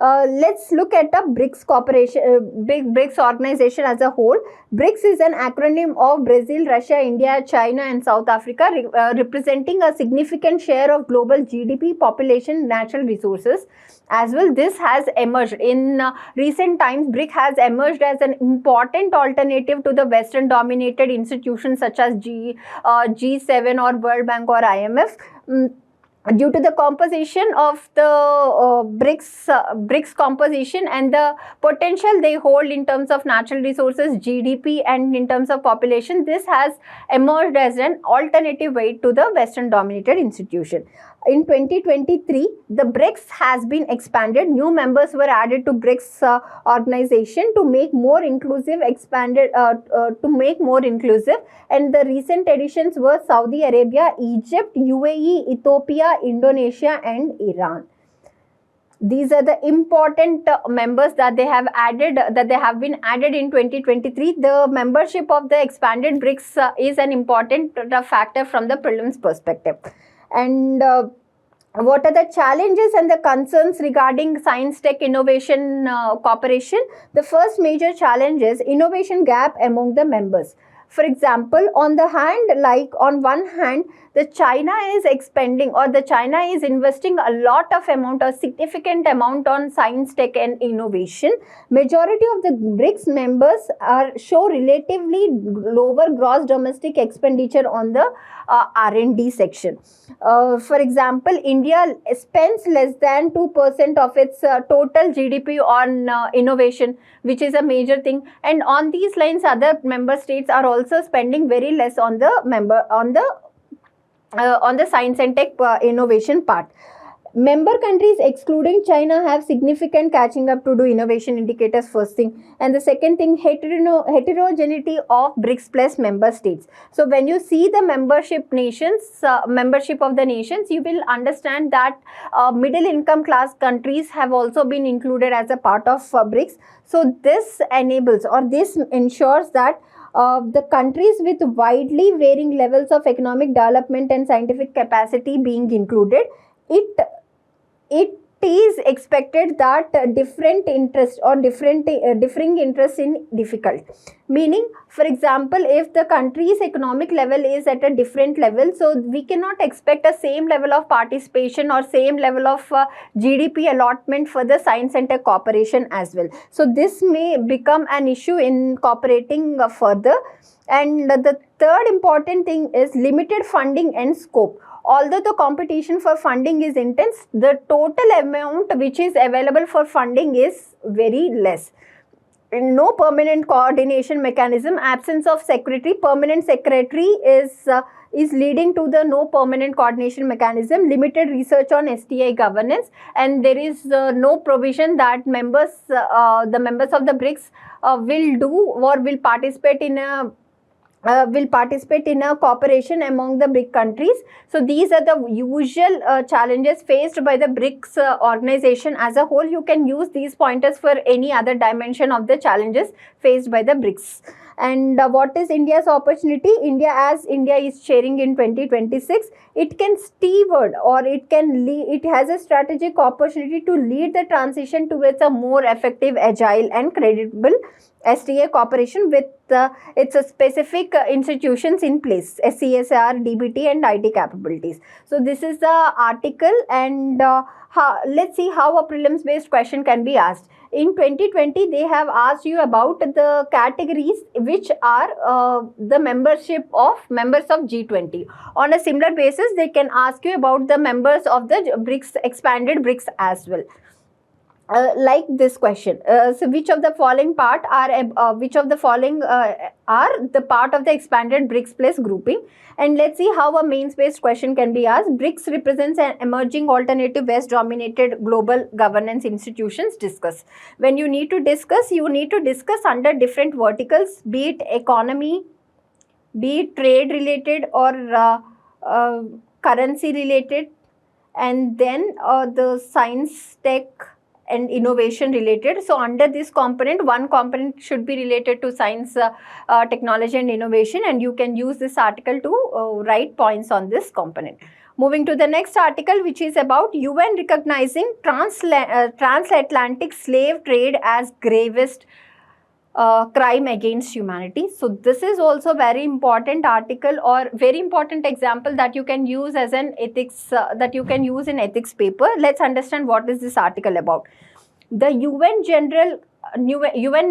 Let's look at the BRICS cooperation, BRICS organization as a whole. BRICS is an acronym of Brazil, Russia, India, China and South Africa, representing a significant share of global GDP, population, natural resources as well. This has emerged in recent times. BRIC has emerged as an important alternative to the Western dominated institutions such as G7 or World Bank or IMF. Due to the composition of the BRICS composition and the potential they hold in terms of natural resources, GDP and in terms of population, this has emerged as an alternative way to the Western dominated institution. In 2023, the BRICS has been expanded. New members were added to BRICS organization to make more inclusive, and the recent additions were Saudi Arabia, Egypt, UAE, Ethiopia, Indonesia and Iran. These are the important members that they have been added in 2023. The membership of the expanded BRICS is an important factor from the prelims perspective. And what are the challenges and the concerns regarding science, tech, innovation cooperation? The first major challenge is innovation gap among the members. For example, on one hand, the China is expending, or the China is investing a significant amount on science, tech and innovation. Majority of the BRICS members show relatively lower gross domestic expenditure on the R&D section. For example, India spends less than 2% of its total GDP on innovation, which is a major thing. And on these lines, other member states are also spending very less on the science and tech innovation part. Member countries excluding China have significant catching up to do innovation indicators, first thing. And the second thing, heterogeneity of BRICS plus member states. So when you see the membership of the nations, you will understand that middle income class countries have also been included as a part of BRICS. So this enables, or this ensures that the countries with widely varying levels of economic development and scientific capacity being included, it is expected that different interests or differing interests in difficult. Meaning, for example, if the country's economic level is at a different level, so we cannot expect a same level of participation or same level of GDP allotment for the science and tech cooperation as well. So this may become an issue in cooperating further. And the third important thing is limited funding and scope. Although the competition for funding is intense, the total amount which is available for funding is very less. No permanent coordination mechanism, absence of secretary. Permanent secretary is leading to the no permanent coordination mechanism, limited research on STI governance, and there is no provision that the members of the BRICS will do or will participate in a cooperation among the BRIC countries. So these are the usual challenges faced by the BRICS organization as a whole. You can use these pointers for any other dimension of the challenges faced by the BRICS. And what is India's opportunity? As India is chairing in 2026, it can steward, or it has a strategic opportunity to lead the transition towards a more effective, agile and credible STA cooperation with its specific institutions in place, CSR, DBT and IT capabilities. So this is the article, and let's see how a prelims based question can be asked. In 2020, they have asked you about the categories which are the members of G20. On a similar basis, they can ask you about the members of the BRICS, expanded BRICS as well. Like this question, so which of the following are the part of the expanded BRICS plus grouping? And let's see how a mains based question can be asked. BRICS represents an emerging alternative West dominated global governance institutions. Discuss. When you need to discuss under different verticals, be it economy, be it trade related, or uh, currency related, and then the science, tech and innovation related. So under this component, one component should be related to science, technology and innovation, and you can use this article to write points on this component. Moving to the next article, which is about UN recognizing transatlantic slave trade as gravest crime against humanity. So this is also very important article or very important example that you can use as an ethics, that you can use in ethics paper. Let's understand what is this article about. The UN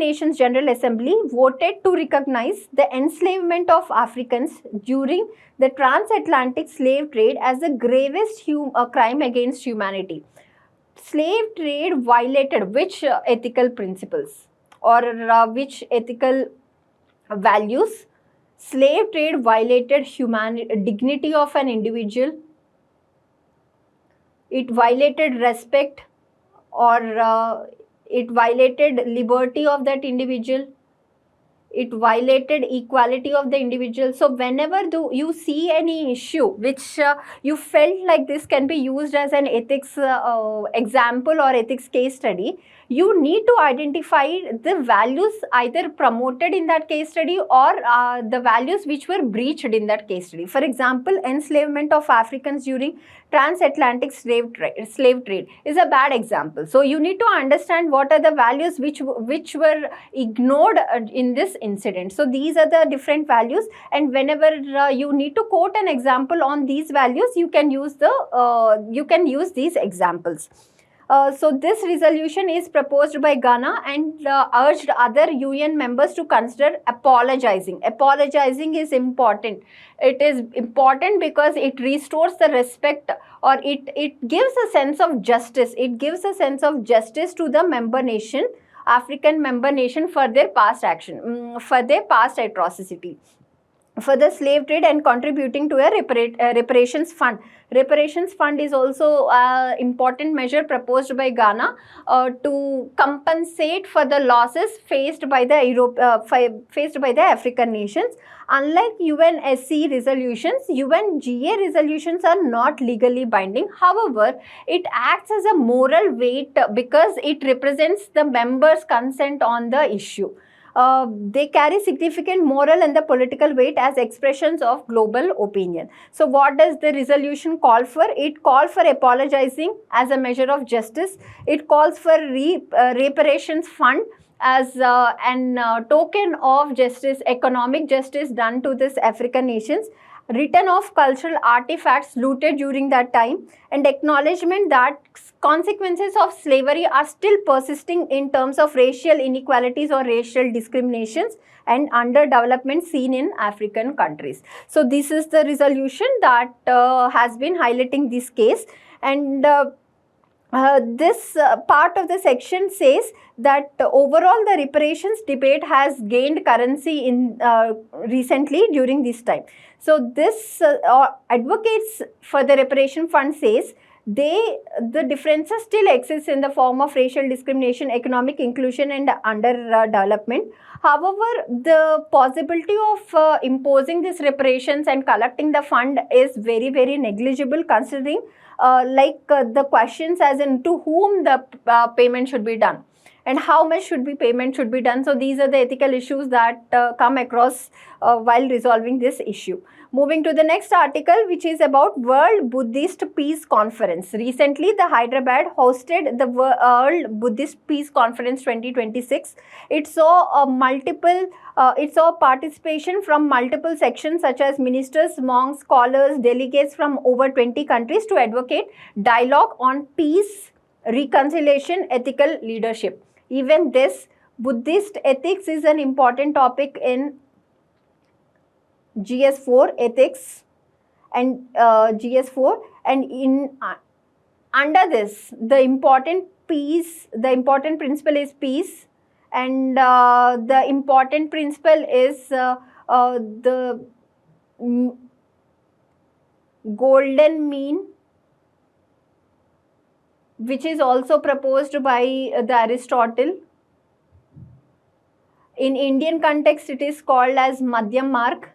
Nations General Assembly voted to recognize the enslavement of Africans during the transatlantic slave trade as the gravest crime against humanity. Slave trade violated which ethical principles, or which ethical values? Slave trade violated dignity of an individual. It violated respect, or it violated liberty of that individual. It violated equality of the individual. So whenever you see any issue which you felt like this can be used as an ethics example or ethics case study, you need to identify the values either promoted in that case study or the values which were breached in that case study. For example, enslavement of Africans during transatlantic slave trade is a bad example. So you need to understand what are the values which were ignored in this incident. So these are the different values, and whenever you need to quote an example on these values, you can use these examples. So this resolution is proposed by Ghana and urged other UN members to consider apologizing. Apologizing is important. It is important because it restores the respect, or it gives a sense of justice. It gives a sense of justice to the member nation, African member nation, for their past action, for their past atrocity, for the slave trade, and contributing to a reparations fund. Reparations fund is also an important measure proposed by Ghana to compensate for the losses faced by the African nations. Unlike UNSC resolutions, UNGA resolutions are not legally binding. However, it acts as a moral weight because it represents the members' consent on the issue. They carry significant moral and the political weight as expressions of global opinion. So what does the resolution call for? It calls for apologizing as a measure of justice. It calls for reparations fund as an token of justice, economic justice done to this African nations, return of cultural artifacts looted during that time, and acknowledgement that consequences of slavery are still persisting in terms of racial inequalities or racial discriminations and underdevelopment seen in African countries. So this is the resolution that has been highlighting this case, and this part of the section says that overall the reparations debate has gained currency in recently during this time. So this advocates for the reparation fund says the differences still exist in the form of racial discrimination, economic inclusion and underdevelopment. However, the possibility of imposing these reparations and collecting the fund is very, very negligible, considering the questions as in to whom the payment should be done and how much payment should be done. So these are the ethical issues that come across while resolving this issue. Moving to the next article, which is about World Buddhist Peace Conference. Recently, the Hyderabad hosted the World Buddhist Peace Conference 2026. It saw participation from multiple sections such as ministers, monks, scholars, delegates from over 20 countries to advocate dialogue on peace, reconciliation, ethical leadership. Even this Buddhist ethics is an important topic in GS4 ethics and GS4, and in under this, the important principle is peace, and the important principle is the golden mean, which is also proposed by the Aristotle. In Indian context, it is called as Madhyam Marg.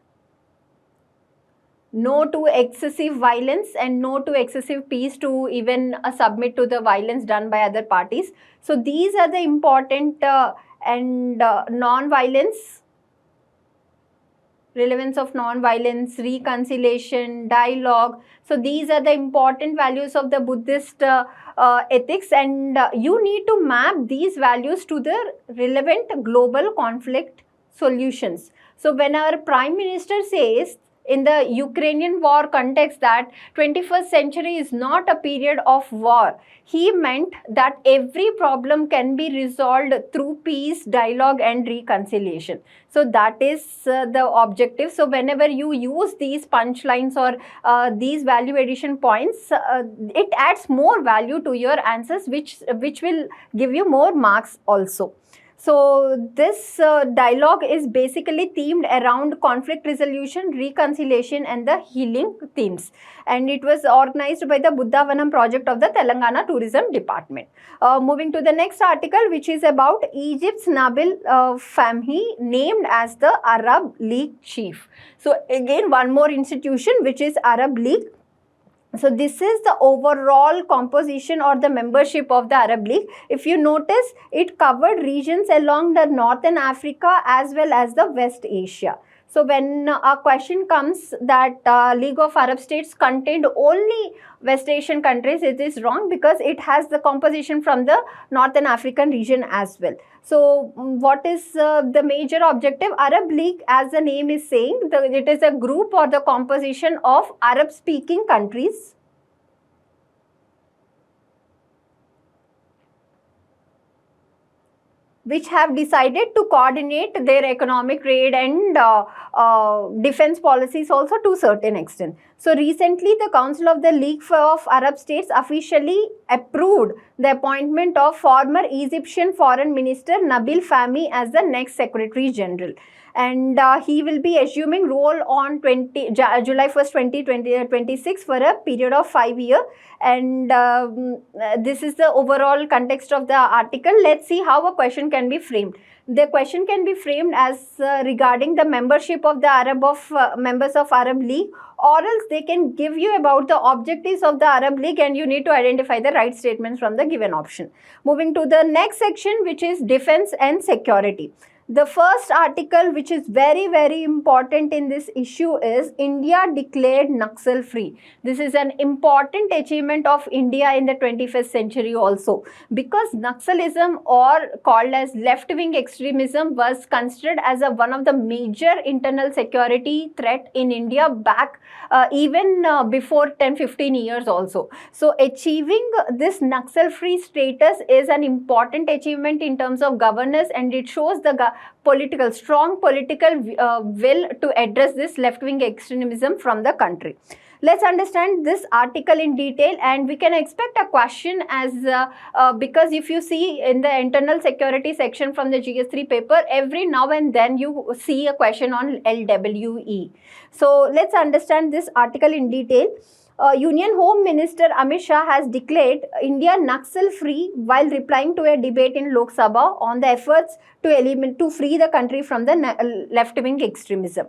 No to excessive violence and no to excessive peace, to even submit to the violence done by other parties. So these are the important and non-violence, relevance of non-violence, reconciliation, dialogue. So these are the important values of the Buddhist ethics, and you need to map these values to the relevant global conflict solutions. So when our Prime Minister says in the Ukrainian war context that 21st century is not a period of war, he meant that every problem can be resolved through peace, dialogue and reconciliation. So that is the objective. So whenever you use these punchlines or these value addition points, it adds more value to your answers, which will give you more marks also. So this dialogue is basically themed around conflict resolution, reconciliation and the healing themes. And it was organized by the Buddhavanam project of the Telangana Tourism Department. Moving to the next article, which is about Egypt's Nabil Fahmy named as the Arab League chief. So again, one more institution, which is Arab League. So this is the overall composition or the membership of the Arab League. If you notice, it covered regions along the Northern Africa as well as the West Asia. So when a question comes that League of Arab States contained only West Asian countries, it is wrong, because it has the composition from the Northern African region as well. So what is the major objective? Arab League, as the name is saying, it is a group or the composition of Arab speaking countries which have decided to coordinate their economic, trade and defense policies also to a certain extent. So recently, the Council of the League of Arab States officially approved the appointment of former Egyptian Foreign Minister Nabil Fahmy as the next Secretary General. And he will be assuming role on July 1st, 2026 for a period of 5 years. And this is the overall context of the article. Let's see how a question can be framed. The question can be framed as regarding the membership of the members of Arab League, or else they can give you about the objectives of the Arab League and you need to identify the right statements from the given option. Moving to the next section, which is defense and security. The first article, which is very, very important in this issue, is India declared Naxal free. This is an important achievement of India in the 21st century also, because Naxalism, or called as left-wing extremism, was considered as one of the major internal security threat in India back even before 10-15 years also. So achieving this Naxal free status is an important achievement in terms of governance, and it shows the strong political will to address this left-wing extremism from the country. Let's understand this article in detail, and we can expect a question as because if you see in the internal security section from the GS3 paper, every now and then you see a question on LWE. So let's understand this article in detail. Union Home Minister Amit Shah has declared India Naxal free while replying to a debate in Lok Sabha on the efforts to free the country from the left-wing extremism.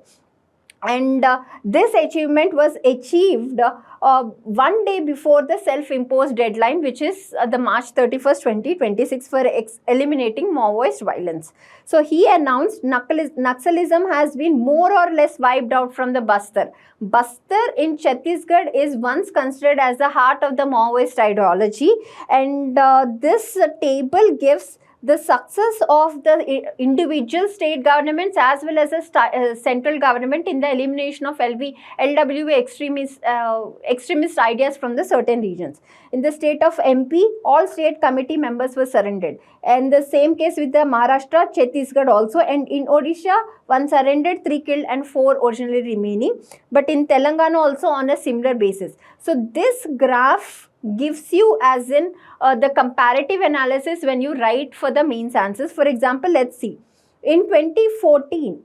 And this achievement was achieved one day before the self-imposed deadline, which is the March 31st, 2026 for eliminating Maoist violence. So he announced Naxalism has been more or less wiped out from the Bastar. Bastar in Chhattisgarh is once considered as the heart of the Maoist ideology, and this table gives the success of the individual state governments as well as the central government in the elimination of LWA extremist ideas from the certain regions. In the state of MP, all state committee members were surrendered. And the same case with the Maharashtra, Chhattisgarh also. And in Odisha, 1 surrendered, 3 killed and 4 originally remaining. But in Telangana also on a similar basis. So this graph gives you as in the comparative analysis when you write for the mains answers. For example, let's see. In 2014,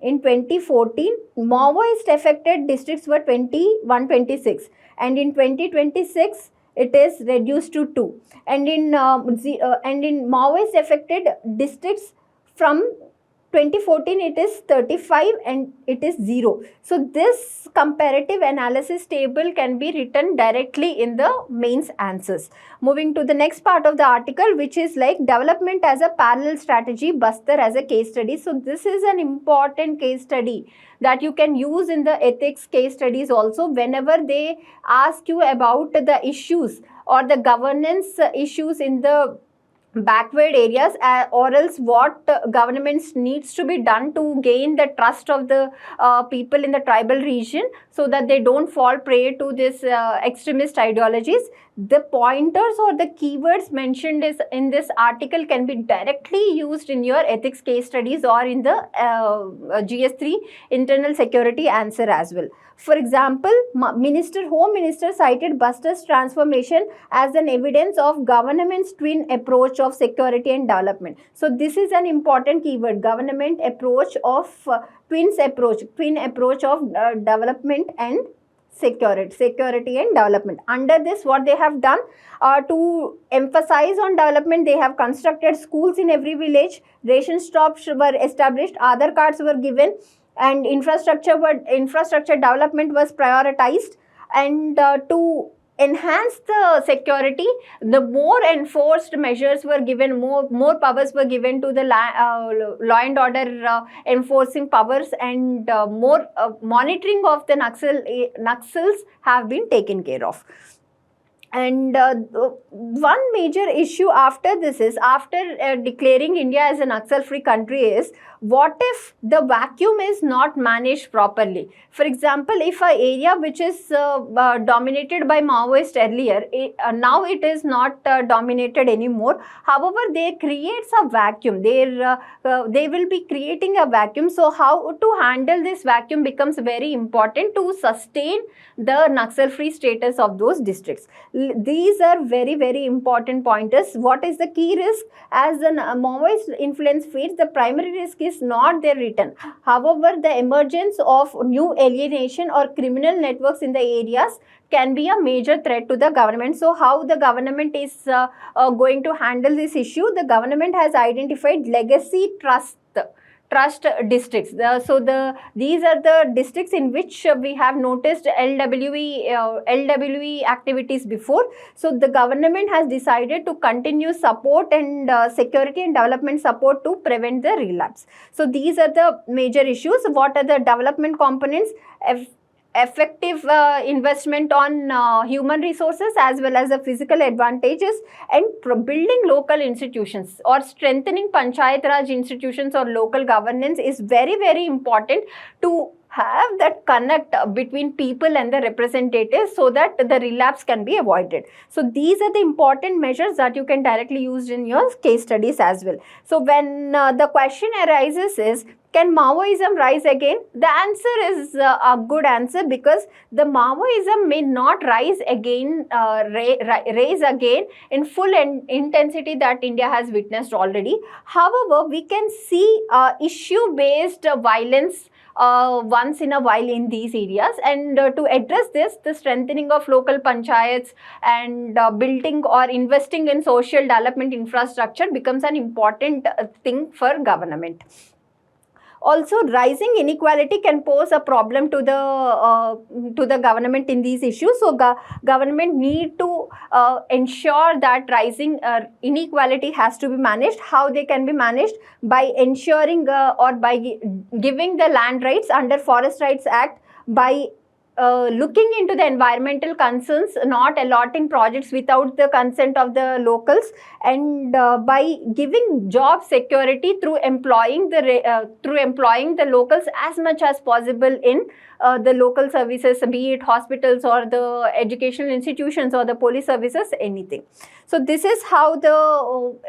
Maoist affected districts were 2126, and in 2026 it is reduced to 2, and in Maoist affected districts from 2014 it is 35 and it is 0. So this comparative analysis table can be written directly in the mains answers. Moving to the next part of the article, which is like development as a parallel strategy, Bastar as a case study. So this is an important case study that you can use in the ethics case studies also whenever they ask you about the issues or the governance issues in the backward areas, or else what governments needs to be done to gain the trust of the people in the tribal region so that they don't fall prey to this extremist ideologies. The pointers or the keywords mentioned in this article can be directly used in your ethics case studies or in the GS3 internal security answer as well. For example, Home Minister cited Buster's transformation as an evidence of government's twin approach of security and development. So this is an important keyword, government approach of twin approach of development and security and development. Under this, what they have done to emphasize on development, they have constructed schools in every village, ration shops were established, Aadhaar cards were given, and infrastructure development was prioritized. And to enhance the security, the more enforced measures were given, more powers were given to the law and order enforcing powers, and more monitoring of the Naxals have been taken care of. And one major issue after this is, after declaring India as a Naxal-free country, is what if the vacuum is not managed properly? For example, if an area which is dominated by Maoist earlier, now it is not dominated anymore. However, they creates a vacuum. They will be creating a vacuum. So how to handle this vacuum becomes very important to sustain the Naxal-free status of those districts. These are very, very important pointers. What is the key risk? As the Maoist influence fades, the primary risk is not their return. However, the emergence of new alienation or criminal networks in the areas can be a major threat to the government. So how the government is going to handle this issue? The government has identified legacy trust districts. These are the districts in which we have noticed LWE activities before. So the government has decided to continue support and security and development support to prevent the relapse. So these are the major issues. What are the development components? Effective investment on human resources as well as the physical advantages, and building local institutions or strengthening Panchayat Raj institutions or local governance is very, very important to have that connect between people and the representatives so that the relapse can be avoided. So these are the important measures that you can directly use in your case studies as well. So when the question arises is, can Maoism rise again? The answer is a good answer, because the Maoism may not rise again, raise again in full intensity that India has witnessed already. However, we can see issue-based violence once in a while in these areas, and to address this, the strengthening of local panchayats and building or investing in social development infrastructure becomes an important thing for government. Also, rising inequality can pose a problem to the government in these issues. So, government need to ensure that rising inequality has to be managed. How they can be managed? By ensuring or by giving the land rights under Forest Rights Act, by looking into the environmental concerns, not allotting projects without the consent of the locals, and by giving job security through employing the locals as much as possible in the local services, be it hospitals or the educational institutions or the police services, anything. So this is how the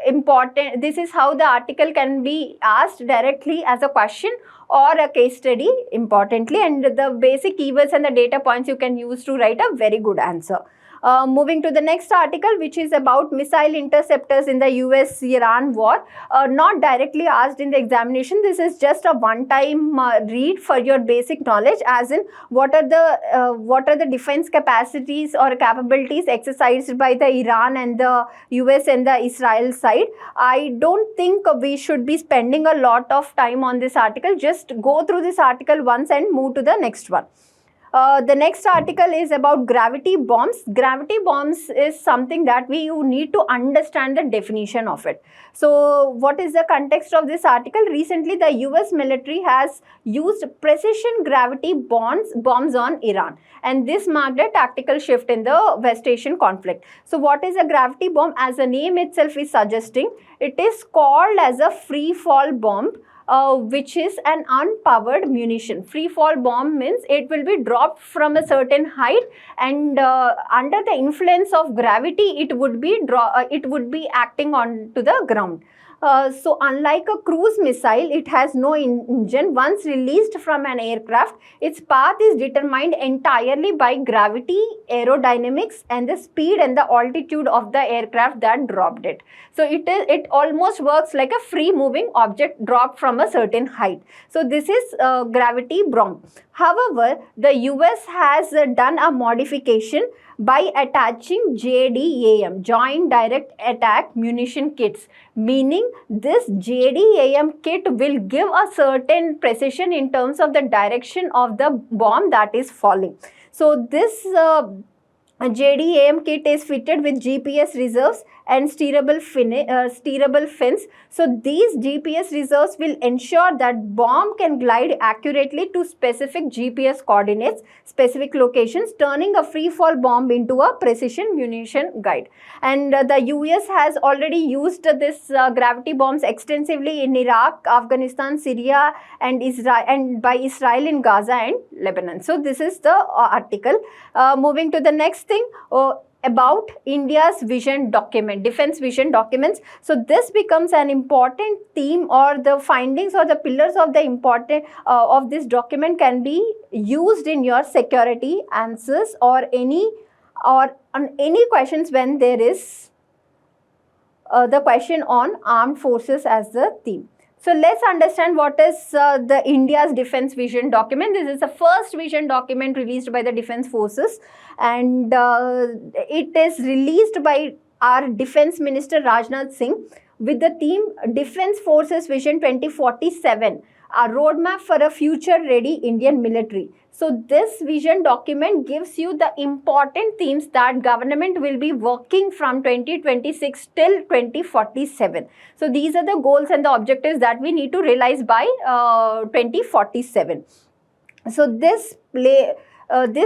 article can be asked directly as a question or a case study importantly, and the basic keywords and the data points you can use to write a very good answer. Moving to the next article, which is about missile interceptors in the US-Iran war. Not directly asked in the examination. This is just a one-time read for your basic knowledge, as in what are the defense capacities or capabilities exercised by the Iran and the US and the Israel side. I don't think we should be spending a lot of time on this article. Just go through this article once and move to the next one. The next article is about gravity bombs. Gravity bombs is something that you need to understand the definition of it. So what is the context of this article? Recently, the US military has used precision gravity bombs on Iran, and this marked a tactical shift in the West Asian conflict. So what is a gravity bomb? As the name itself is suggesting, it is called as a free fall bomb. Which is an unpowered munition. Free fall bomb means it will be dropped from a certain height, and under the influence of gravity it would be acting onto the ground. So unlike a cruise missile, it has no engine. Once released from an aircraft, its path is determined entirely by gravity, aerodynamics, and the speed and the altitude of the aircraft that dropped it. So it almost works like a free moving object dropped from a certain height. So this is gravity bomb. However, the US has done a modification by attaching JDAM, Joint Direct Attack Munition Kits, meaning this JDAM kit will give a certain precision in terms of the direction of the bomb that is falling. So this JDAM kit is fitted with GPS reserves and steerable fins. So these GPS reserves will ensure that bomb can glide accurately to specific GPS coordinates, specific locations, turning a free fall bomb into a precision munition guide. And the US has already used this gravity bombs extensively in Iraq, Afghanistan, Syria, and by Israel in Gaza and Lebanon. So this is the article. Moving to the next thing. About India's vision document, defense vision documents. So this becomes an important theme, or the findings or the pillars of the important of this document can be used in your security answers or on any questions when there is the question on armed forces as the theme. So let's understand what is the India's defense vision document. This is the first vision document released by the defense forces, and it is released by our defense minister Rajnath Singh with the theme Defense Forces Vision 2047, a roadmap for a future ready Indian military. So this vision document gives you the important themes that government will be working from 2026 till 2047. So these are the goals and the objectives that we need to realize by 2047. So this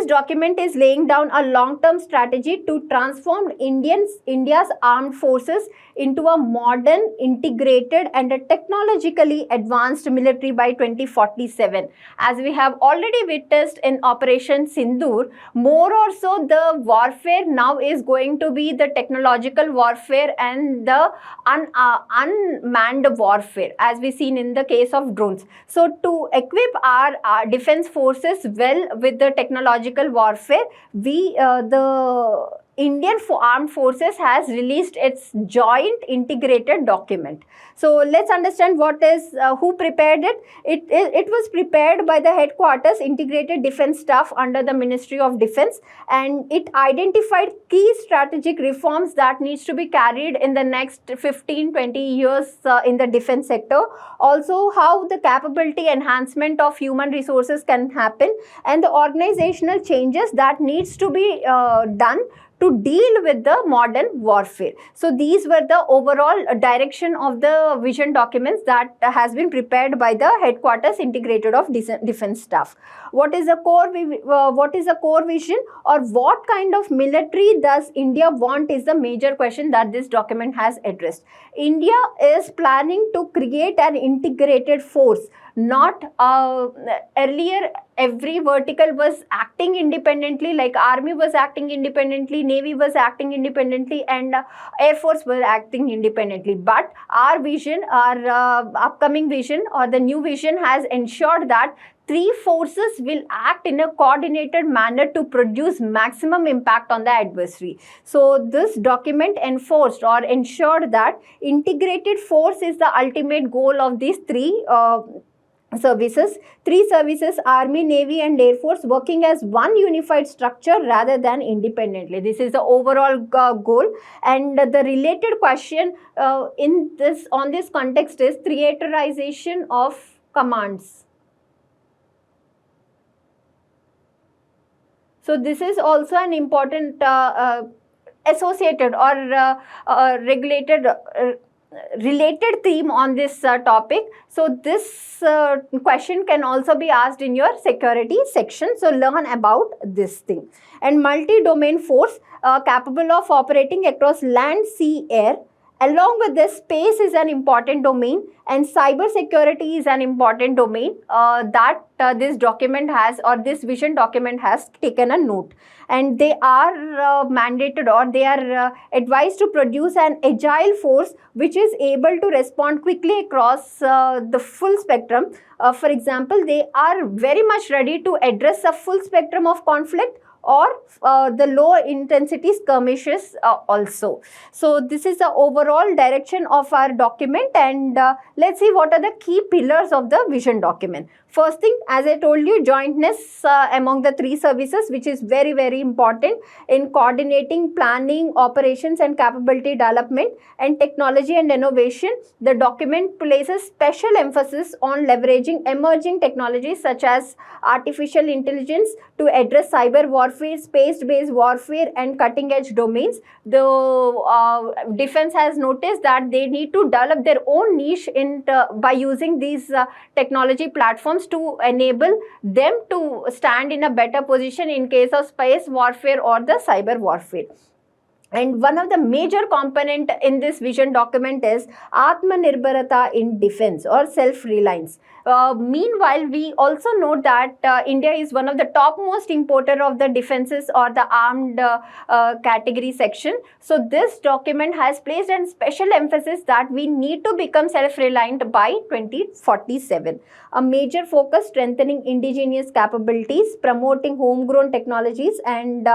document is laying down a long-term strategy to transform India's armed forces into a modern, integrated and a technologically advanced military by 2047. As we have already witnessed in Operation Sindoor, more or so the warfare now is going to be the technological warfare and the unmanned warfare, as we seen in the case of drones. So to equip our defense forces well with the technological warfare, the Indian Armed Forces has released its joint integrated document. So let's understand who prepared it. It was prepared by the Headquarters Integrated Defense Staff under the Ministry of Defense, and it identified key strategic reforms that needs to be carried in the next 15-20 years in the defense sector. Also, how the capability enhancement of human resources can happen, and the organizational changes that needs to be done to deal with the modern warfare. So these were the overall direction of the vision documents that has been prepared by the Headquarters Integrated of Defense Staff. What is a core vision, or what kind of military does India want, is the major question that this document has addressed. India is planning to create an integrated force. Not earlier, every vertical was acting independently, like Army was acting independently, Navy was acting independently, and Air Force was acting independently. But our vision, our upcoming vision or the new vision has ensured that three forces will act in a coordinated manner to produce maximum impact on the adversary. So this document enforced or ensured that integrated force is the ultimate goal of these three services, Army, Navy and Air Force, working as one unified structure rather than independently. This is the overall goal. And the related question on this context is theaterization of commands. So this is also an important associated or related theme on this topic. So this question can also be asked in your security section. So learn about this thing. And multi-domain force capable of operating across land, sea, air. Along with this, space is an important domain and cyber security is an important domain that this document has, or this vision document has taken a note. And they are mandated, or they are advised to produce an agile force which is able to respond quickly across the full spectrum. For example, they are very much ready to address a full spectrum of conflict or the low intensity skirmishes also. So this is the overall direction of our document, and let's see what are the key pillars of the vision document. First thing, as I told you, jointness among the three services, which is very, very important in coordinating planning, operations and capability development and technology and innovation. The document places special emphasis on leveraging emerging technologies such as artificial intelligence to address cyber warfare, space-based warfare and cutting-edge domains. The defense has noticed that they need to develop their own niche by using these technology platforms to enable them to stand in a better position in case of space warfare or the cyber warfare. And one of the major component in this vision document is Atmanirbharata in defense or self-reliance. Meanwhile, we also know that India is one of the topmost importer of the defenses or the armed category section. So this document has placed a special emphasis that we need to become self-reliant by 2047. A major focus strengthening indigenous capabilities, promoting homegrown technologies and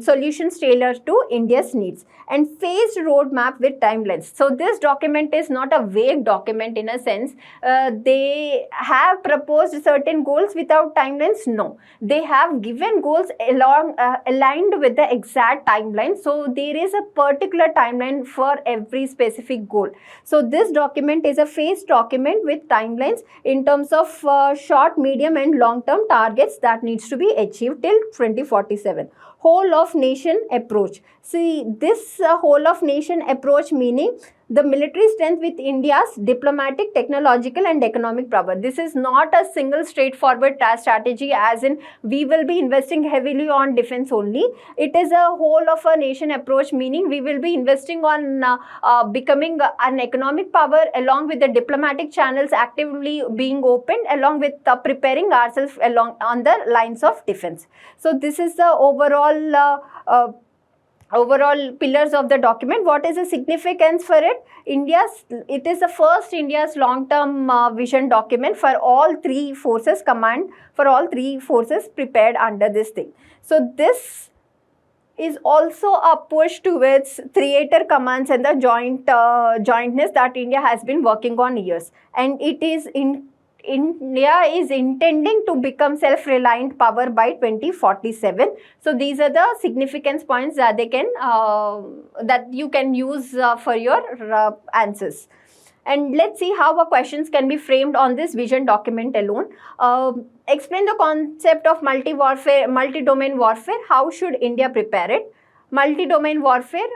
solutions tailored to India's needs, and phased roadmap with timelines. So this document is not a vague document in a sense. They have proposed certain goals without timelines. No, they have given goals aligned with the exact timeline. So there is a particular timeline for every specific goal. So this document is a phased document with timelines in terms of short, medium and long-term targets that needs to be achieved till 2047. Whole of nation approach. See, this whole of nation approach meaning the military strength with India's diplomatic, technological and economic power. This is not a single straightforward strategy as in we will be investing heavily on defense only. It is a whole of a nation approach meaning we will be investing on becoming an economic power along with the diplomatic channels actively being opened along with preparing ourselves along on the lines of defense. So this is the overall pillars of the document. What is the significance for it? It is the first India's long-term vision document for all three forces prepared under this thing. So this is also a push towards theater commands and the jointness that India has been working on years, and India is intending to become self-reliant power by 2047. So these are the significance points that they can that you can use for your answers. And let's see how questions can be framed on this vision document alone. Explain the concept of multi-domain warfare. How should India prepare it? Multi-domain warfare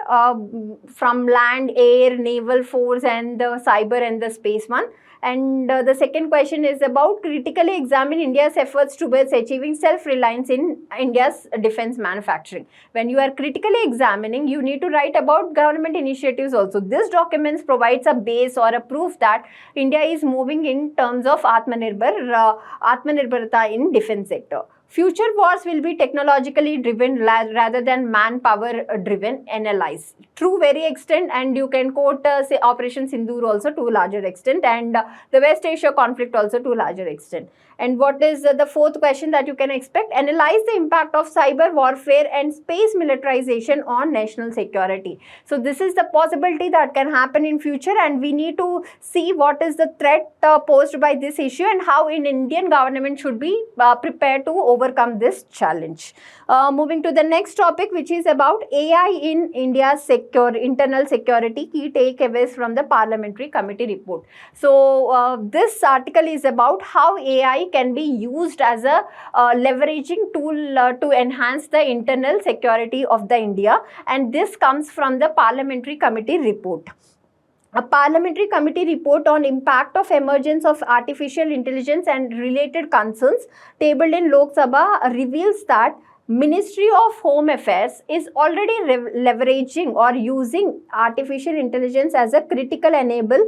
from land, air, naval force and the cyber and the space one. And the second question is about critically examine India's efforts towards achieving self-reliance in India's defense manufacturing. When you are critically examining, you need to write about government initiatives also. This document provides a base or a proof that India is moving in terms of Atmanirbharata in defense sector. Future wars will be technologically driven rather than manpower driven, analyze. True very extent, and you can quote say Operation Sindoor also to a larger extent, and the West Asia conflict also to a larger extent. And what is the fourth question that you can expect? Analyze the impact of cyber warfare and space militarization on national security. So this is the possibility that can happen in future, and we need to see what is the threat posed by this issue and how an Indian government should be prepared to overcome this challenge. Moving to the next topic, which is about AI in India's internal security, key takeaways from the parliamentary committee report. So this article is about how AI can be used as a leveraging tool to enhance the internal security of the India, and this comes from the parliamentary committee report. A parliamentary committee report on impact of emergence of artificial intelligence and related concerns tabled in Lok Sabha reveals that Ministry of Home Affairs is already leveraging or using artificial intelligence as a critical enabler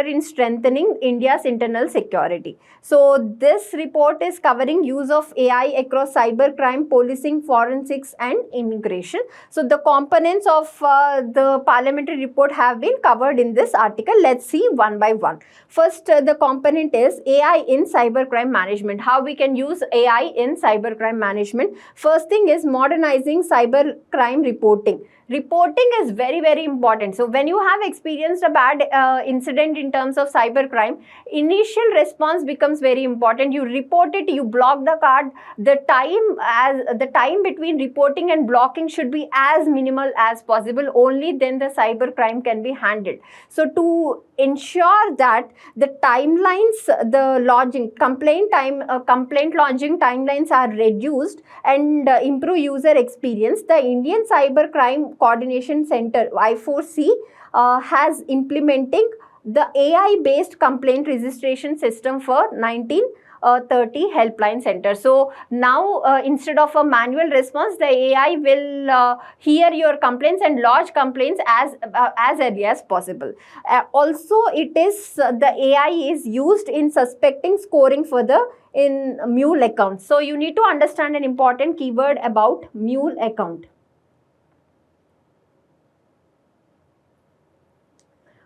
in strengthening India's internal security. So this report is covering use of AI across cybercrime, policing, forensics and immigration. So the components of the parliamentary report have been covered in this article. Let's see one by one. First, the component is AI in cybercrime management. How we can use AI in cybercrime management. First thing is modernizing cybercrime reporting. Reporting is very, very important. So when you have experienced a bad incident in terms of cybercrime, initial response becomes very important. You report it, you block the card. The time between reporting and blocking should be as minimal as possible. Only then the cybercrime can be handled. So to ensure that the timelines, the lodging complaint lodging timelines are reduced and improve user experience, the Indian Cybercrime Coordination Center I4C has implementing the AI-based complaint registration system for 1930 helpline center. So now instead of a manual response, the AI will hear your complaints and lodge complaints as early as possible. Also, it is the AI is used in suspecting scoring further in mule accounts. So you need to understand an important keyword about mule account.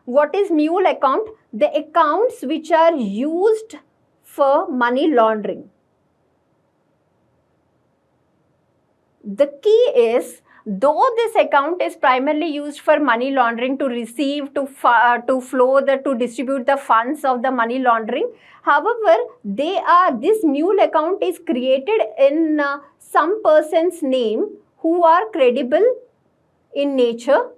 What is mule account? The accounts which are used for money laundering. The key is, though this account is primarily used for money laundering, to receive, to distribute the funds of the money laundering, however, this mule account is created in some person's name who are credible in nature,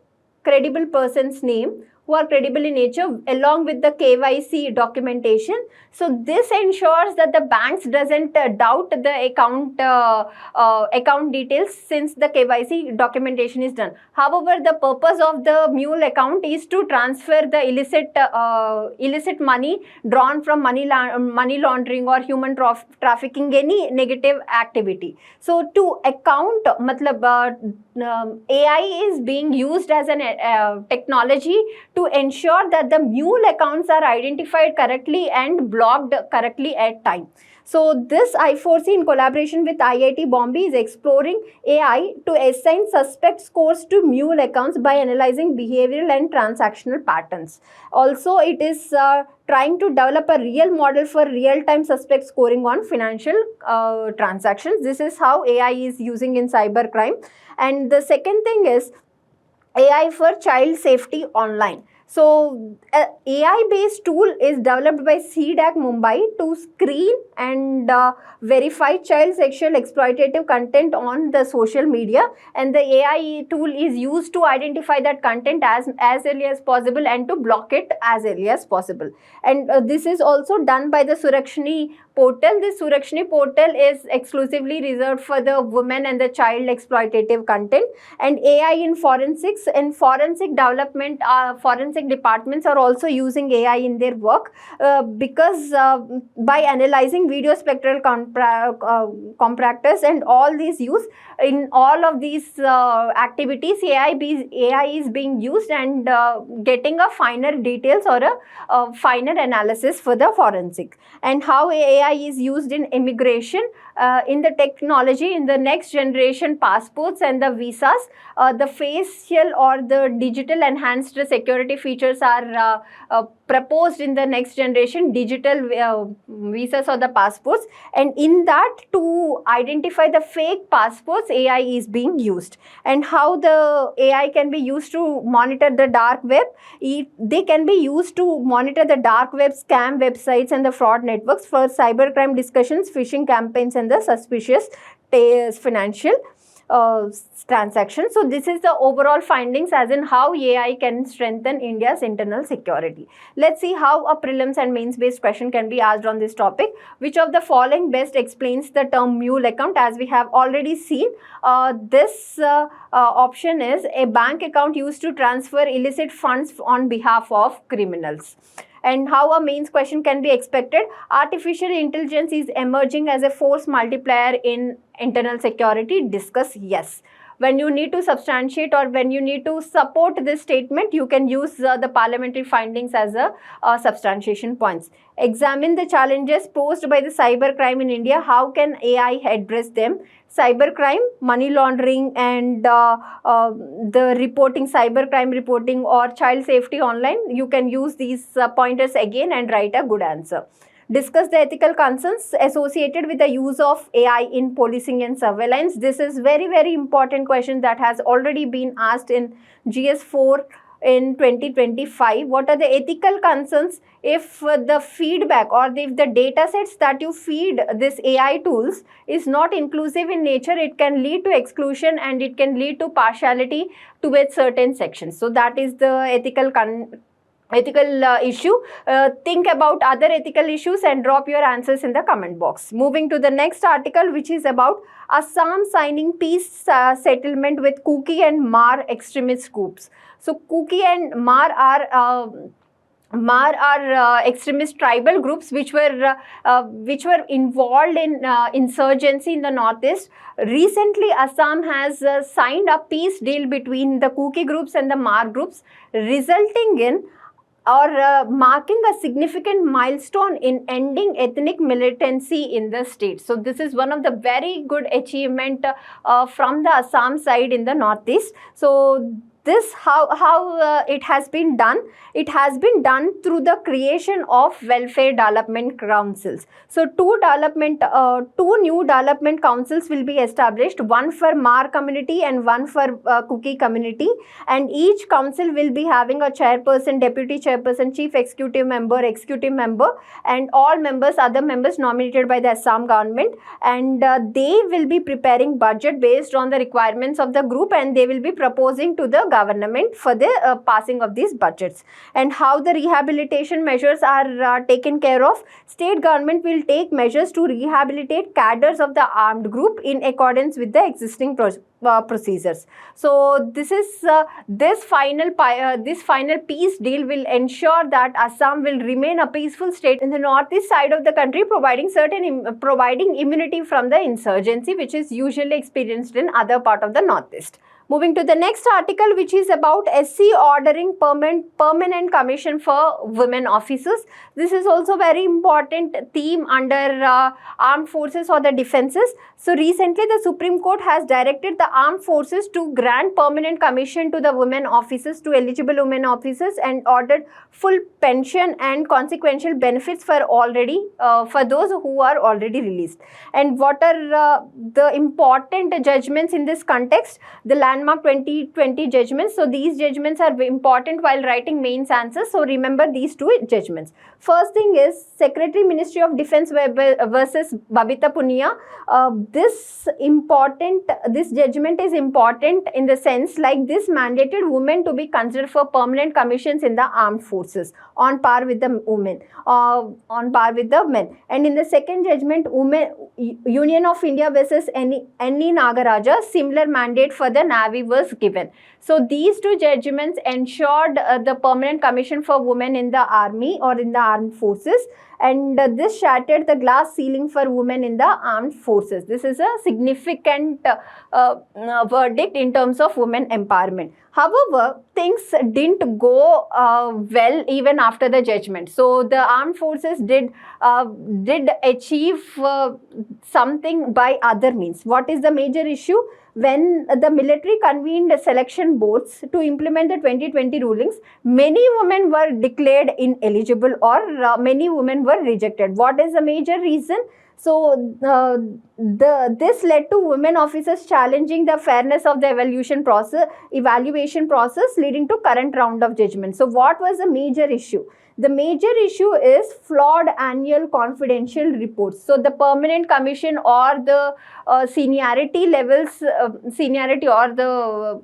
along with the KYC documentation. So this ensures that the banks doesn't doubt the account details since the KYC documentation is done. However, the purpose of the mule account is to transfer the illicit money drawn from money laundering or human trafficking, any negative activity. So to account, AI is being used as a technology to ensure that the mule accounts are identified correctly and blocked correctly at time. So this I4C in collaboration with IIT Bombay is exploring AI to assign suspect scores to mule accounts by analyzing behavioral and transactional patterns. Also, it is trying to develop a real model for real-time suspect scoring on financial transactions. This is how AI is using in cybercrime. And the second thing is AI for child safety online. So, AI-based tool is developed by CDAC Mumbai to screen and verify child sexual exploitative content on the social media, and the AI tool is used to identify that content as early as possible and to block it as early as possible. And this is also done by the Surakshini portal. This Surakshini portal is exclusively reserved for the women and the child exploitative content. And AI in forensics, in forensic development, forensic departments are also using AI in their work because by analyzing video spectral comparators and all these use in all of these activities, AI is being used and getting a finer details or a finer analysis for the forensic. And how AI AI is used in immigration, in the technology, in the next generation passports and the visas. The facial or the digital enhanced security features are proposed in the next generation digital visas or the passports, and in that, to identify the fake passports, AI is being used. And how the AI can be used to monitor the dark web? They can be used to monitor the dark web, scam websites and the fraud networks for cybercrime discussions, phishing campaigns and the suspicious financial transactions. So this is the overall findings, as in how AI can strengthen India's internal security. Let's see how a prelims and mains based question can be asked on this topic. Which of the following best explains the term mule account? As we have already seen, this option is a bank account used to transfer illicit funds on behalf of criminals. And how a mains question can be expected? Artificial intelligence is emerging as a force multiplier in internal security. Discuss yes. When you need to substantiate or when you need to support this statement, you can use the parliamentary findings as a substantiation points. Examine the challenges posed by the cybercrime in India. How can AI address them? Cybercrime, money laundering and the reporting, cybercrime reporting or child safety online. You can use these pointers again and write a good answer. Discuss the ethical concerns associated with the use of AI in policing and surveillance. This is very, very important question that has already been asked in GS4 in 2025. What are the ethical concerns if the feedback or if the data sets that you feed this AI tools is not inclusive in nature? It can lead to exclusion and it can lead to partiality towards certain sections. So that is the ethical issue. Think about other ethical issues and drop your answers in the comment box. Moving to the next article, which is about Assam signing peace settlement with Kuki and Mar extremist groups. So Kuki and Mar are extremist tribal groups which were involved in insurgency in the northeast. Recently, Assam has signed a peace deal between the Kuki groups and the Mar groups, resulting in or marking a significant milestone in ending ethnic militancy in the state. So this is one of the very good achievement from the Assam side in the northeast. So this how it has been done. It has been done through the creation of welfare development councils. So two new development councils will be established, one for Mar community and one for Kuki community, and each council will be having a chairperson, deputy chairperson, chief executive member, and all members, other members nominated by the Assam government, and they will be preparing budget based on the requirements of the group, and they will be proposing to the government for the passing of these budgets. And how the rehabilitation measures are taken care of? State government will take measures to rehabilitate cadres of the armed group in accordance with the existing procedures. So this is this final peace deal will ensure that Assam will remain a peaceful state in the northeast side of the country, providing immunity from the insurgency which is usually experienced in other part of the northeast. Moving to the next article, which is about SC ordering permanent commission for women officers. This is also very important theme under armed forces or the defenses. So recently the Supreme Court has directed the armed forces to grant permanent commission to the women officers, to eligible women officers, and ordered full pension and consequential benefits for those who are already released. And what are the important judgments in this context? The landmark 2020 judgments. So these judgments are important while writing mains answers. So remember these two judgments. First thing is Secretary Ministry of Defence versus Babita Punia. This judgment is important in the sense like this mandated women to be considered for permanent commissions in the armed forces on par with the women, on par with the men. And in the second judgment, Union of India versus N. Nagaraja, similar mandate for the Navy was given. So these two judgments ensured the permanent commission for women in the army or in the armed forces, and this shattered the glass ceiling for women in the armed forces. This is a significant verdict in terms of women empowerment. However, things didn't go well even after the judgment. So the armed forces did achieve something by other means. What is the major issue? When the military convened selection boards to implement the 2020 rulings, many women were declared ineligible, or many women were rejected. What is the major reason? So this led to women officers challenging the fairness of the evaluation process, leading to current round of judgment. So what was the major issue? The major issue is flawed annual confidential reports. So the permanent commission, or the seniority levels, seniority or the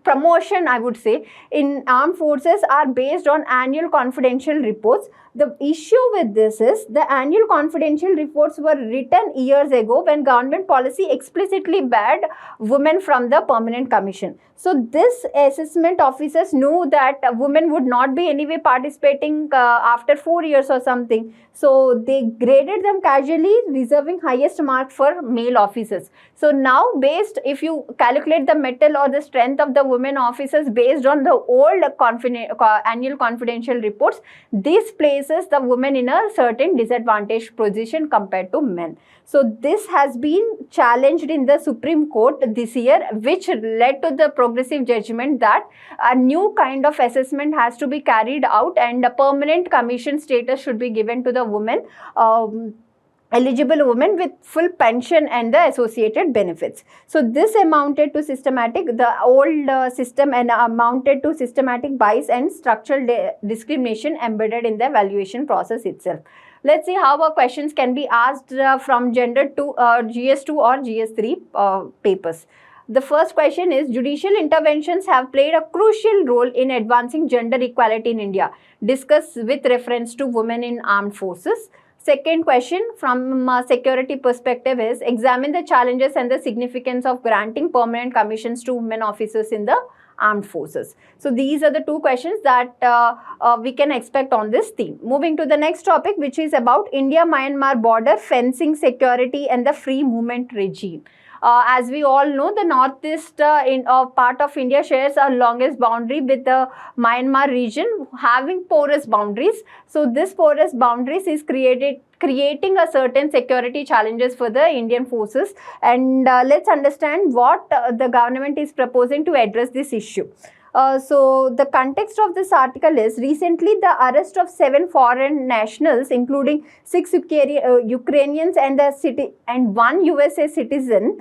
promotion, I would say, in armed forces are based on annual confidential reports. The issue with this is the annual confidential reports were written years ago when government policy explicitly barred women from the permanent commission. So this assessment officers knew that women would not be anyway participating after 4 years or something. So they graded them casually, reserving highest mark for male officers. So now, if you calculate the mettle or the strength of the women officers based on the old annual confidential reports, this places the women in a certain disadvantaged position compared to men. So this has been challenged in the Supreme Court this year, which led to the progressive judgment that a new kind of assessment has to be carried out, and a permanent commission status should be given to the women, eligible women, with full pension and the associated benefits. So this amounted to the old system, and amounted to systematic bias and structural discrimination embedded in the evaluation process itself. Let's see how our questions can be asked from Gender 2, GS2 or GS3 papers. The first question is, judicial interventions have played a crucial role in advancing gender equality in India. Discuss with reference to women in armed forces. Second question from a security perspective is, examine the challenges and the significance of granting permanent commissions to women officers in the armed forces. So these are the two questions that we can expect on this theme. Moving to the next topic, which is about India-Myanmar border, fencing, security and the free movement regime. As we all know, the northeast part of India shares our longest boundary with the Myanmar region, having porous boundaries. So this porous boundaries is creating a certain security challenges for the Indian forces, and let's understand what the government is proposing to address this issue. So the context of this article is, recently the arrest of 7 foreign nationals, including 6 Ukrainians and 1 USA citizen,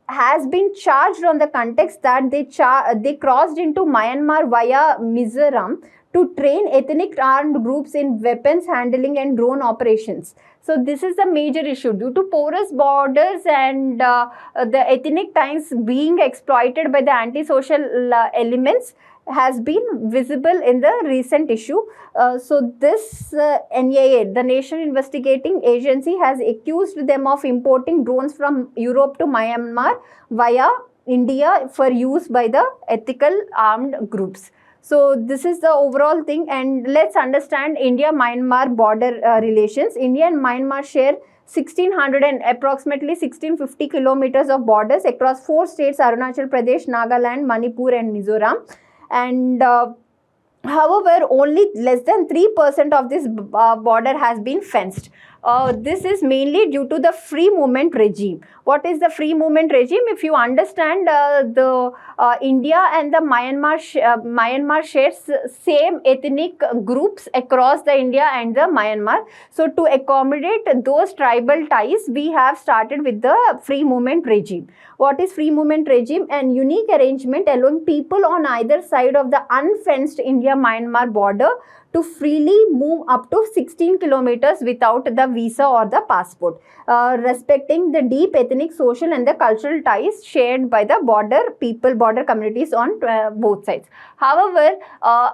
has been charged on the context that they crossed into Myanmar via Mizoram to train ethnic armed groups in weapons handling and drone operations. So this is the major issue. Due to porous borders and the ethnic ties being exploited by the antisocial elements has been visible in the recent issue. So this NIA, the National Investigating Agency, has accused them of importing drones from Europe to Myanmar via India for use by the ethical armed groups. So this is the overall thing, and let's understand India-Myanmar border relations. India and Myanmar share 1600 and approximately 1650 kilometers of borders across 4 states: Arunachal Pradesh, Nagaland, Manipur and Mizoram. And however, only less than 3% of this border has been fenced. This is mainly due to the free movement regime. What is the free movement regime? If you understand, India and the Myanmar shares same ethnic groups across the India and the Myanmar. So to accommodate those tribal ties, we have started with the free movement regime. What is free movement regime? An unique arrangement allowing people on either side of the unfenced India-Myanmar border to freely move up to 16 kilometers without the visa or the passport, respecting the deep ethnic, social and the cultural ties shared by the border communities on both sides. However,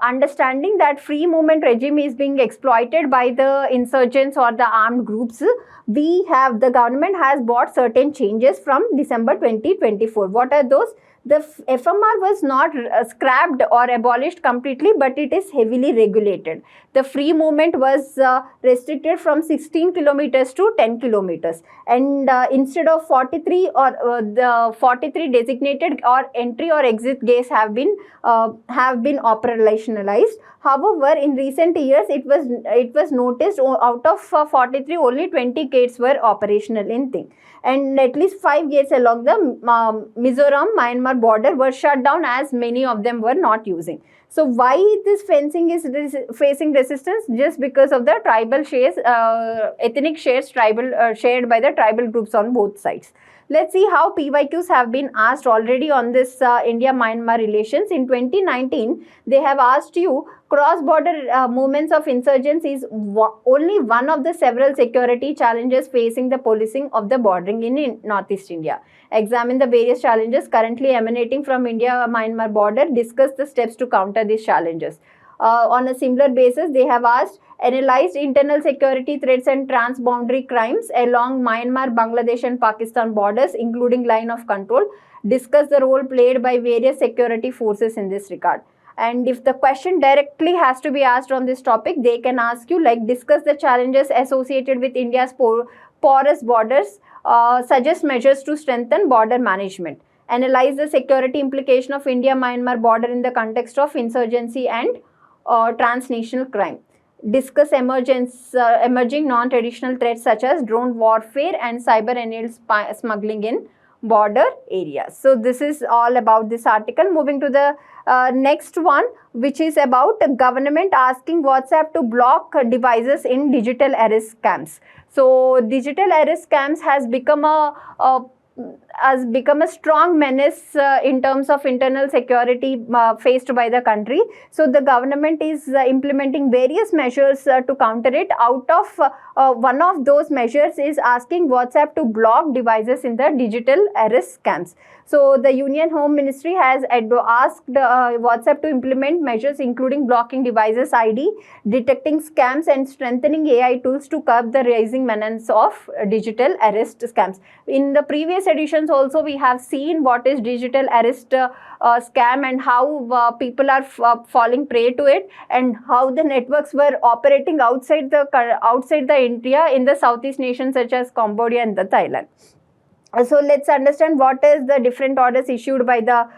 understanding that free movement regime is being exploited by the insurgents or the armed groups, the government has brought certain changes from December 2024. What are those? The FMR was not scrapped or abolished completely, but it is heavily regulated. The free movement was restricted from 16 kilometers to 10 kilometers, and instead of 43 or the 43 designated or entry or exit gates have been operationalized. However, in recent years, it was noticed out of 43, only 20 gates were operational in thing, and at least 5 gates along the Mizoram-Myanmar border were shut down, as many of them were not using. So why this fencing is facing resistance? Just because of the tribal shares, ethnic shares shared by the tribal groups on both sides. Let's see how PYQs have been asked already on this India-Myanmar relations. In 2019, they have asked you, cross-border movements of insurgents is only one of the several security challenges facing the policing of the bordering in Northeast India. Examine the various challenges currently emanating from India-Myanmar border. Discuss the steps to counter these challenges. On a similar basis, they have asked, analyzed internal security threats and transboundary crimes along Myanmar, Bangladesh and Pakistan borders, including line of control. Discuss the role played by various security forces in this regard. And if the question directly has to be asked on this topic, they can ask you like, discuss the challenges associated with India's porous borders, suggest measures to strengthen border management. Analyze the security implication of India-Myanmar border in the context of insurgency and transnational crime. Discuss emerging non-traditional threats such as drone warfare and cyber-enabled smuggling in border areas. So this is all about this article. Moving to the next one, which is about government asking WhatsApp to block devices in digital arrest scams. So digital arrest scams has become a strong menace in terms of internal security faced by the country. So the government is implementing various measures to counter it. Out of one of those measures is asking WhatsApp to block devices in the digital arrest scams. So the Union Home Ministry has asked WhatsApp to implement measures including blocking devices ID, detecting scams and strengthening AI tools to curb the rising menace of digital arrest scams. In the previous editions also, we have seen what is digital arrest scam and how people are falling prey to it, and how the networks were operating outside the India in the Southeast nations such as Cambodia and the Thailand. So let's understand what is the different orders issued by the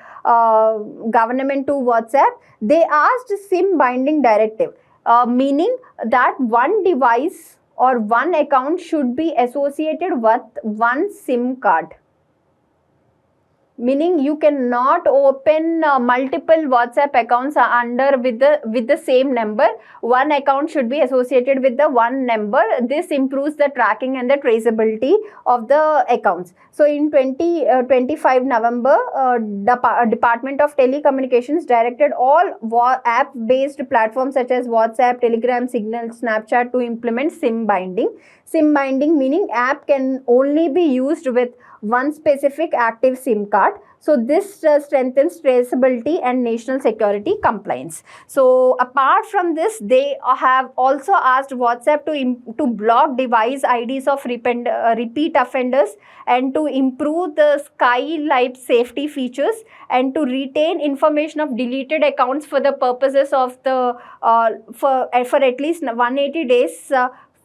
government to WhatsApp. They asked SIM binding directive, meaning that one device or one account should be associated with one SIM card. Meaning you cannot open multiple WhatsApp accounts with the same number. One account should be associated with the one number. This improves the tracking and the traceability of the accounts. So in 25 November, Department of Telecommunications directed all app-based platforms such as WhatsApp, Telegram, Signal, Snapchat to implement SIM binding. SIM binding meaning app can only be used with one specific active SIM card. So this strengthens traceability and national security compliance. So apart from this, they have also asked WhatsApp to block device IDs of repeat offenders, and to improve the Skylight safety features, and to retain information of deleted accounts for the purposes of the for at least 180 days.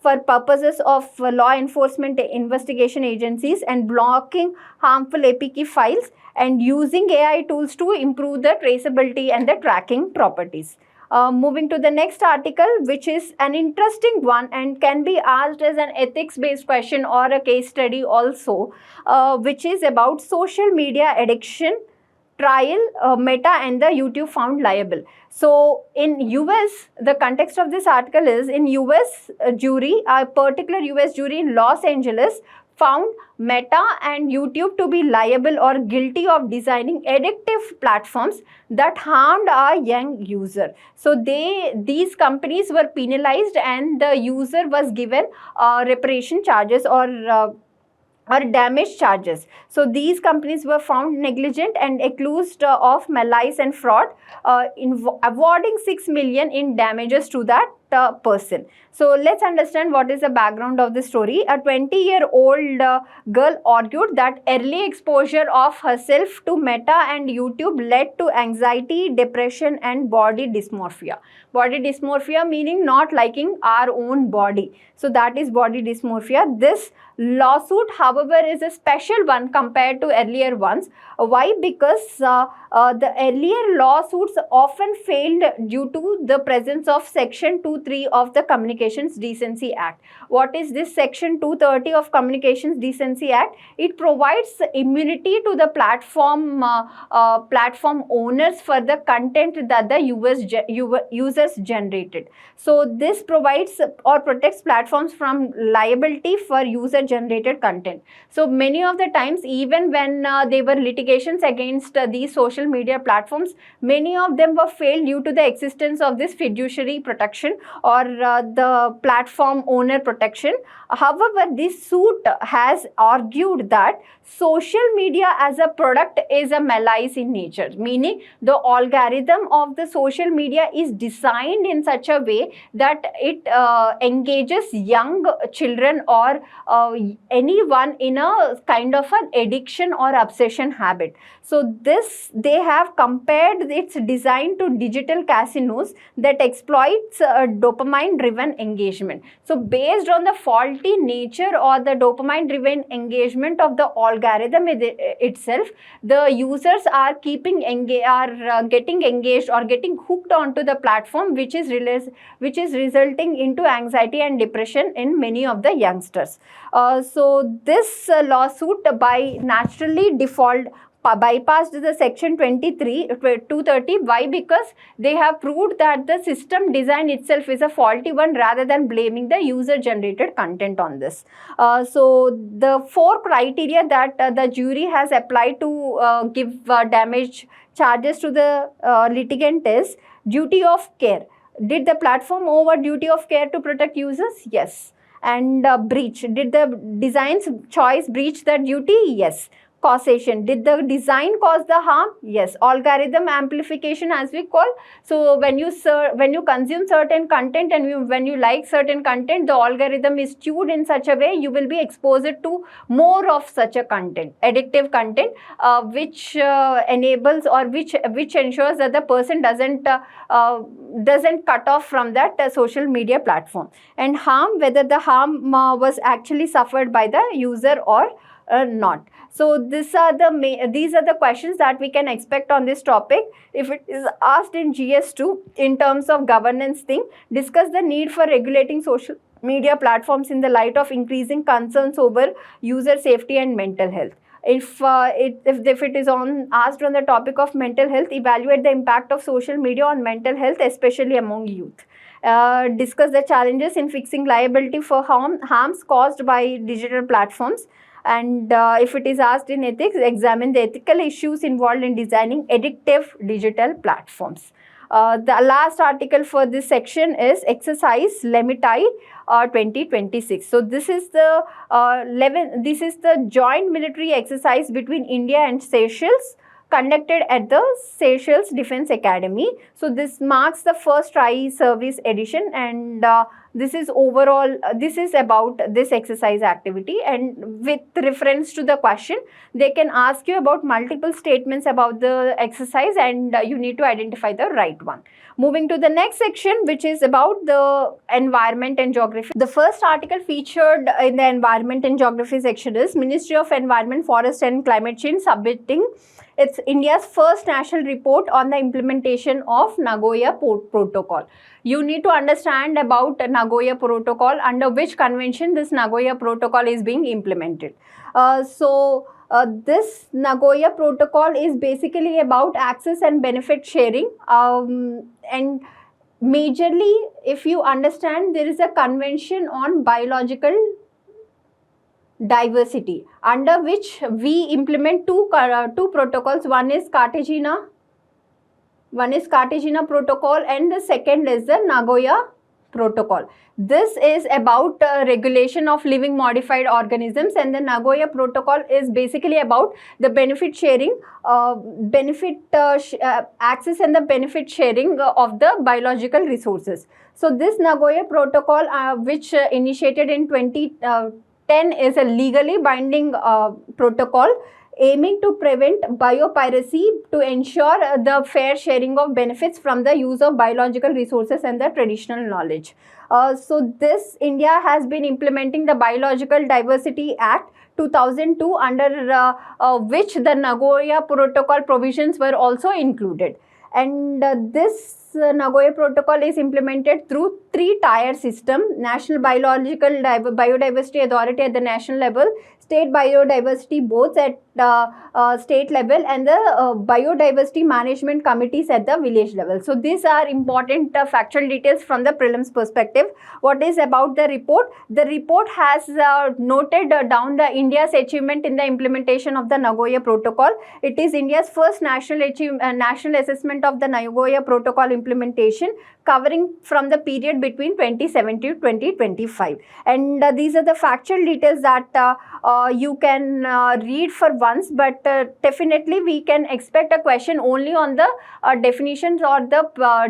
For purposes of law enforcement investigation agencies, and blocking harmful APK files, and using AI tools to improve the traceability and the tracking properties. Moving to the next article, which is an interesting one and can be asked as an ethics-based question or a case study also, which is about social media addiction trial, Meta and the YouTube found liable. So in US, the context of this article is, in US jury, a particular US jury in Los Angeles found Meta and YouTube to be liable or guilty of designing addictive platforms that harmed a young user. So these companies were penalized, and the user was given reparation charges or damage charges. So these companies were found negligent and accused of malice and fraud, awarding 6 million in damages to that person. So let's understand what is the background of the story. A 20-year-old girl argued that early exposure of herself to Meta and YouTube led to anxiety, depression, and body dysmorphia. Body dysmorphia meaning not liking our own body. So that is body dysmorphia. This lawsuit, however, is a special one compared to earlier ones. Why? Because the earlier lawsuits often failed due to the presence of Section 230 of the Communications Decency Act. What is this Section 230 of Communications Decency Act? It provides immunity to the platform owners for the content that the users generated. So this provides or protects platforms from liability for user generated content. So many of the times, even when there were litigations against these social media platforms, many of them were failed due to the existence of this fiduciary protection or the platform owner protection. However, this suit has argued that social media as a product is a malice in nature, meaning the algorithm of the social media is designed in such a way that it engages young children or anyone in a kind of an addiction or obsession habit. So this, they have compared its design to digital casinos that exploits dopamine driven engagement. So based on the faulty nature or the dopamine driven engagement of the algorithm itself, the users are getting engaged or getting hooked onto the platform, which is resulting into anxiety and depression in many of the youngsters. So this lawsuit by naturally default bypassed the Section 230. Why? Because they have proved that the system design itself is a faulty one rather than blaming the user generated content on this. So the 4 criteria that the jury has applied to give damage charges to the litigant is duty of care. Did the platform over duty of care to protect users? Yes. And breach. Did the design's choice breach the duty? Yes. Causation. Did the design cause the harm? Yes. Algorithm amplification, as we call. So when you consume certain content and when you like certain content, the algorithm is tuned in such a way you will be exposed to more of such a content, addictive content, which enables or which ensures that the person doesn't cut off from that social media platform. And harm, whether the harm was actually suffered by the user or not. So these are the questions that we can expect on this topic. If it is asked in GS2 in terms of governance thing, discuss the need for regulating social media platforms in the light of increasing concerns over user safety and mental health. If it is asked on the topic of mental health, evaluate the impact of social media on mental health, especially among youth. Discuss the challenges in fixing liability for harms caused by digital platforms. And if it is asked in ethics, examine the ethical issues involved in designing addictive digital platforms. The last article for this section is Exercise Lemiti 2026. So this is the joint military exercise between India and Seychelles, conducted at the Seychelles Defence Academy. So this marks the first tri-service edition, and this is about this exercise activity. And with reference to the question, they can ask you about multiple statements about the exercise, and you need to identify the right one. Moving to the next section, which is about the environment and geography. The first article featured in the environment and geography section is Ministry of Environment, Forest and Climate Change submitting it's India's first national report on the implementation of Nagoya Protocol. You need to understand about Nagoya Protocol, under which convention this Nagoya Protocol is being implemented. This Nagoya Protocol is basically about access and benefit sharing, and majorly, if you understand, there is a convention on biological diversity, under which we implement two protocols. One is Cartagena Protocol, and the second is the Nagoya Protocol. This is about regulation of living modified organisms, and the Nagoya Protocol is basically about the benefit sharing, access and the benefit sharing of the biological resources. So this Nagoya Protocol, which initiated in 2010, is a legally binding protocol aiming to prevent biopiracy to ensure the fair sharing of benefits from the use of biological resources and the traditional knowledge. So this India has been implementing the Biological Diversity Act 2002, under which the Nagoya Protocol provisions were also included. And this Nagoya Protocol is implemented through three-tier system: National Biodiversity Authority at the national level, State Biodiversity Boards at state level, and the Biodiversity Management Committees at the village level. So these are important factual details from the prelims perspective. What is about the report? The report has noted down the India's achievement in the implementation of the Nagoya Protocol. It is India's first national assessment of the Nagoya Protocol implementation, covering from the period between 2017 to 2025. And these are the factual details that you can read for once, but definitely we can expect a question only on the definitions or the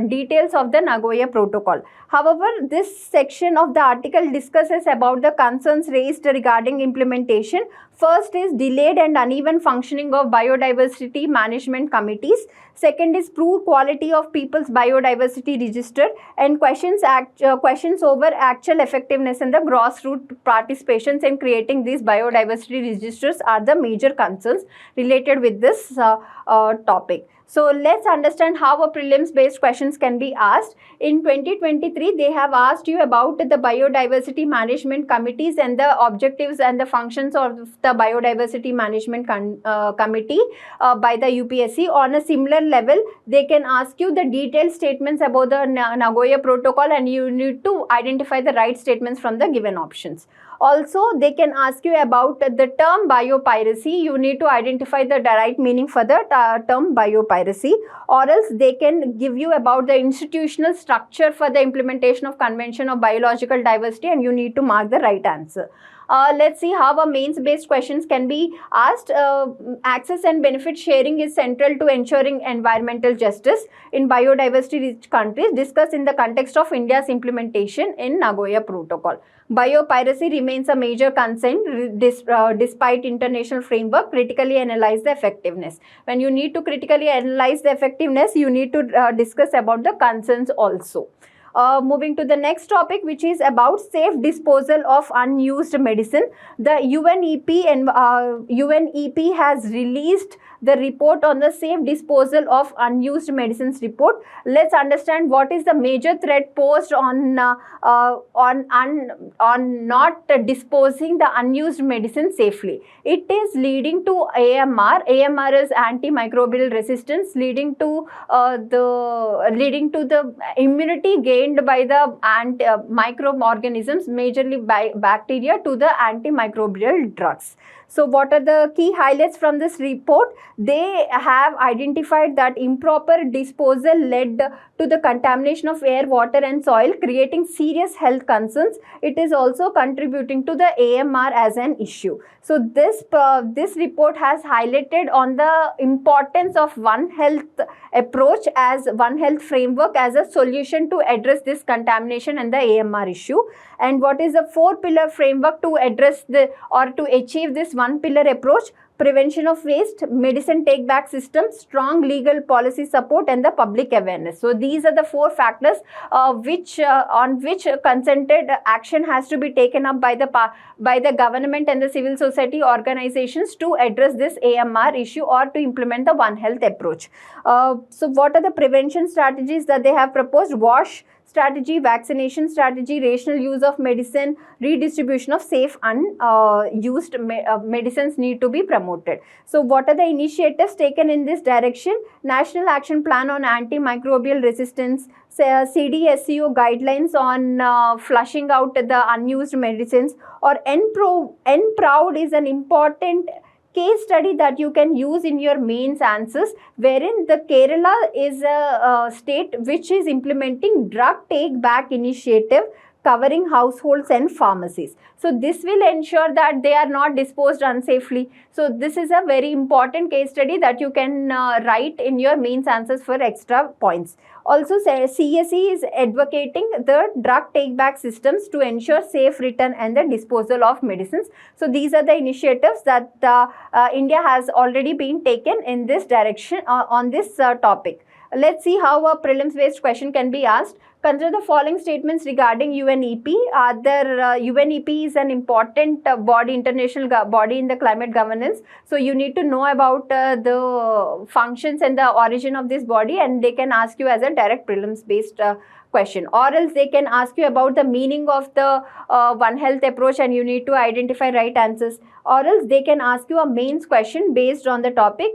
details of the Nagoya Protocol. However, this section of the article discusses about the concerns raised regarding implementation. First is delayed and uneven functioning of biodiversity management committees. Second is poor quality of people's biodiversity register, and questions over actual effectiveness and the grassroots participations in creating these biodiversity registers are the major concerns related with this topic. So let's understand how a prelims based questions can be asked. In 2023, they have asked you about the biodiversity management committees and the objectives and the functions of the biodiversity management committee by the UPSC. On a similar level, they can ask you the detailed statements about the Nagoya Protocol, and you need to identify the right statements from the given options. Also, they can ask you about the term biopiracy. You need to identify the right meaning for the term biopiracy, or else they can give you about the institutional structure for the implementation of Convention of Biological Diversity, and you need to mark the right answer. Let's see how a mains based questions can be asked. Access and benefit sharing is central to ensuring environmental justice in biodiversity rich countries, discussed in the context of India's implementation in Nagoya Protocol. Biopiracy remains a major concern despite international framework. Critically analyze the effectiveness. When you need to critically analyze the effectiveness, you need to discuss about the concerns also. Moving to the next topic, which is about safe disposal of unused medicine. The UNEP and UNEP has released the report on the safe disposal of unused medicines report. Let's understand what is the major threat posed on not disposing the unused medicine safely. It is leading to AMR. AMR is antimicrobial resistance, leading to the immunity gained by the microorganisms, majorly by bacteria, to the antimicrobial drugs. So what are the key highlights from this report? They have identified that improper disposal led to the contamination of air, water and soil, creating serious health concerns. It is also contributing to the AMR as an issue. So this report has highlighted on the importance of One Health approach as One Health framework as a solution to address this contamination and the AMR issue. And what is the 4-pillar framework to address to achieve this 1-pillar approach? Prevention of waste, medicine take-back system, strong legal policy support and the public awareness. So these are the 4 factors on which concerted action has to be taken up by the government and the civil society organizations to address this AMR issue or to implement the One Health approach. So what are the prevention strategies that they have proposed? WASH strategy, vaccination strategy, rational use of medicine, redistribution of safe unused medicines need to be promoted. So what are the initiatives taken in this direction? National Action Plan on Antimicrobial Resistance, CDSCO guidelines on flushing out the unused medicines, or NPROUD is an important case study that you can use in your mains answers, wherein the Kerala is a state which is implementing drug take back initiative covering households and pharmacies. So this will ensure that they are not disposed unsafely. So this is a very important case study that you can write in your mains answers for extra points. Also, CSE is advocating the drug take back systems to ensure safe return and the disposal of medicines. So these are the initiatives that India has already been taken in this direction on this topic. Let's see how a prelims based question can be asked. Consider the following statements regarding UNEP. UNEP is an important body, international body in the climate governance. So you need to know about the functions and the origin of this body, and they can ask you as a direct prelims based question, or else they can ask you about the meaning of the One Health approach, and you need to identify right answers, or else they can ask you a mains question based on the topic.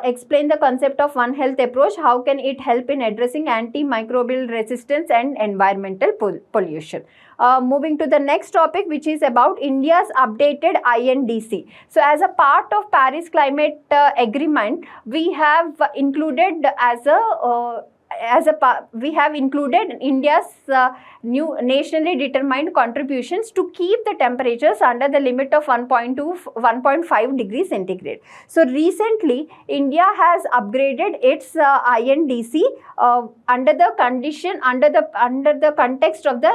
Explain the concept of One Health approach. How can it help in addressing antimicrobial resistance and environmental pollution? Moving to the next topic, which is about India's updated INDC. So as a part of Paris Climate Agreement, we have included we have included India's new nationally determined contributions to keep the temperatures under the limit of 1.2 1.5 degrees centigrade. So recently India has upgraded its INDC under the context of the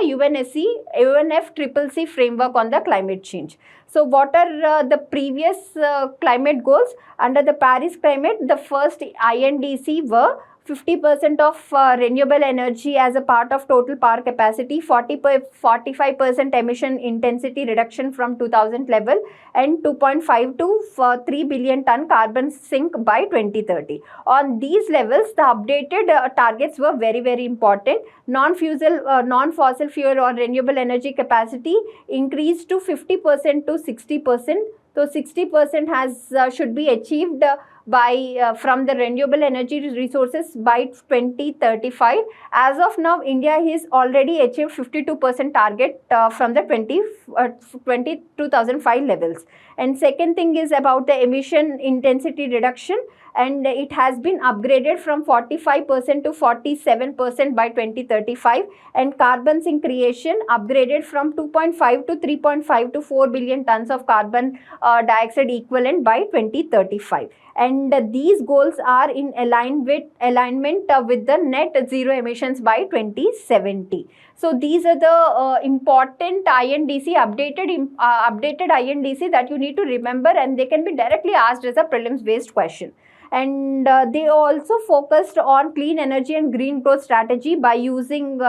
UNFCCC framework on the climate change. So what are the previous climate goals under the Paris climate? The first INDC were 50% of renewable energy as a part of total power capacity, 45% emission intensity reduction from 2000 level, and 2.5 to 3 billion ton carbon sink by 2030. On these levels, the updated targets were very, very important. Non-fossil fuel or renewable energy capacity increased to 50% to 60%. So 60% should be achieved by from the renewable energy resources by 2035. As of now, India has already achieved 52% target from the 2005 levels. And second thing is about the emission intensity reduction, and it has been upgraded from 45% to 47% by 2035, and carbon sink creation upgraded from 2.5 to 3.5 to 4 billion tons of carbon dioxide equivalent by 2035. And these goals are in alignment with the net zero emissions by 2070. So these are the important INDC, updated INDC that you need to remember, and they can be directly asked as a prelims based question. And they also focused on clean energy and green growth strategy by using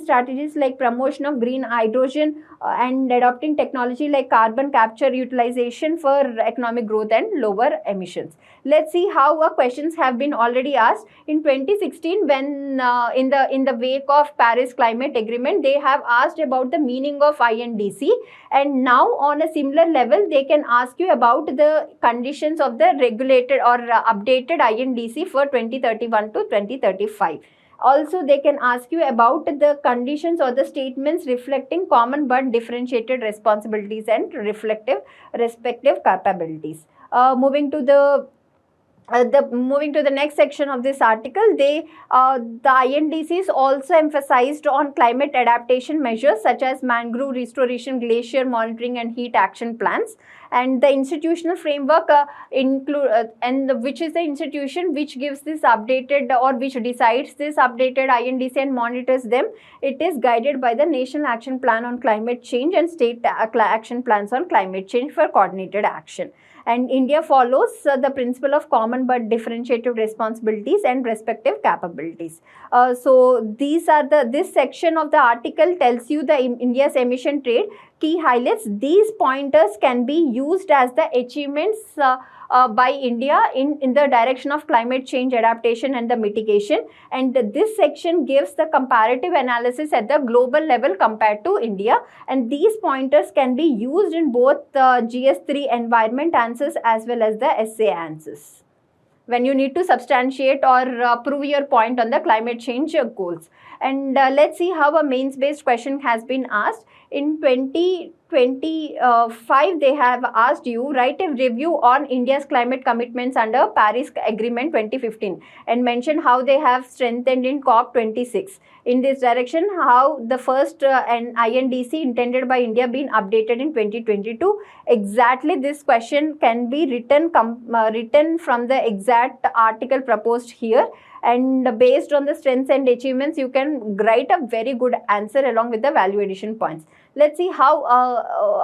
strategies like promotion of green hydrogen and adopting technology like carbon capture utilization for economic growth and lower emissions. Let's see how questions have been already asked. In 2016, when in the wake of Paris Climate Agreement, they have asked about the meaning of INDC, and now on a similar level, they can ask you about the conditions of the regulated or updated INDC for 2031 to 2035. Also, they can ask you about the conditions or the statements reflecting common but differentiated responsibilities and respective capabilities. Moving to the next section of this article, the INDCs also emphasized on climate adaptation measures such as mangrove restoration, glacier monitoring, and heat action plans. And the institutional framework which is the institution which gives this updated or which decides this updated INDC and monitors them. It is guided by the National Action Plan on Climate Change and State Action Plans on Climate Change for coordinated action. And India follows the principle of common but differentiated responsibilities and respective capabilities. So these are this section of the article tells you the India's emission trade key highlights. These pointers can be used as the achievements by India in the direction of climate change adaptation and the mitigation. And this section gives the comparative analysis at the global level compared to India. And these pointers can be used in both GS3 environment answers as well as the essay answers when you need to substantiate or prove your point on the climate change goals. And let's see how a mains based question has been asked. In 2025, they have asked you, write a review on India's climate commitments under Paris Agreement 2015 and mention how they have strengthened in COP26. In this direction, how the first INDC intended by India been updated in 2022. Exactly this question can be written from the exact article proposed here, and based on the strengths and achievements, you can write a very good answer along with the value addition points. Let's see how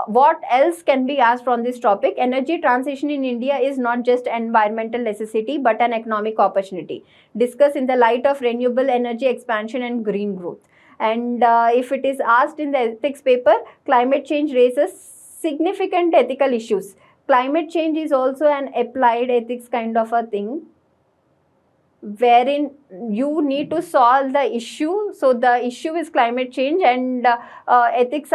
what else can be asked from this topic. Energy transition in India is not just environmental necessity but an economic opportunity. Discuss in the light of renewable energy expansion and green growth. And if it is asked in the ethics paper, climate change raises significant ethical issues. Climate change is also an applied ethics kind of a thing, wherein you need to solve the issue. So the issue is climate change, and ethics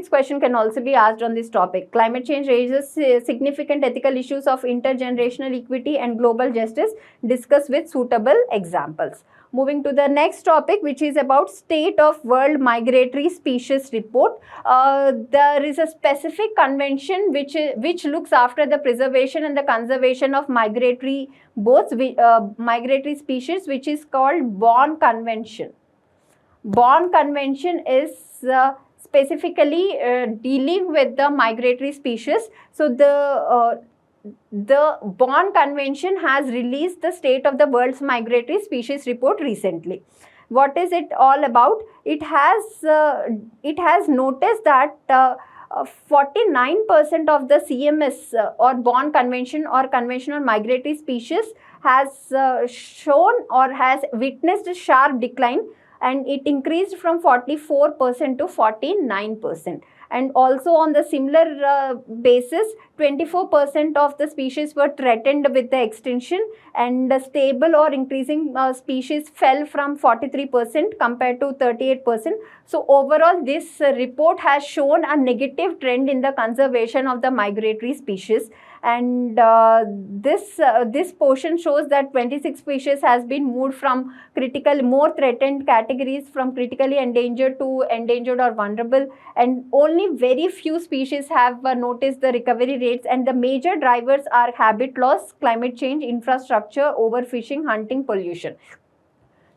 question can also be asked on this topic. Climate change raises significant ethical issues of intergenerational equity and global justice. Discuss with suitable examples. Moving to the next topic, which is about state of world migratory species report. There is a specific convention which looks after the preservation and the conservation of migratory migratory species, which is called Bonn Convention. Bonn Convention is specifically dealing with the migratory species. So the Bonn Convention has released the state of the world's migratory species report recently. What is it all about? It has noticed that 49% of the CMS or Bonn Convention or Convention on Migratory Species has shown or has witnessed a sharp decline, and it increased from 44% to 49%. And also on the similar basis, 24% of the species were threatened with the extinction, and the stable or increasing species fell from 43% compared to 38%. So overall, this report has shown a negative trend in the conservation of the migratory species. And this portion shows that 26 species has been moved from more threatened categories from critically endangered to endangered or vulnerable, and only very few species have noticed the recovery rates, and the major drivers are habit loss, climate change, infrastructure, overfishing, hunting, pollution.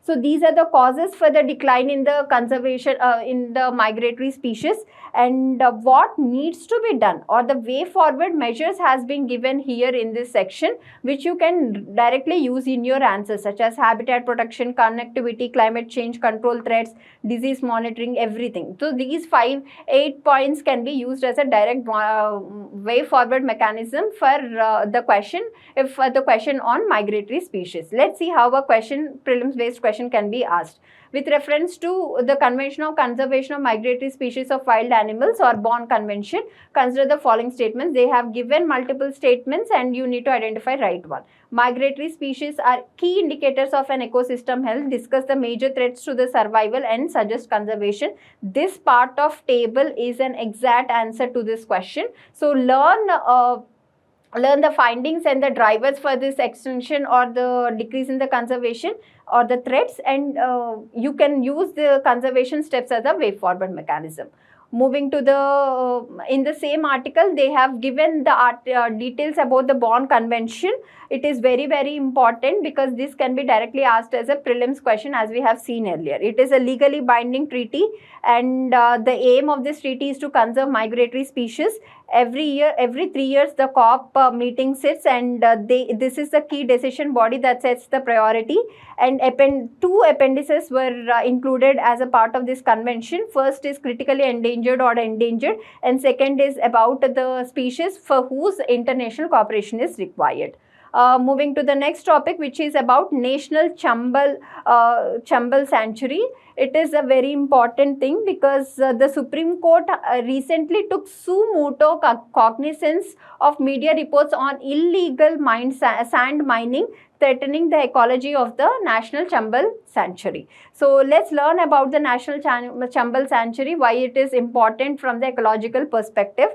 So these are the causes for the decline in the conservation in the migratory species, and what needs to be done or the way forward measures has been given here in this section, which you can directly use in your answers, such as habitat protection, connectivity, climate change, control threats, disease monitoring, everything. So these 8 points can be used as a direct way forward mechanism for the question, if the question on migratory species. Let's see how a prelims based question can be asked. With reference to the Convention of Conservation of Migratory Species of Wild Animals or Bonn Convention, consider the following statements. They have given multiple statements and you need to identify right one. Migratory species are key indicators of an ecosystem health. Discuss the major threats to the survival and suggest conservation. This part of table is an exact answer to this question. So learn the findings and the drivers for this extinction or the decrease in the conservation or the threats, and you can use the conservation steps as a way forward mechanism. Moving to the, in the same article, they have given the details about the Bonn Convention. It is very, very important because this can be directly asked as a prelims question, as we have seen earlier. It is a legally binding treaty, and the aim of this treaty is to conserve migratory species. Every 3 years, the COP meeting sits, and this is the key decision body that sets the priority. And two appendices were included as a part of this convention. First is critically endangered or endangered, and second is about the species for whose international cooperation is required. Moving to the next topic, which is about National Chambal Sanctuary. It is a very important thing because the Supreme Court recently took suo motu cognizance of media reports on illegal sand mining threatening the ecology of the National Chambal Sanctuary. So let's learn about the National Chambal Sanctuary, why it is important from the ecological perspective.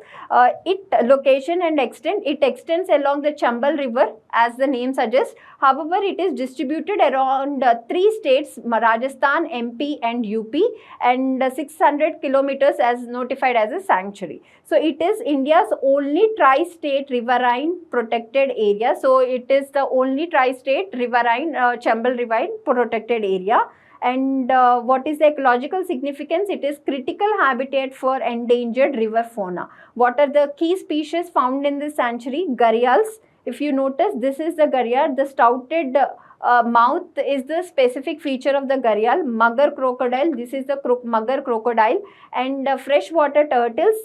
Its location and extent, it extends along the Chambal River, as the name suggests. However, it is distributed around 3 states, Rajasthan, MP MP and UP, and 600 kilometers as notified as a sanctuary. So it is India's only tri-state riverine protected area. So it is the only tri-state riverine, Chambal riverine protected area. And what is the ecological significance? It is critical habitat for endangered river fauna. What are the key species found in this sanctuary? Gharials. If you notice, this is the gharial. The stouted mouth is the specific feature of the gharial. Mugger crocodile. This is the mugger crocodile. And freshwater turtles,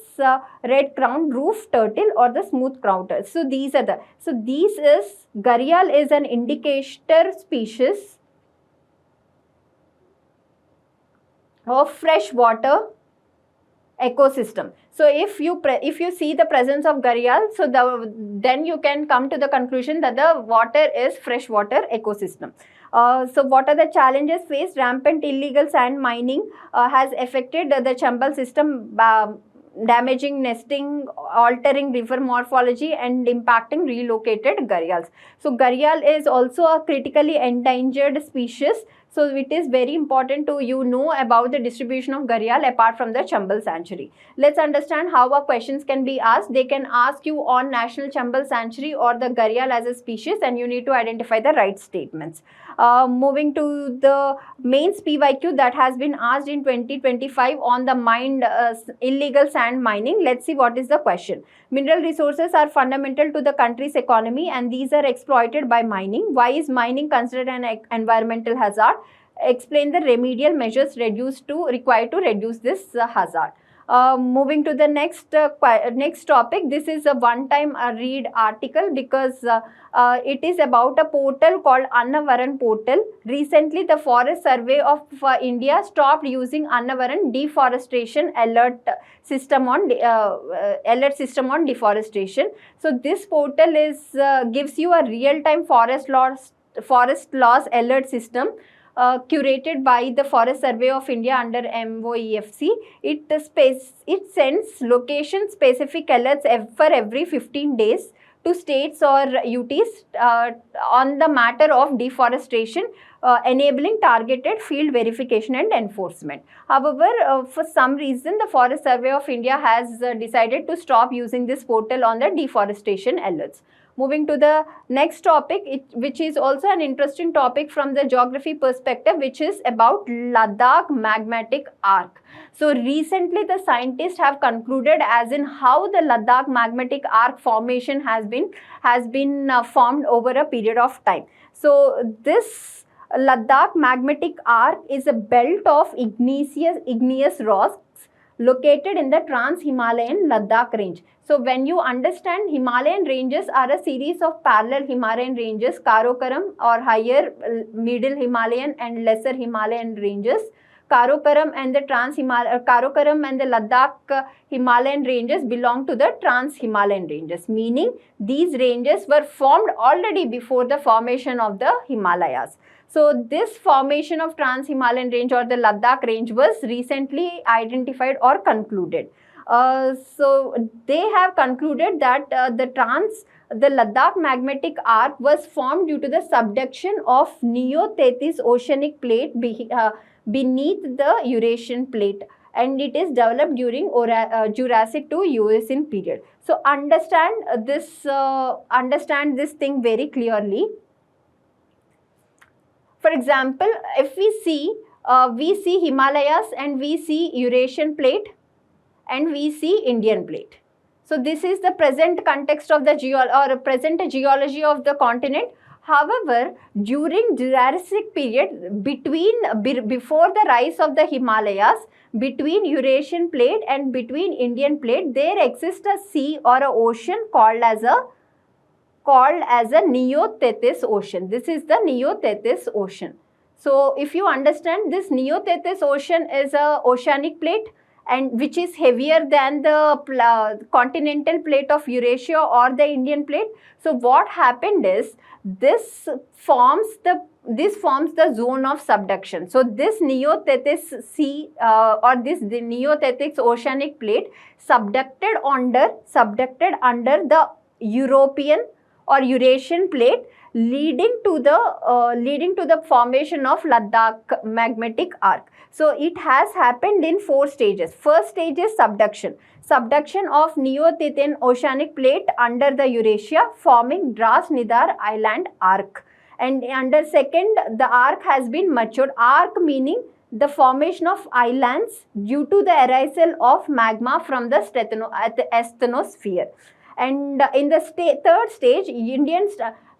red crowned roof turtle or the smooth crowned turtle. So these are the. So these is gharial is an indicator species of freshwater ecosystem. So if you see the presence of gharial, so then you can come to the conclusion that the water is freshwater ecosystem. So what are the challenges faced? Rampant illegal sand mining has affected the Chambal system, damaging nesting, altering river morphology and impacting relocated gharials. So gharial is also a critically endangered species. So it is very important to know about the distribution of gharial apart from the Chambal sanctuary. Let's understand how our questions can be asked. They can ask you on National Chambal Sanctuary or the gharial as a species, and you need to identify the right statements. Moving to the mains PYQ that has been asked in 2025 on the illegal sand mining. Let's see what is the question. Mineral resources are fundamental to the country's economy and these are exploited by mining. Why is mining considered an environmental hazard? Explain the remedial measures required to reduce this hazard. Moving to the next topic. This is a one-time read article because it is about a portal called Annavaran portal. Recently, the Forest Survey of India stopped using Annavaran deforestation alert system on deforestation. So this portal gives you a real-time forest loss alert system. Curated by the Forest Survey of India under MOEFC. It sends location specific alerts for every 15 days to states or UTs on the matter of deforestation, enabling targeted field verification and enforcement. However, for some reason, the Forest Survey of India has decided to stop using this portal on the deforestation alerts. Moving to the next topic, which is also an interesting topic from the geography perspective, which is about Ladakh magmatic arc. So recently the scientists have concluded as in how the Ladakh magmatic arc formation has been formed over a period of time. So this Ladakh magmatic arc is a belt of igneous rocks located in the Trans-Himalayan Ladakh range. So when you understand, Himalayan ranges are a series of parallel Himalayan ranges, Karakoram or higher, middle Himalayan and lesser Himalayan ranges. Karakoram and the Ladakh Himalayan ranges belong to the Trans-Himalayan ranges, meaning these ranges were formed already before the formation of the Himalayas. So this formation of Trans-Himalayan range or the Ladakh range was recently identified or concluded. So they have concluded that the Ladakh magmatic arc was formed due to the subduction of Neo-Tethys oceanic plate beneath the Eurasian plate, and it is developed during Jurassic to Eocene period. So understand this thing very clearly. For example, if we see Himalayas and we see Eurasian plate and we see Indian plate. So this is the present context of the present geology of the continent. However, during Jurassic period, before the rise of the Himalayas, between Eurasian plate and between Indian plate, there exists a sea or an ocean called as a Neo-Tethys ocean. This is the Neo-Tethys ocean. So if you understand, this Neo-Tethys ocean is a oceanic plate and which is heavier than the continental plate of Eurasia or the Indian plate. So what happened is this forms the zone of subduction. So this Neo-Tethys sea or the Neo-Tethys oceanic plate subducted under the European or Eurasian plate leading to the formation of Ladakh magmatic arc. So it has happened in 4 stages. First stage is subduction. Subduction of Neo-Titan oceanic plate under the Eurasia, forming Dras Nidar Island arc. And under second, the arc has been matured. Arc meaning the formation of islands due to the arisal of magma from the asthenosphere. And in the third stage,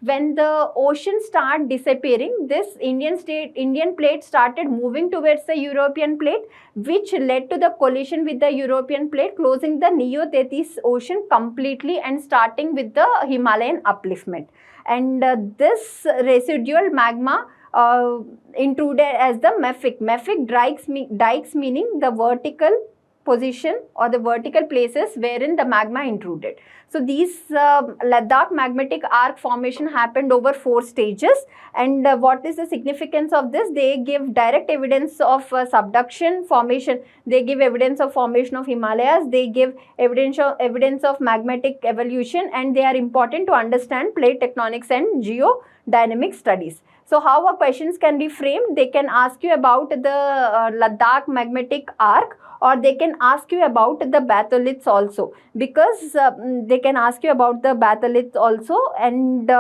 when the ocean start disappearing, this Indian plate started moving towards the European plate, which led to the collision with the European plate, closing the Neo-Tethys Ocean completely and starting with the Himalayan upliftment. And this residual magma intruded as the mafic. Mafic dikes meaning the vertical position or the vertical places wherein the magma intruded. So these Ladakh magmatic arc formation happened over 4 stages. And what is the significance of this? They give direct evidence of subduction formation. They give evidence of formation of Himalayas. They give evidence of magmatic evolution, and they are important to understand plate tectonics and geodynamic studies. So how our questions can be framed? They can ask you about the Ladakh magmatic arc, or they can ask you about the batholiths also, because they can ask you about the batholiths also, and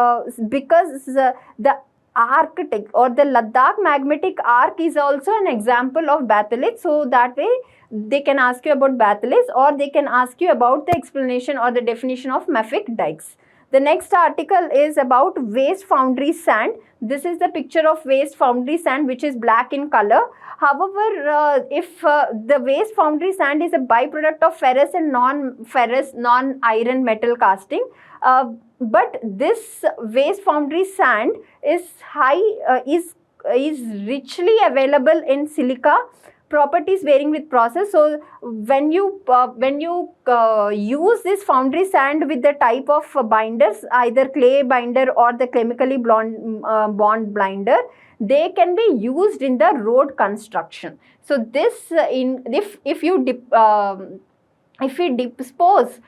because the architect or the Ladakh magmatic arc is also an example of batholith. So that way they can ask you about batholiths, or they can ask you about the explanation or the definition of mafic dikes. The next article is about waste foundry sand. This is the picture of waste foundry sand, which is black in color. However, if the waste foundry sand is a byproduct of ferrous and non-ferrous, non-iron metal casting, but this waste foundry sand is richly available in silica, properties varying with process. So when you use this foundry sand with the type of binders, either clay binder or the chemically bond binder, they can be used in the road construction. So this if we dispose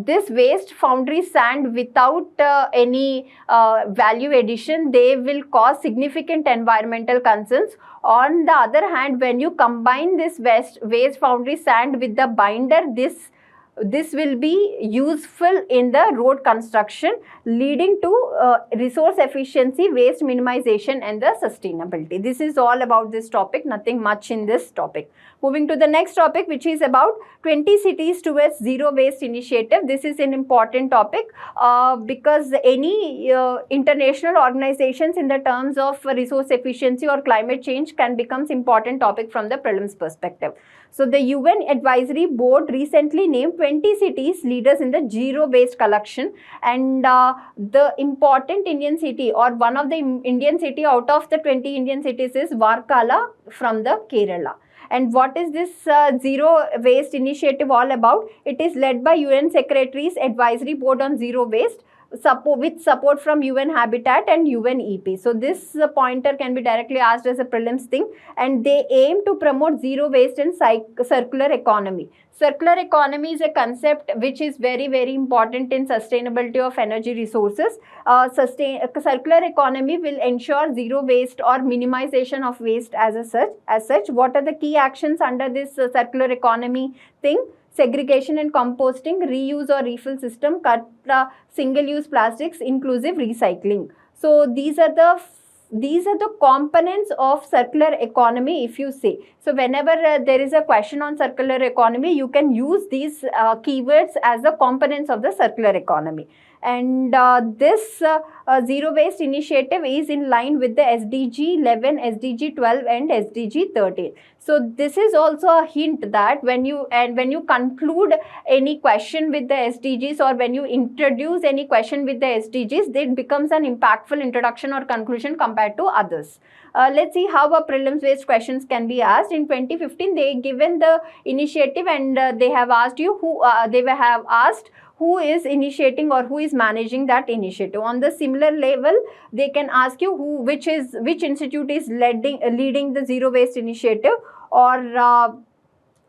this waste foundry sand without any value addition, they will cause significant environmental concerns. On the other hand, when you combine this waste foundry sand with the binder, this will be useful in the road construction, leading to resource efficiency, waste minimization, and the sustainability. This is all about this topic, nothing much in this topic. Moving to the next topic, which is about 20 cities towards zero waste initiative. This is an important topic because any international organizations in the terms of resource efficiency or climate change can become important topic from the prelims perspective. So the UN Advisory Board recently named 20 cities leaders in the zero waste collection, and the important Indian city, or one of the Indian city out of the 20 Indian cities, is Varkala from the Kerala. And what is this zero waste initiative all about? It is led by UN Secretary's Advisory Board on Zero Waste, with support from UN Habitat and UNEP. So this pointer can be directly asked as a prelims thing, and they aim to promote zero waste and circular economy. Circular economy is a concept which is very, very important in sustainability of energy resources. Circular economy will ensure zero waste or minimization of waste as such. What are the key actions under this circular economy thing? Segregation and composting, reuse or refill system, cut single-use plastics, inclusive recycling. So these are the components of circular economy, if you say. So whenever there is a question on circular economy, you can use these keywords as the components of the circular economy. And this zero waste initiative is in line with the SDG 11, SDG 12 and SDG 13. So this is also a hint that when you conclude any question with the SDGs, or when you introduce any question with the SDGs, it becomes an impactful introduction or conclusion compared to others. Let's see how a prelims based questions can be asked. In 2015, they given the initiative, and they have asked you who is initiating or who is managing that initiative. On the similar level, they can ask you which institute is leading the zero waste initiative, or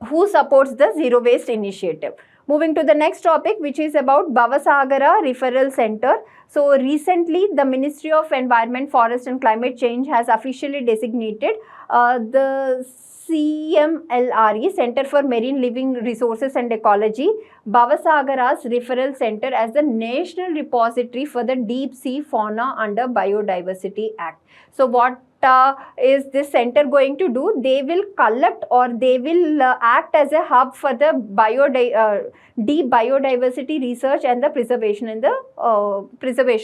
who supports the zero waste initiative. Moving to the next topic, which is about Bhavasagara Referral Center. So recently, the Ministry of Environment, Forest and Climate Change has officially designated the CMLRE, Center for Marine Living Resources and Ecology, Bhavasagara's Referral Center as the National Repository for the Deep Sea Fauna under Biodiversity Act. So what is this center going to do? They will collect, or they will act as a hub for the deep biodiversity research and the preservation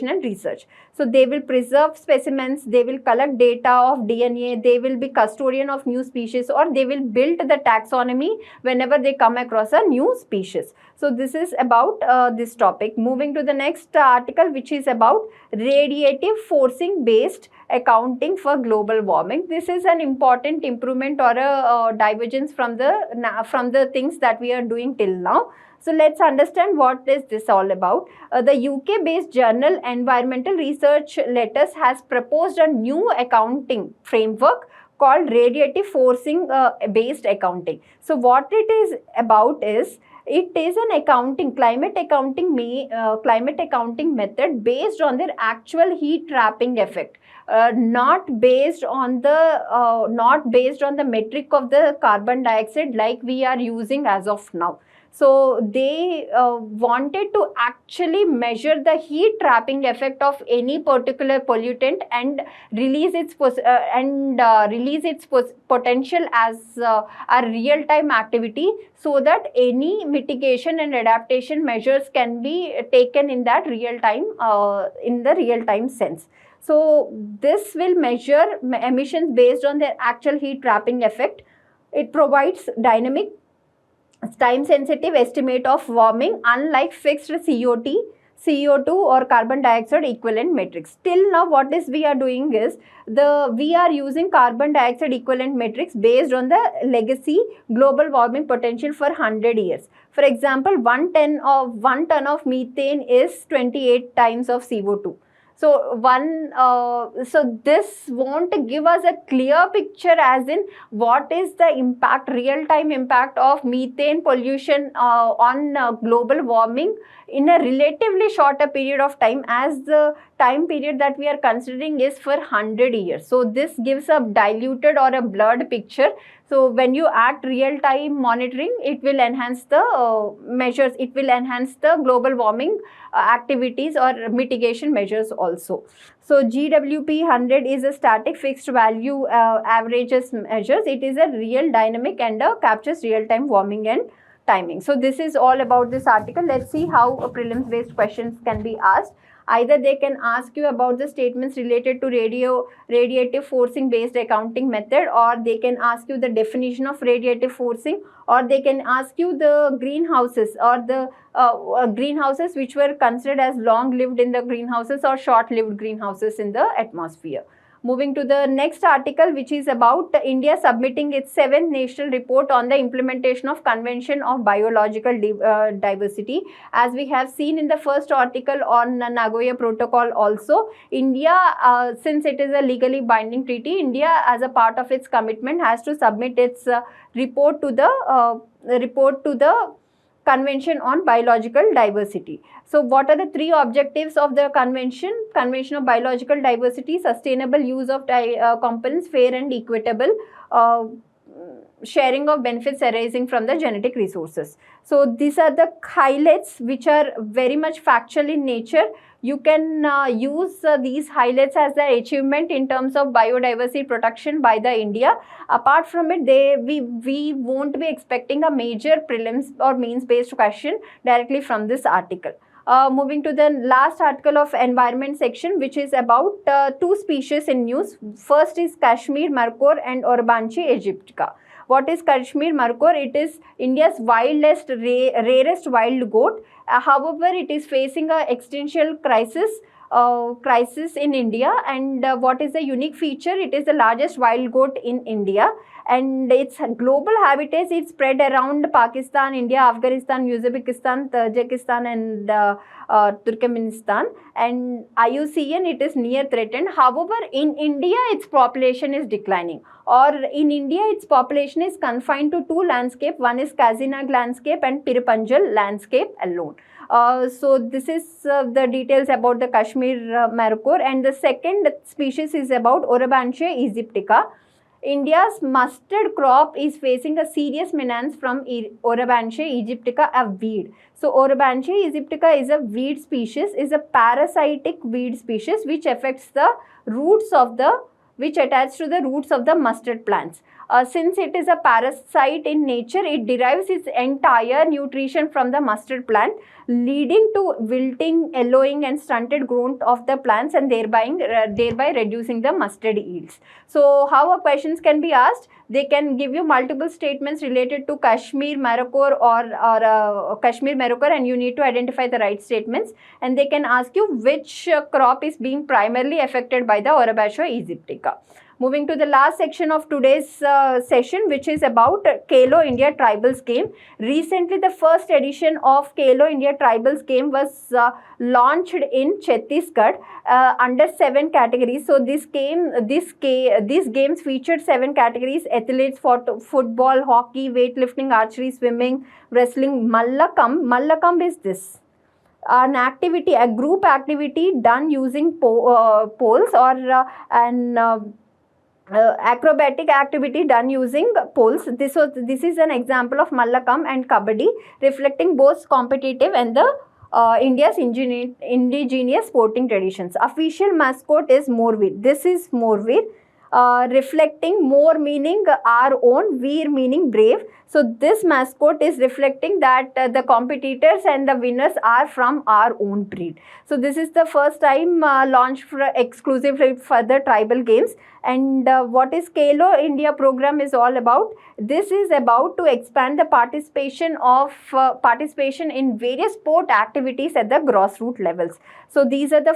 and research. So they will preserve specimens, they will collect data of DNA, they will be custodian of new species, or they will build the taxonomy whenever they come across a new species. So this is about this topic. Moving to the next article, which is about radiative forcing based accounting for global warming. This is an important improvement or a divergence from the things that we are doing till now. So let's understand what is this all about. The UK-based journal Environmental Research Letters has proposed a new accounting framework called radiative forcing based accounting. So what it is about is, it is an climate accounting method based on their actual heat trapping effect, not based on the metric of the carbon dioxide like we are using as of now. So they wanted to actually measure the heat trapping effect of any particular pollutant and release its potential as a real-time activity, so that any mitigation and adaptation measures can be taken in that real-time sense. So this will measure emissions based on their actual heat trapping effect. It provides dynamic, time-sensitive estimate of warming, unlike fixed CO2 or carbon dioxide equivalent metrics. Till now, what is we are doing is, we are using carbon dioxide equivalent metrics based on the legacy global warming potential for 100 years. For example, 1 ton of methane is 28 times of CO2. So so this won't give us a clear picture as in what is the impact, real-time impact of methane pollution on global warming in a relatively shorter period of time, as the time period that we are considering is for 100 years. So this gives a diluted or a blurred picture. So when you act real-time monitoring, it will enhance the measures, it will enhance the global warming activities or mitigation measures also. So GWP 100 is a static fixed value averages measures. It is a real dynamic and captures real-time warming and timing. So this is all about this article. Let's see how prelims based questions can be asked. Either they can ask you about the statements related to radiative forcing based accounting method, or they can ask you the definition of radiative forcing, or they can ask you the greenhouses, or the greenhouses which were considered as long lived in the greenhouses or short lived greenhouses in the atmosphere. Moving to the next article, which is about India submitting its 7th national report on the implementation of Convention of Biological Diversity. As we have seen in the first article on Nagoya Protocol also, India, since it is a legally binding treaty, India as a part of its commitment has to submit its report to the Convention on Biological Diversity. So what are the 3 objectives of the Convention of Biological Diversity? Sustainable use of components, fair and equitable sharing of benefits arising from the genetic resources. So these are the highlights which are very much factual in nature. You can use these highlights as the achievement in terms of biodiversity protection by the India. Apart from it, we won't be expecting a major prelims or mains based question directly from this article. Moving to the last article of environment section, which is about 2 species in news. First is Kashmir markhor and Orbanchi aegyptica. What is Kashmir markhor? It is India's wildest, rarest wild goat. However, it is facing a existential crisis in India. And what is the unique feature? It is the largest wild goat in India, and its global habitat is spread around Pakistan, India, Afghanistan, Uzbekistan, Tajikistan and Turkmenistan, and IUCN it is near threatened. However, in India its population is declining, or in India its population recognition is confined to two landscape. One is Kazinag landscape and Piripanjal landscape alone. So this is the details about the Kashmir markhor, and the second species is about Orabanche aegyptica. India's mustard crop is facing a serious menace from Orabanche aegyptica, a weed. So Orabanche aegyptica is a weed species, is a parasitic weed species which affects the roots of the, which attach to the roots of the mustard plants. Since it is a parasite in nature, it derives its entire nutrition from the mustard plant, leading to wilting, yellowing and stunted growth of the plants, and thereby reducing the mustard yields. So how questions can be asked? They can give you multiple statements related to Kashmir markhor or Kashmir markhor, and you need to identify the right statements. And they can ask you which crop is being primarily affected by the Orabanche aegyptica. Moving to the last section of today's session, which is about Khelo India Tribals Game. Recently, the first edition of Khelo India Tribals Game was launched in Chhattisgarh under 7 categories. So these games featured 7 categories: athletes for football, hockey, weightlifting, archery, swimming, wrestling. Mallakhamb is this: an activity, a group activity done using poles, or acrobatic activity done using poles. This is an example of Mallakhamb and Kabaddi, reflecting both competitive and the India's indigenous sporting traditions. Official mascot is Morveer. This is Morveer, reflecting More meaning our own, Veer meaning brave. So this mascot is reflecting that the competitors and the winners are from our own breed. So this is the first time launched exclusively for the tribal games. And what is Khelo India program is all about? This is about to expand the participation in various sport activities at the grassroots levels. So these are the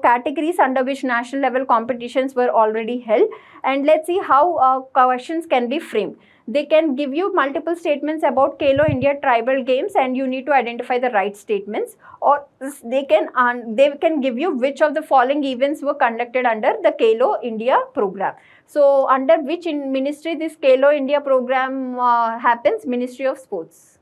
categories under which national level competitions were already held. And let's see how questions can be framed. They can give you multiple statements about Khelo India tribal games, and you need to identify the right statements, or they can give you which of the following events were conducted under the Khelo India program. So under which ministry this Khelo India program happens? Ministry of Sports.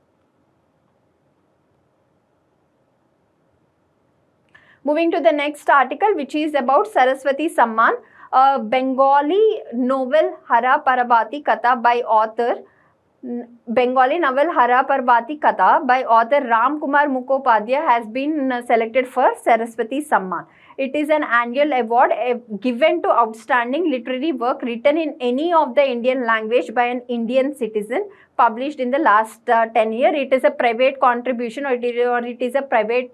Moving to the next article, which is about Saraswati Samman, a Bengali novel Hara Parvati Katha by author Ram Kumar Mukhopadhyay has been selected for Saraswati Samman. It is an annual award given to outstanding literary work written in any of the Indian language by an Indian citizen, published in the last 10 years. It is a private contribution, or it is a private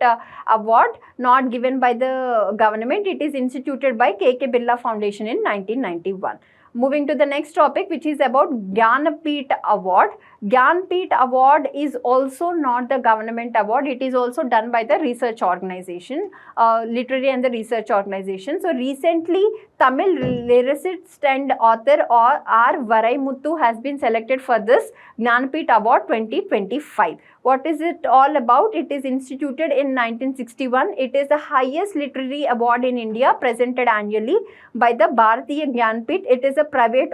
award not given by the government. It is instituted by K.K. Birla Foundation in 1991. Moving to the next topic, which is about Jnanpith Award. Jnanpith Award is also not the government award. It is also done by the research organization, literary and the research organization. So recently, Tamil lyricist and author R. Varaimuthu has been selected for this Jnanpith Award 2025. What is it all about? It is instituted in 1961. It is the highest literary award in India, presented annually by the Bharatiya Jnanpith. It is a private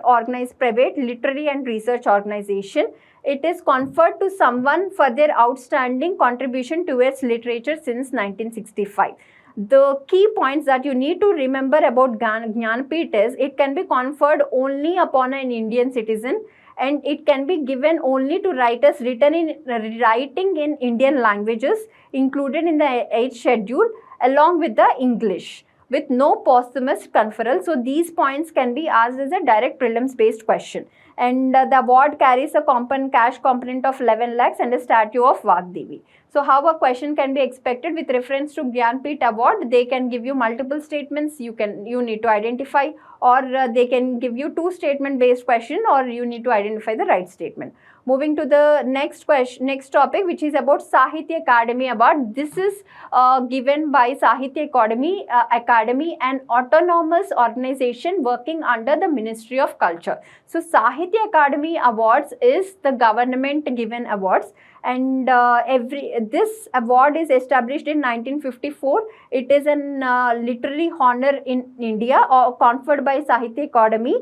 literary and research organization. It is conferred to someone for their outstanding contribution towards literature since 1965. The key points that you need to remember about Jnanpith is it can be conferred only upon an Indian citizen, and it can be given only to writers writing in Indian languages included in the 8th schedule along with the English, with no posthumous conferral. So these points can be asked as a direct prelims based question. And the award carries a cash component of 11 lakhs and a statue of Vagdevi. So how a question can be expected with reference to Jnanpith Award? They can give you multiple statements, you need to identify, or they can give you 2 statement based question, or you need to identify the right statement. Moving to the next topic, which is about Sahitya Akademi Award. This is given by Sahitya Academy, an autonomous organization working under the Ministry of Culture. So Sahitya Akademi Awards is the government given awards, and this award is established in 1954. It is an literary honor in India, conferred by Sahitya Academy.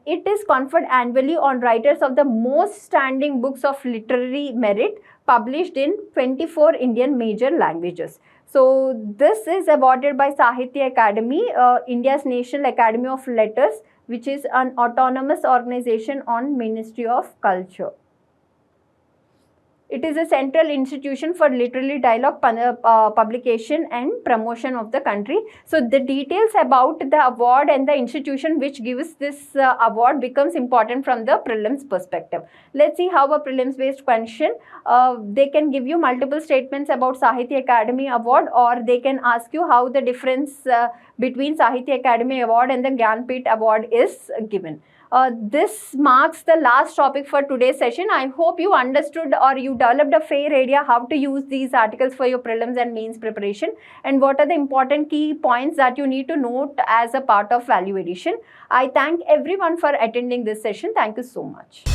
It is conferred annually on writers of the most standing books of literary merit published in 24 Indian major languages. So this is awarded by Sahitya Academy, India's National Academy of Letters, which is an autonomous organization on Ministry of Culture. It is a central institution for literary dialogue, publication and promotion of the country. So the details about the award and the institution which gives this award becomes important from the prelims perspective. Let's see how a prelims based question, they can give you multiple statements about Sahitya Academy Award, or they can ask you how the difference between Sahitya Academy Award and the Gyanpith Award is given. This marks the last topic for today's session. I hope you understood or you developed a fair idea how to use these articles for your prelims and mains preparation, and what are the important key points that you need to note as a part of value addition. I thank everyone for attending this session. Thank you so much.